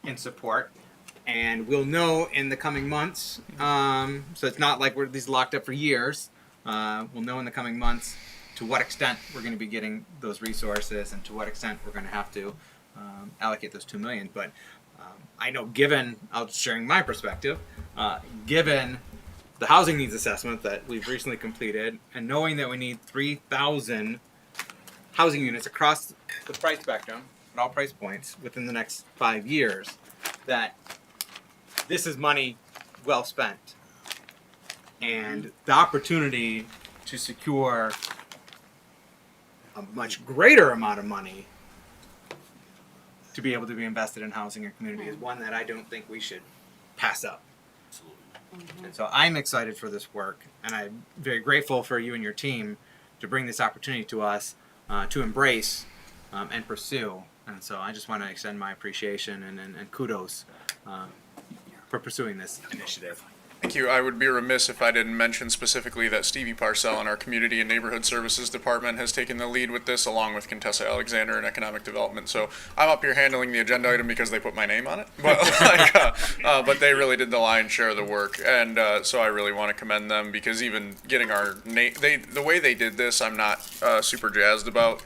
in support. And we'll know in the coming months, so it's not like we're these locked up for years. We'll know in the coming months to what extent we're going to be getting those resources and to what extent we're going to have to allocate those $2 million. But I know, given, I'll sharing my perspective, given the housing needs assessment that we've recently completed, and knowing that we need 3,000 housing units across the price spectrum at all price points within the next 5 years, that this is money well spent. And the opportunity to secure a much greater amount of money to be able to be invested in housing and community is one that I don't think we should pass up. And so I'm excited for this work, and I'm very grateful for you and your team to bring this opportunity to us to embrace and pursue. And so I just want to extend my appreciation and kudos for pursuing this initiative. Thank you. I would be remiss if I didn't mention specifically that Stevie Parcell in our Community and Neighborhood Services Department has taken the lead with this, along with Contessa Alexander in Economic Development. So I'm up here handling the agenda item because they put my name on it, but but they really did the lion's share of the work, and so I really want to commend them, because even getting our name, the way they did this, I'm not super jazzed about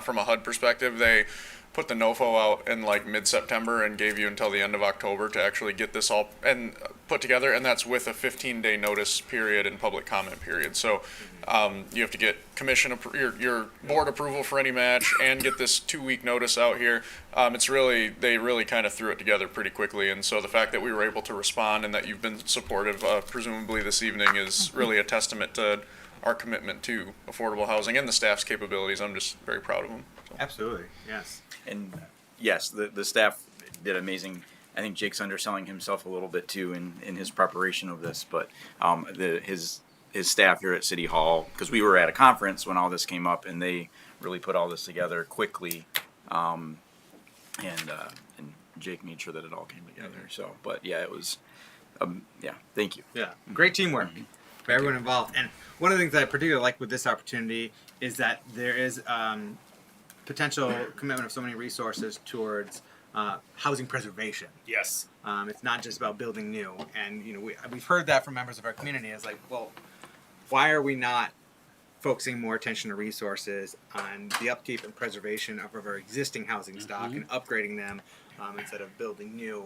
from a HUD perspective. They put the NOFO out in like mid-September and gave you until the end of October to actually get this all and put together, and that's with a 15-day notice period and public comment period. So you have to get commission your board approval for any match and get this 2-week notice out here. They really kind of threw it together pretty quickly, and so the fact that we were able to respond and that you've been supportive, presumably this evening, is really a testament to our commitment to affordable housing and the staff's capabilities. I'm just very proud of them. So. Absolutely, yes. And yes, the staff did amazing. I think Jake's underselling himself a little bit too in his preparation of this, but his staff here at City Hall, because we were at a conference when all this came up, and they really put all this together quickly, and Jake made sure that it all came together. So, but yeah, it was, thank you. Yeah, great teamwork for everyone involved. And one of the things that I particularly like with this opportunity is that there is potential commitment of so many resources towards housing preservation. Yes. It's not just about building new, and we've heard that from members of our community. It's like, well, why are we not focusing more attention and resources on the upkeep and preservation of our existing housing stock and upgrading them instead of building new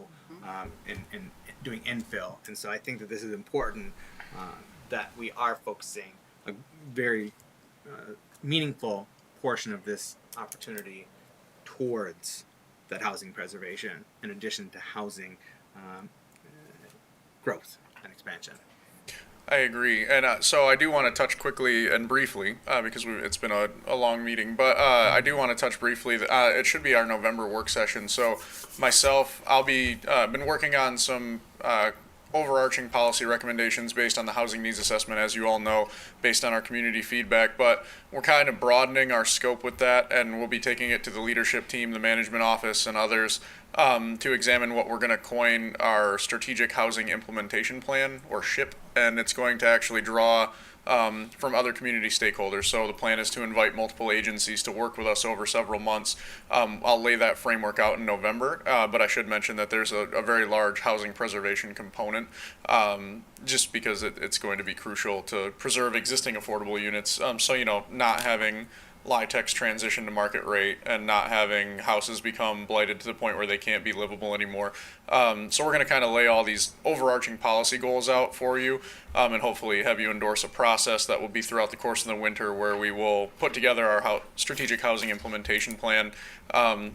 and doing infill? And so I think that this is important, that we are focusing a very meaningful portion of this opportunity towards that housing preservation, in addition to housing growth and expansion. I agree, and so I do want to touch quickly and briefly, because it's been a long meeting, but I do want to touch briefly. It should be our November work session. So myself, I'll be been working on some overarching policy recommendations based on the housing needs assessment, as you all know, based on our community feedback, but we're kind of broadening our scope with that, and we'll be taking it to the leadership team, the management office, and others to examine what we're going to coin our strategic housing implementation plan, or SHIP, and it's going to actually draw from other community stakeholders. So the plan is to invite multiple agencies to work with us over several months. I'll lay that framework out in November, but I should mention that there's a very large housing preservation component, just because it's going to be crucial to preserve existing affordable units. So, not having LIHWAPs transition to market rate and not having houses become blighted to the point where they can't be livable anymore. So we're going to kind of lay all these overarching policy goals out for you, and hopefully have you endorse a process that will be throughout the course of the winter, where we will put together our strategic housing implementation plan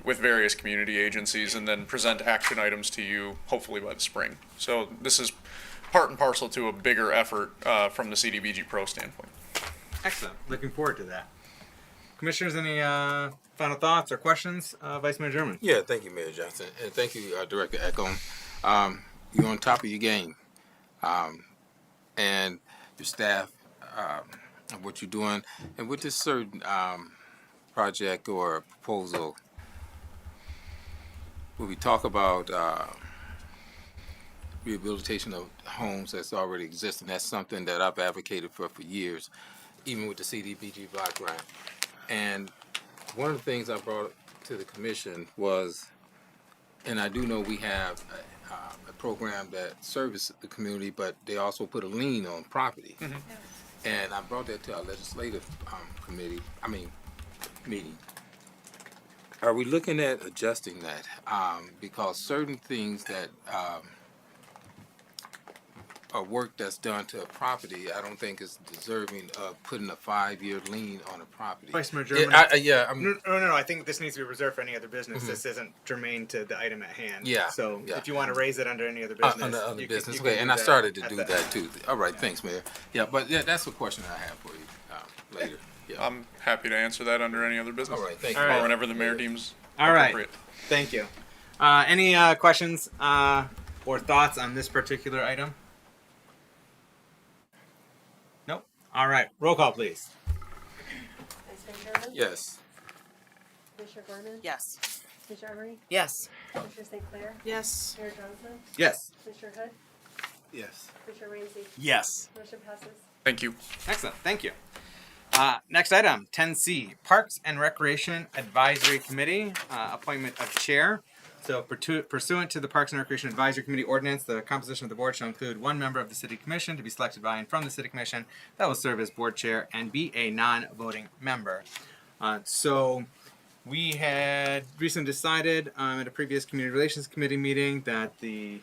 with various community agencies, and then present action items to you hopefully by the spring. So this is part and parcel to a bigger effort from the CDBG Pro standpoint. Excellent. Looking forward to that. Commissioners, any final thoughts or questions? Vice Mayor German. Yeah, thank you, Mayor Johnson, and thank you, Director Echols. You're on top of your game, and your staff, and what you're doing, and with this certain project or proposal, when we talk about rehabilitation of homes that's already existing, that's something that I've advocated for years, even with the CDBG block grant. And one of the things I brought to the commission was, and I do know we have a program that services the community, but they also put a lien on property. And I brought that to our legislative meeting. Are we looking at adjusting that? Because certain things that are work that's done to a property, I don't think is deserving of putting a 5-year lien on a property. Vice Mayor German. No. I think this needs to be reserved for any other business. This isn't germane to the item at hand. So if you want to raise it under any other business, under other business. You okay, can and do I started to do at that too. All right, thanks, Mayor. Yeah, but that's a question I have for you later. Yeah. I'm happy to answer that under any other business. All right, thank you. Or whenever the mayor deems All right. appropriate. Thank you. Any questions or thoughts on this particular item? Nope. All right. Roll call, please. Vice Mayor German? Yes. Commissioner Gorman? Yes. Commissioner Emery? Yes. Commissioner St. Clair? Yes. Mayor Johnson? Yes. Commissioner Hood? Yes. Commissioner Ramsey? Yes. Motion passes. Thank you. Excellent. Thank you. Next item, 10C, Parks and Recreation Advisory Committee, appointment of chair. So pursuant to the Parks and Recreation Advisory Committee ordinance, the composition of the board shall include one member of the City Commission to be selected by and from the City Commission that will serve as board chair and be a non-voting member. So we had recently decided at a previous Community Relations Committee meeting that the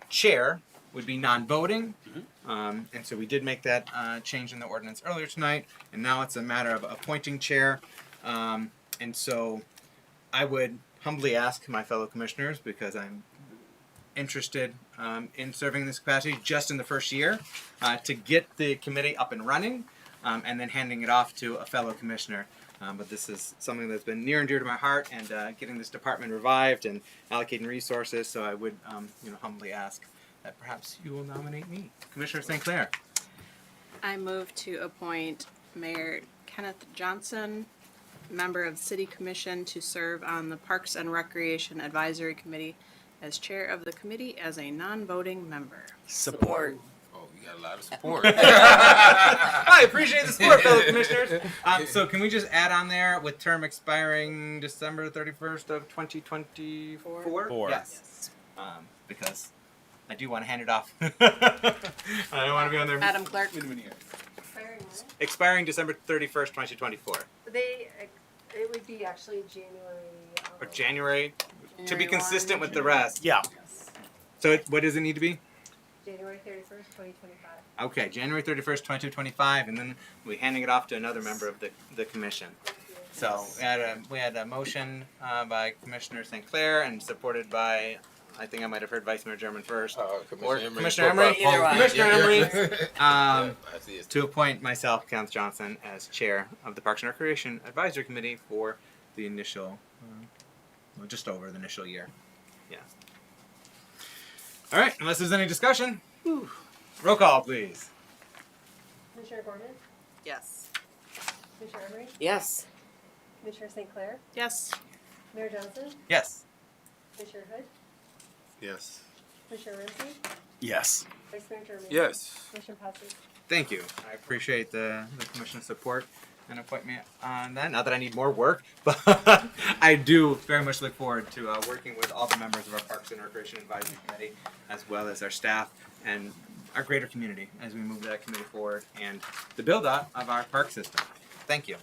chair would be non-voting. And so we did make that change in the ordinance earlier tonight, and now it's a matter of appointing chair. And so I would humbly ask my fellow commissioners, because I'm interested in serving this capacity just in the first year, to get the committee up and running, and then handing it off to a fellow commissioner. But this is something that's been near and dear to my heart, and getting this department revived and allocating resources. So I would humbly ask that perhaps you will nominate me. Commissioner St. Clair. I move to appoint Mayor Kenneth Johnson, member of City Commission, to serve on the Parks and Recreation Advisory Committee as chair of the committee as a non-voting member. Support. Oh, you got a lot of support. I appreciate the support, fellow commissioners. So can we just add on there with term expiring December 31st of 2024? Four. Yes. Because I do want to hand it off. I don't want to be on there. Madam Clerk. Expiring when? Expiring December 31st, 2024. It would be actually January. Or January, to be January consistent 1, with the rest. Yeah. So what does it need to be? January 31st, 2025. Okay, January 31st, 2025, and then we're handing it off to another member of the commission. So we had a motion by Commissioner St. Clair and supported by, I think I might have heard Vice Mayor German first. Or Commissioner Emery. Either one. Commissioner Emery. I see it. To appoint myself, Kenneth Johnson, as chair of the Parks and Recreation Advisory Committee for the initial, just over the initial year. Yeah. All right, unless there's any discussion, roll call, please. Commissioner Gorman? Yes. Commissioner Emery? Yes. Commissioner St. Clair? Yes. Mayor Johnson? Yes. Commissioner Hood? Yes. Commissioner Ramsey? Yes. Vice Mayor German? Yes. Motion passes. Thank you. I appreciate the commission's support and appoint me on that. Not that I need more work, but I do very much look forward to working with all the members of our Parks and Recreation Advisory Committee, as well as our staff and our greater community as we move that committee forward and the build-out of our park system. Thank you.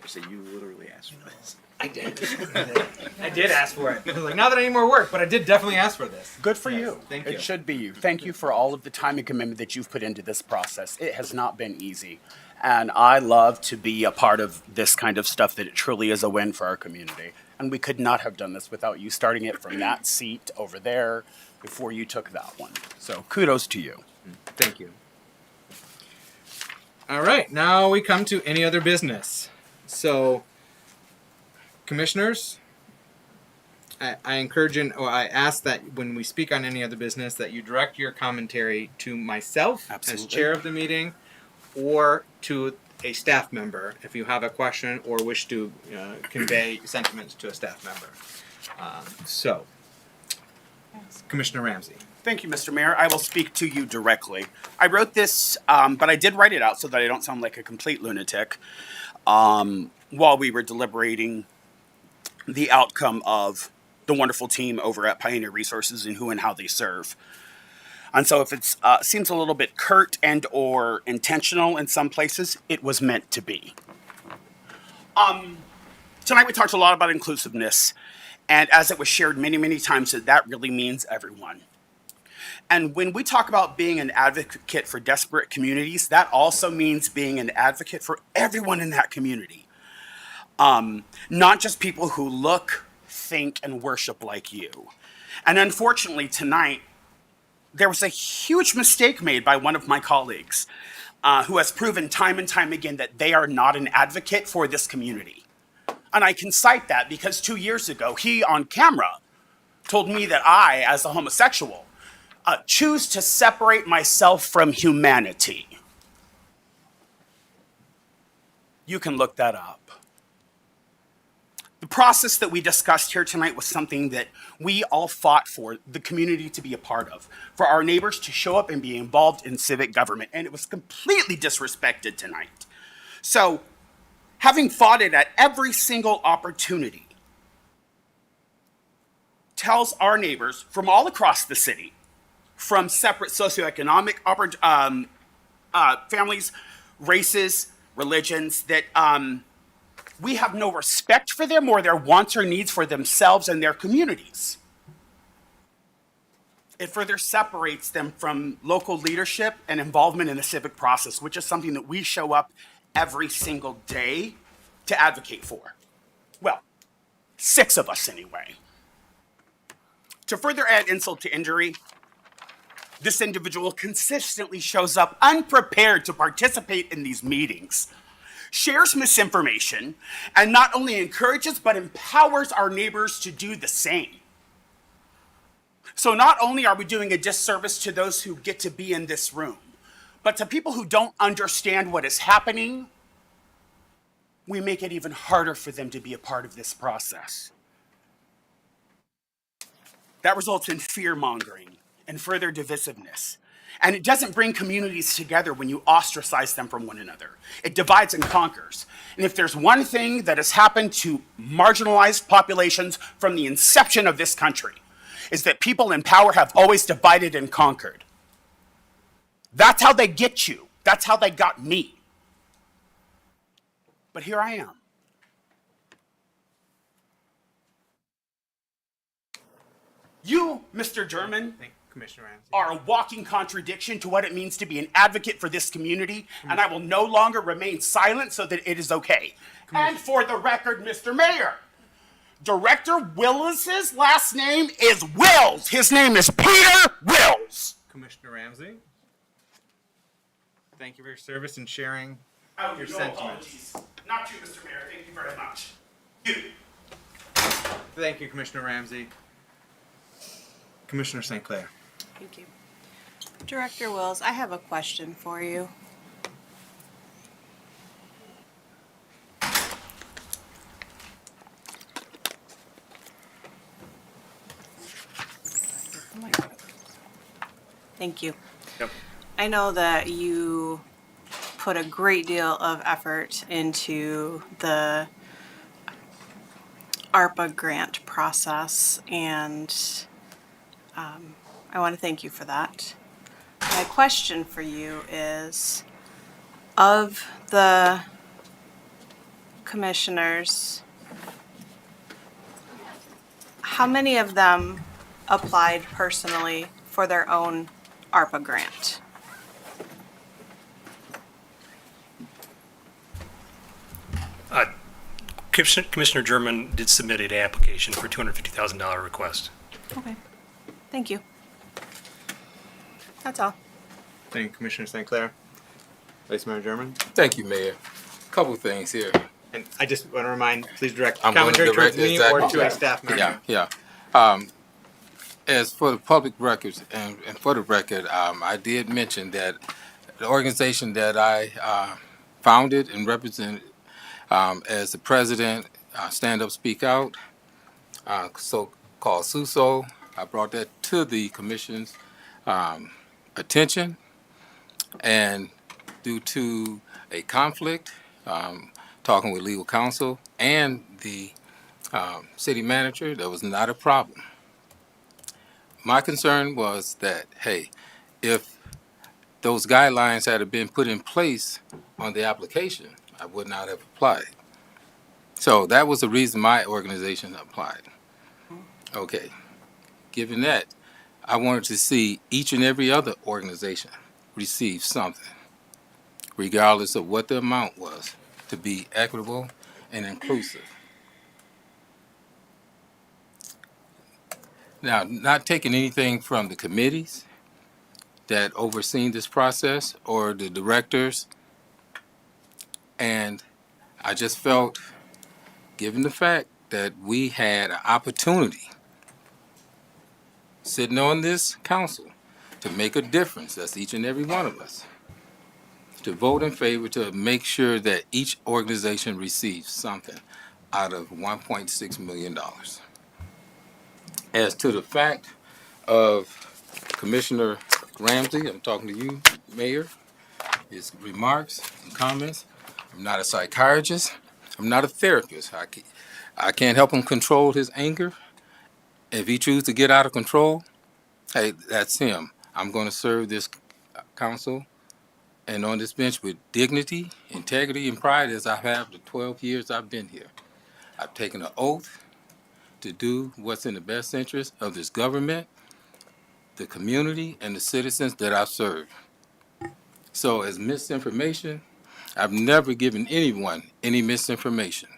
So you literally asked for this. I did. I did ask for it. I was like, not that I need more work, but I did definitely ask for this. Good for you. Thank you. It should be you. Thank you for all of the time and commitment that you've put into this process. It has not been easy. And I love to be a part of this kind of stuff, that it truly is a win for our community. And we could not have done this without you starting it from that seat over there before you took that one. So kudos to you. Thank you. All right, now we come to any other business. So, commissioners, I encourage I ask that when we speak on any other business that you direct your commentary to myself as chair of the meeting, or to a staff member if you have a question or wish to convey sentiments to a staff member. So, Commissioner Ramsey. Thank you, Mr. Mayor. I will speak to you directly. I wrote this, but I did write it out so that I don't sound like a complete lunatic while we were deliberating the outcome of the wonderful team over at Pioneer Resources and who and how they serve. And so if it seems a little bit curt and or intentional in some places, it was meant to be. Tonight we talked a lot about inclusiveness, and as it was shared many, many times, that really means everyone. And when we talk about being an advocate for desperate communities, that also means being an advocate for everyone in that community. Not just people who look, think, and worship like you. And unfortunately, tonight, there was a huge mistake made by one of my colleagues who has proven time and time again that they are not an advocate for this community. And I can cite that because 2 years ago, he on camera told me that I, as a homosexual, choose to separate myself from humanity. You can look that up. The process that we discussed here tonight was something that we all fought for the community to be a part of, for our neighbors to show up and be involved in civic government, and it was completely disrespected tonight. So, having fought it at every single opportunity, tells our neighbors from all across the city, from separate socioeconomic families, races, religions, that we have no respect for them or their wants or needs for themselves and their communities. It further separates them from local leadership and involvement in the civic process, which is something that we show up every single day to advocate for. Well, 6 of us anyway. To further add insult to injury, this individual consistently shows up unprepared to participate in these meetings, shares misinformation, and not only encourages but empowers our neighbors to do the same. So not only are we doing a disservice to those who get to be in this room, but to people who don't understand what is happening, we make it even harder for them to be a part of this process. That results in fear-mongering and further divisiveness. And it doesn't bring communities together when you ostracize them from one another. It divides and conquers. And if there's one thing that has happened to marginalized populations from the inception of this country, is that people in power have always divided and conquered. That's how they get you. That's how they got me. But here I am. You, Mr. German, Commissioner Ramsey. are a walking contradiction to what it means to be an advocate for this community, and I will no longer remain silent so that it is okay. And for the record, Mr. Mayor, Director Willis's last name is Wills. His name is Peter Wills. Commissioner Ramsey. Thank you for your service and sharing Oh, your no sentiments. apologies. Not you, Mr. Mayor. Thank you very much. You. Thank you, Commissioner Ramsey. Commissioner St. Clair. Thank you. Director Wills, I have a question for you. Thank you. Yep. I know that you put a great deal of effort into the ARPA grant process, and I want to thank you for that. My question for you is, of the commissioners, how many of them applied personally for their own ARPA grant? Commissioner German did submit an application for $250,000 request. Okay, thank you. That's all. Thank you, Commissioner St. Clair. Vice Mayor German. Thank you, Mayor. Couple things here. And I just want to remind, please direct I'm going to commentary towards direct me exactly. or to a staff member. Yeah. As for the public records and for the record, I did mention that the organization that I founded and represented as the president, Stand Up, Speak Out, so-called SUSO. I brought that to the commission's attention, and due to a conflict, talking with legal counsel and the city manager, there was not a problem. My concern was that, hey, if those guidelines had been put in place on the application, I would not have applied. So that was the reason my organization applied. Okay, given that, I wanted to see each and every other organization receive something, regardless of what the amount was, to be equitable and inclusive. Now, not taking anything from the committees that overseen this process or the directors, and I just felt, given the fact that we had an opportunity sitting on this council to make a difference, that's each and every one of us, to vote in favor to make sure that each organization receives something out of $1.6 million. As to the fact of Commissioner Ramsey, I'm talking to you, Mayor, his remarks and comments. I'm not a psychiatrist. I'm not a therapist. I can't help him control his anger. If he chooses to get out of control, hey, that's him. I'm going to serve this council and on this bench with dignity, integrity, and pride as I have the 12 years I've been here. I've taken an oath to do what's in the best interest of this government, the community, and the citizens that I serve. So as misinformation, I've never given anyone any misinformation.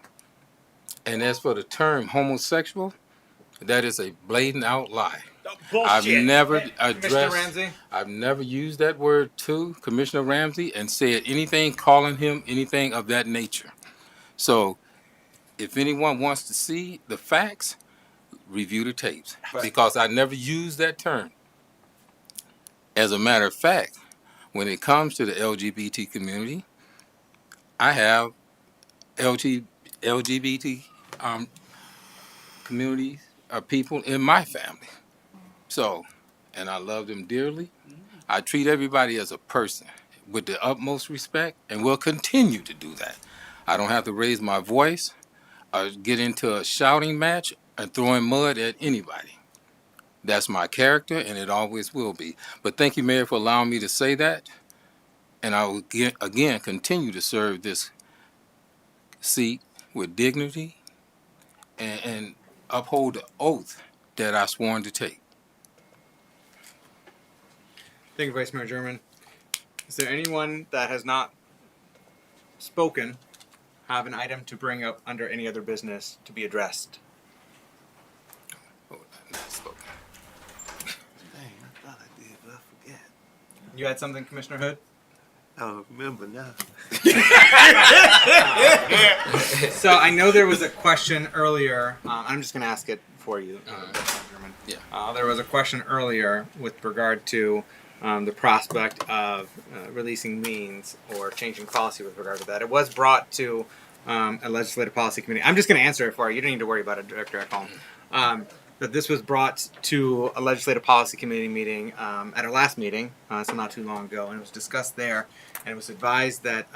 And as for the term homosexual, that is a blatant out lie. Bullshit. I've never Commissioner addressed, Ramsey? I've never used that word to Commissioner Ramsey and said anything calling him anything of that nature. So if anyone wants to see the facts, review the tapes, because I never used that term. As a matter of fact, when it comes to the LGBT community, I have LGBT community people in my family. So, and I love them dearly. I treat everybody as a person with the utmost respect and will continue to do that. I don't have to raise my voice or get into a shouting match and throwing mud at anybody. That's my character and it always will be. But thank you, Mayor, for allowing me to say that. And I will again continue to serve this seat with dignity and uphold the oath that I sworn to take. Thank you, Vice Mayor German. Is there anyone that has not spoken, have an item to bring up under any other business to be addressed? Dang, I thought I did, but I forget. You had something, Commissioner Hood? I don't remember now. So I know there was a question earlier. I'm just going to ask it for you, German. Yeah. There was a question earlier with regard to the prospect of releasing liens or changing policy with regard to that. It was brought to a legislative policy committee. I'm just going to answer it for you. You don't need to worry about it, Director Ekholm. That this was brought to a legislative policy committee meeting at our last meeting, so not too long ago, and it was discussed there. And it was advised that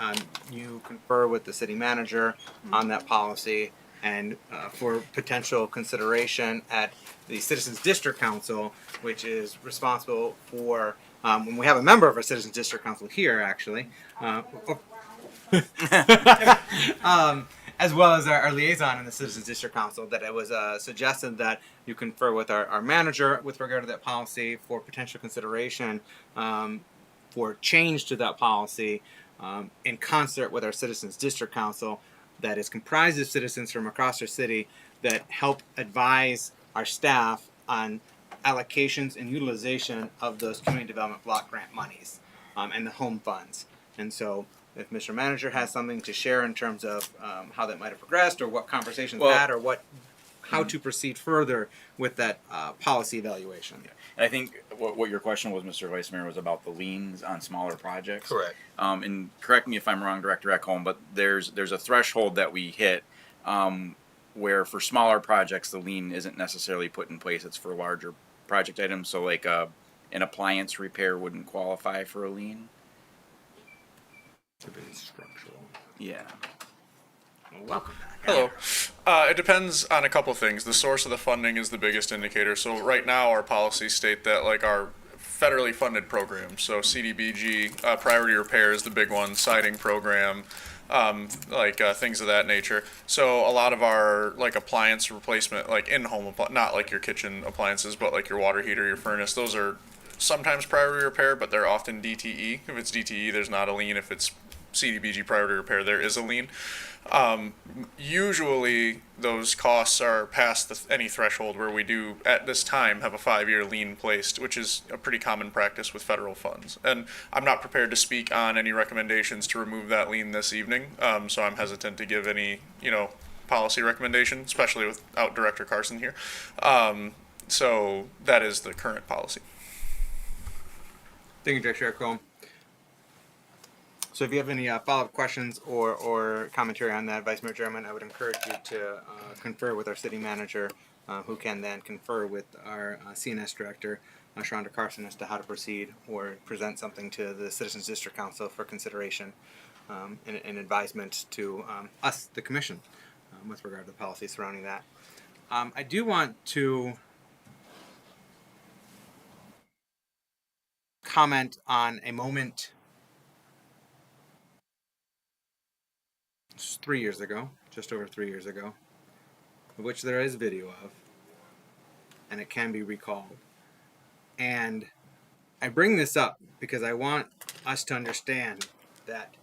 you confer with the city manager on that policy and for potential consideration at the Citizens District Council, which is responsible for, when we have a member of our Citizens District Council here, actually, as well as our liaison in the Citizens District Council, that it was suggested that you confer with our manager with regard to that policy for potential consideration for change to that policy in concert with our Citizens District Council that is comprised of citizens from across our city that help advise our staff on allocations and utilization of those community development block grant monies and the home funds. And so if Mr. Manager has something to share in terms of how that might have progressed or what conversations had or how to proceed further with that policy evaluation. And I think what your question was, Mr. Vice Mayor, was about the liens on smaller projects. Correct. And correct me if I'm wrong, Director Ekholm, but there's a threshold that we hit where for smaller projects, the lien isn't necessarily put in place. It's for larger project items. So like an appliance repair wouldn't qualify for a lien. Structural. Yeah. Well, welcome back. Hello. It depends on a couple things. The source of the funding is the biggest indicator. So right now, our policies state that like our federally funded programs, so CDBG, priority repair is the big one, siding program, things of that nature. So a lot of our like appliance replacement, like in-home, not like your kitchen appliances, but like your water heater, your furnace, those are sometimes priority repair, but they're often DTE. If it's DTE, there's not a lien. If it's CDBG priority repair, there is a lien. Usually those costs are past any threshold where we do at this time have a 5-year lien placed, which is a pretty common practice with federal funds. And I'm not prepared to speak on any recommendations to remove that lien this evening, so I'm hesitant to give any policy recommendation, especially without Director Carson here. So that is the current policy. Thank you, Director Chrome. So if you have any follow-up questions or commentary on that, Vice Mayor German, I would encourage you to confer with our city manager, who can then confer with our CNS director, Sharonda Carson, as to how to proceed or present something to the Citizens District Council for consideration and advisement to us, the commission, with regard to the policy surrounding that. I do want to comment on a moment 3 years ago, just over 3 years ago, which there is video of, and it can be recalled. And I bring this up because I want us to understand that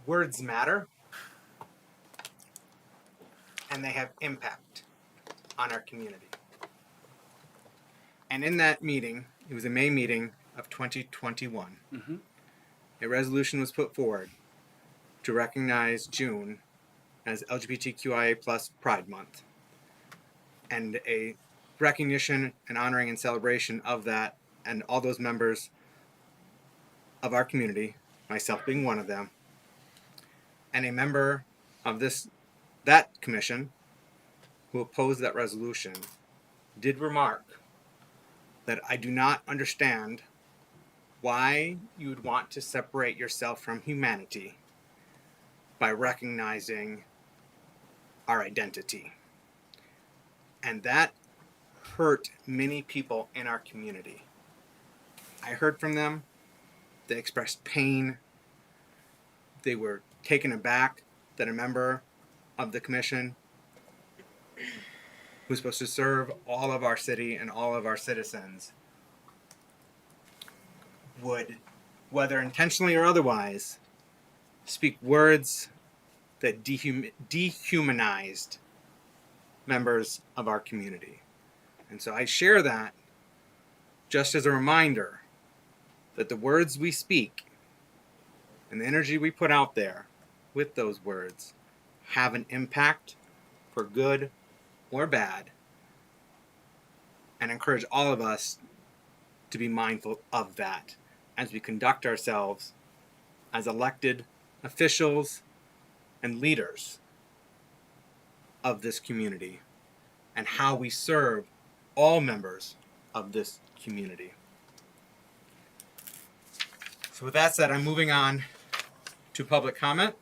words matter, and they have impact on our community. And in that meeting, it was a May meeting of 2021, a resolution was put forward to recognize June as LGBTQIA+ Pride Month, and a recognition and honoring and celebration of that, and all those members of our community, myself being one of them, and a member of that commission who opposed that resolution did remark that I do not understand why you would want to separate yourself from humanity by recognizing our identity. And that hurt many people in our community. I heard from them. They expressed pain. They were taken aback that a member of the commission who's supposed to serve all of our city and all of our citizens would, whether intentionally or otherwise, speak words that dehumanized members of our community. And so I share that just as a reminder that the words we speak and the energy we put out there with those words have an impact for good or bad, and encourage all of us to be mindful of that as we conduct ourselves as elected officials and leaders of this community, and how we serve all members of this community. So with that said, I'm moving on to public comment.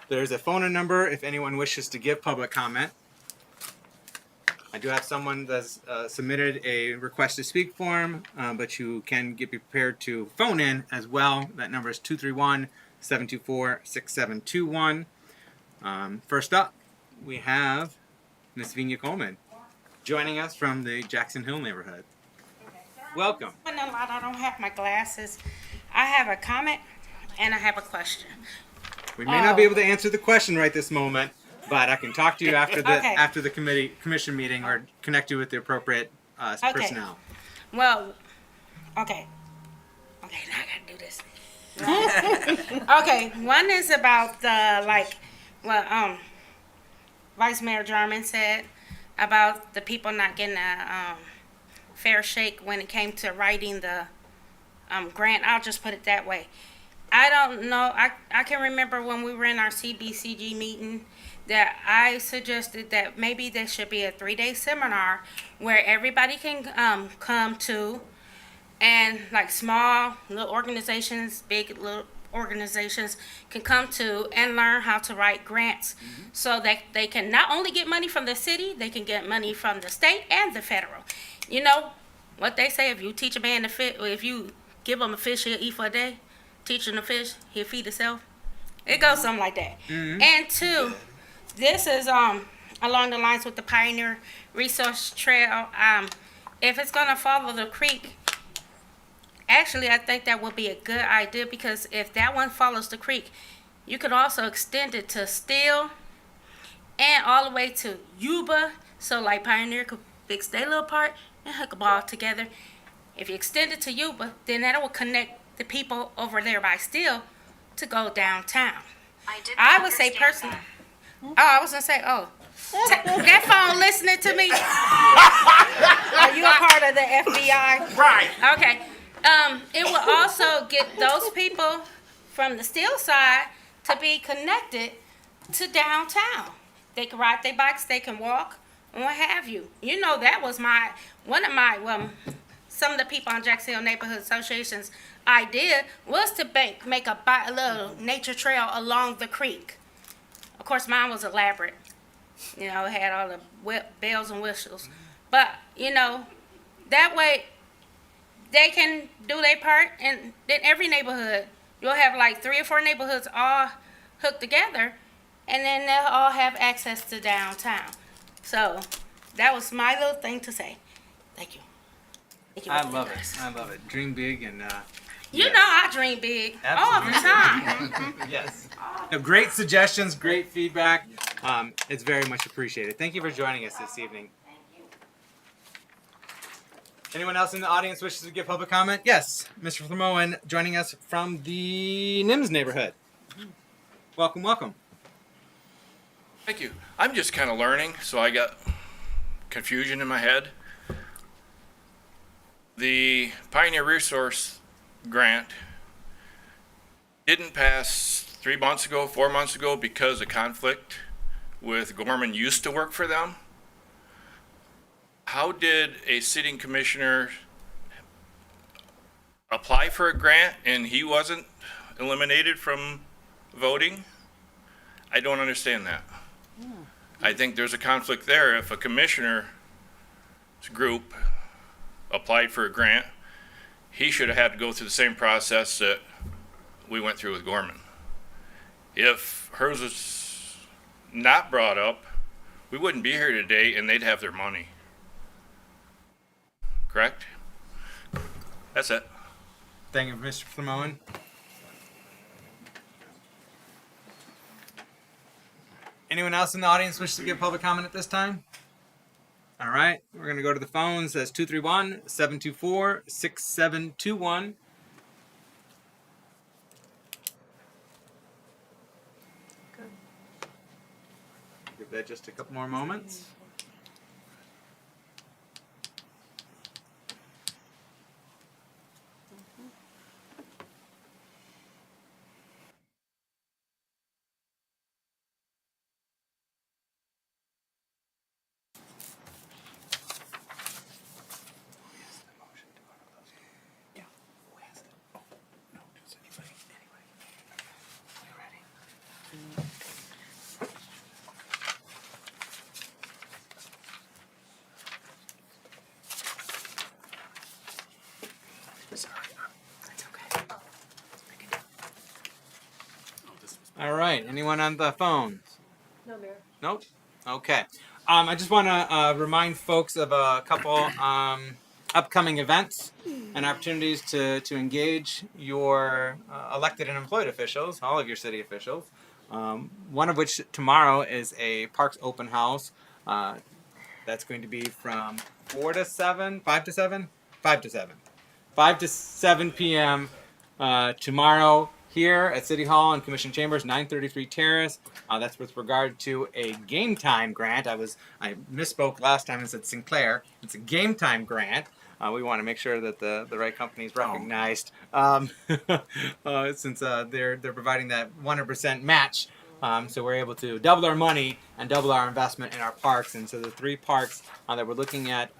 There's a phone number if anyone wishes to give public comment. I do have someone that's submitted a request to speak form, but you can get prepared to phone in as well. That number is 231-724-6721. First up, we have Miss Vina Coleman joining us from the Jackson Hill neighborhood. Welcome. I don't have my glasses. I have a comment and I have a question. We may not be able to answer the question right this moment, but I can talk to you after the commission meeting, or connect you with the appropriate personnel. Well, okay, now I gotta do this. Okay, one is about the Vice Mayor Jarman said about the people not getting a fair shake when it came to writing the grant. I'll just put it that way. I don't know. I can remember when we were in our CBCG meeting that I suggested that maybe there should be a 3-day seminar where everybody can come to, and like small little organizations, big little organizations can come to and learn how to write grants, so that they can not only get money from the city, they can get money from the state and the federal. You know what they say, if you teach a man to fish, if you give him a fish, he'll eat for a day. Teach him to fish, he'll feed himself. It goes something like that. And two, this is along the lines with the Pioneer Resource Trail. If it's gonna follow the creek, actually, I think that would be a good idea, because if that one follows the creek, you could also extend it to Steele and all the way to Yuba. So like Pioneer could fix their little part and hook them all together. If you extend it to Yuba, then that will connect the people over there by Steele to go downtown. I would say personally. Oh, I was gonna say, that phone listening to me. Are you a part of the FBI? Right. Okay. It will also get those people from the Steel side to be connected to downtown. They can ride their bikes, they can walk, and what have you. You know, that was some of the people on Jackson Hill Neighborhood Association's idea was to make a little nature trail along the creek. Of course, mine was elaborate. You know, it had all the bells and whistles. But, you know, that way they can do their part, and then every neighborhood, you'll have like 3 or 4 neighborhoods all hooked together, and then they'll all have access to downtown. So that was my little thing to say. Thank you. Thank you. I love it. I love it. Dream big and. You know I dream big all the time. Yes. No, great suggestions, great feedback. It's very much appreciated. Thank you for joining us this evening. Anyone else in the audience wishes to give public comment? Yes, Mr. Flamoen joining us from the NIMS neighborhood. Welcome, welcome. Thank you. I'm just kind of learning, so I got confusion in my head. The Pioneer Resource Grant didn't pass 3 months ago, 4 months ago, because of conflict with Gorman used to work for them. How did a sitting commissioner apply for a grant and he wasn't eliminated from voting? I don't understand that. I think there's a conflict there. If a commissioner's group applied for a grant, he should have had to go through the same process that we went through with Gorman. If hers was not brought up, we wouldn't be here today and they'd have their money. Correct? That's it. Thank you, Mr. Flamoen. Anyone else in the audience wish to give public comment at this time? All right, we're going to go to the phones. That's 231-724-6721. Give that just a couple more moments. All right, anyone on the phone? No, Mayor. Nope. Okay. I just want to remind folks of a couple upcoming events and opportunities to engage your elected and employed officials, all of your city officials. One of which tomorrow is a Parks open house. That's going to be from 5 to 7 p.m. Tomorrow here at City Hall and Commission Chambers, 933 Terrace. That's with regard to a game time grant. I misspoke last time and said Sinclair. It's a game time grant. We want to make sure that the right company is recognized since they're providing that 100% match So we're able to double our money and double our investment in our parks. And so the 3 parks that we're looking at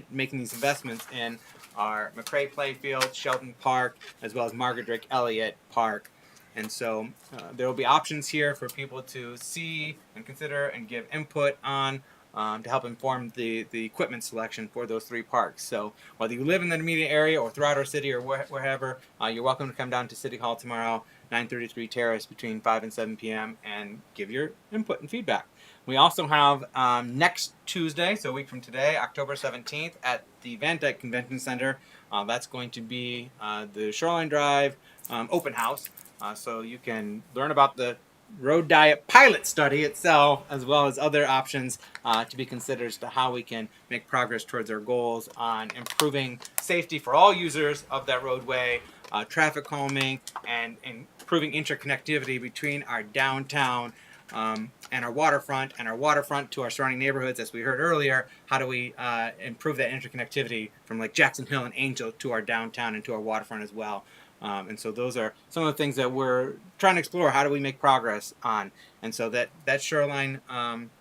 making these investments in are McCrae Playfield, Shelton Park, as well as Margaret Drake Elliott Park. And so there will be options here for people to see and consider and give input on to help inform the equipment selection for those 3 parks. So whether you live in the immediate area or throughout our city or wherever, you're welcome to come down to City Hall tomorrow, 933 Terrace, between 5 and 7 p.m. and give your input and feedback. We also have next Tuesday, so a week from today, October 17th, at the Van Dyke Convention Center. That's going to be the Shoreline Drive open house. So you can learn about the road diet pilot study itself, as well as other options to be considered as to how we can make progress towards our goals on improving safety for all users of that roadway, traffic calming, and improving interconnectivity between our downtown and our waterfront to our surrounding neighborhoods. As we heard earlier, how do we improve that interconnectivity from like Jackson Hill and Angel to our downtown and to our waterfront as well. And so those are some of the things that we're trying to explore. How do we make progress on? And so that Shoreline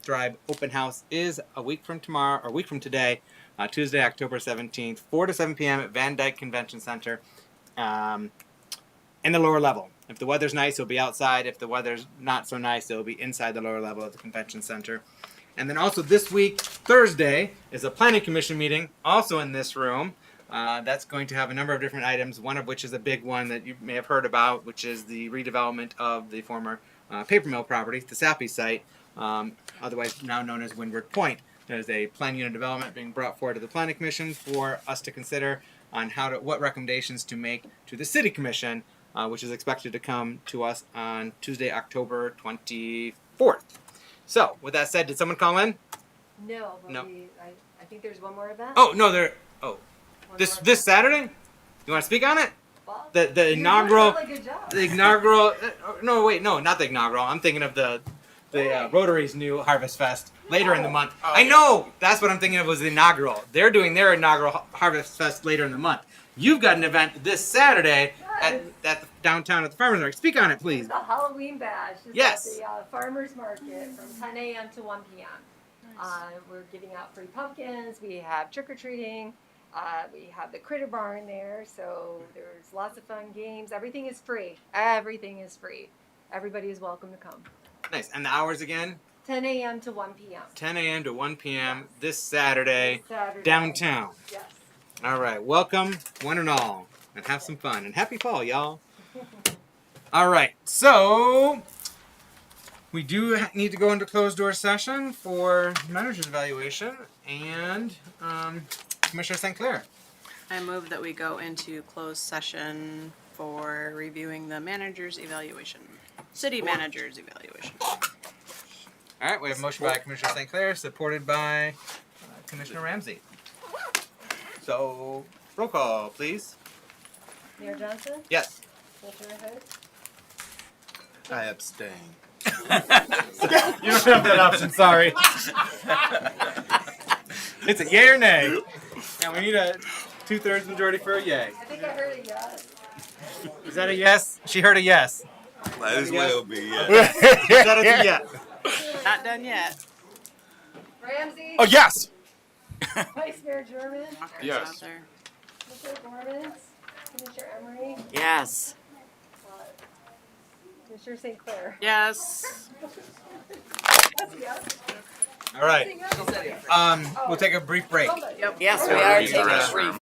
Drive open house is a week from tomorrow, or a week from today, Tuesday, October 17th, 4 to 7 p.m. at Van Dyke Convention Center in the lower level. If the weather's nice, it'll be outside. If the weather's not so nice, it'll be inside the lower level of the convention center. And then also this week, Thursday, is a planning commission meeting, also in this room. That's going to have a number of different items, one of which is a big one that you may have heard about, which is the redevelopment of the former paper mill property, the Sappy site, otherwise now known as Windward Point. There's a plan unit development being brought forward to the Planning Commission for us to consider on what recommendations to make to the City Commission, which is expected to come to us on Tuesday, October 24th. So, with that said, did someone call in? No, but No. I think there's one more event. Oh, no, this Saturday? You want to speak on it? Well, The you inaugural, did a really good job. the inaugural, no, wait, no, not the inaugural. I'm thinking of the Rotary's new Harvest Fest later in the month. I know, that's what I'm thinking of was the inaugural. They're doing their inaugural Harvest Fest later in the month. You've got an event this Saturday at the downtown at the Farmers Market. Speak on it, please. The Halloween bash is Yes. at the Farmers Market from 10 a.m. to 1 p.m. We're giving out free pumpkins. We have trick-or-treating. We have the Critter Barn there, so there's lots of fun games. Everything is free. Everything is free. Everybody is welcome to come. Nice. And the hours again? 10 a.m. to 1 p.m. 10 a.m. to 1 p.m. this Saturday, Saturday. downtown. Yes. All right. Welcome, one and all, and have some fun. And happy fall, y'all. All right. So we do need to go into closed door session for manager's evaluation and Commissioner St. Clair. I move that we go into closed session for reviewing the manager's evaluation. City manager's evaluation. All right. We have a motion by Commissioner St. Clair, supported by Commissioner Ramsey. So roll call, please. Mayor Johnson? Yes. Commissioner Hood? I abstain. You don't have that option, sorry. It's a yay or nay. And we need a 2/3 majority for a yay. I think I heard a yes. Is that a yes? She heard a yes. Might as well be, yeah. Is that a yes? Not done yet. Ramsey? Oh, yes. Vice Mayor German? Yes. Commissioner Gorman? Commissioner Emery? Yes. Commissioner St. Clair? Yes. Yes. All right. We'll take a brief break. Yes, we are taking a brief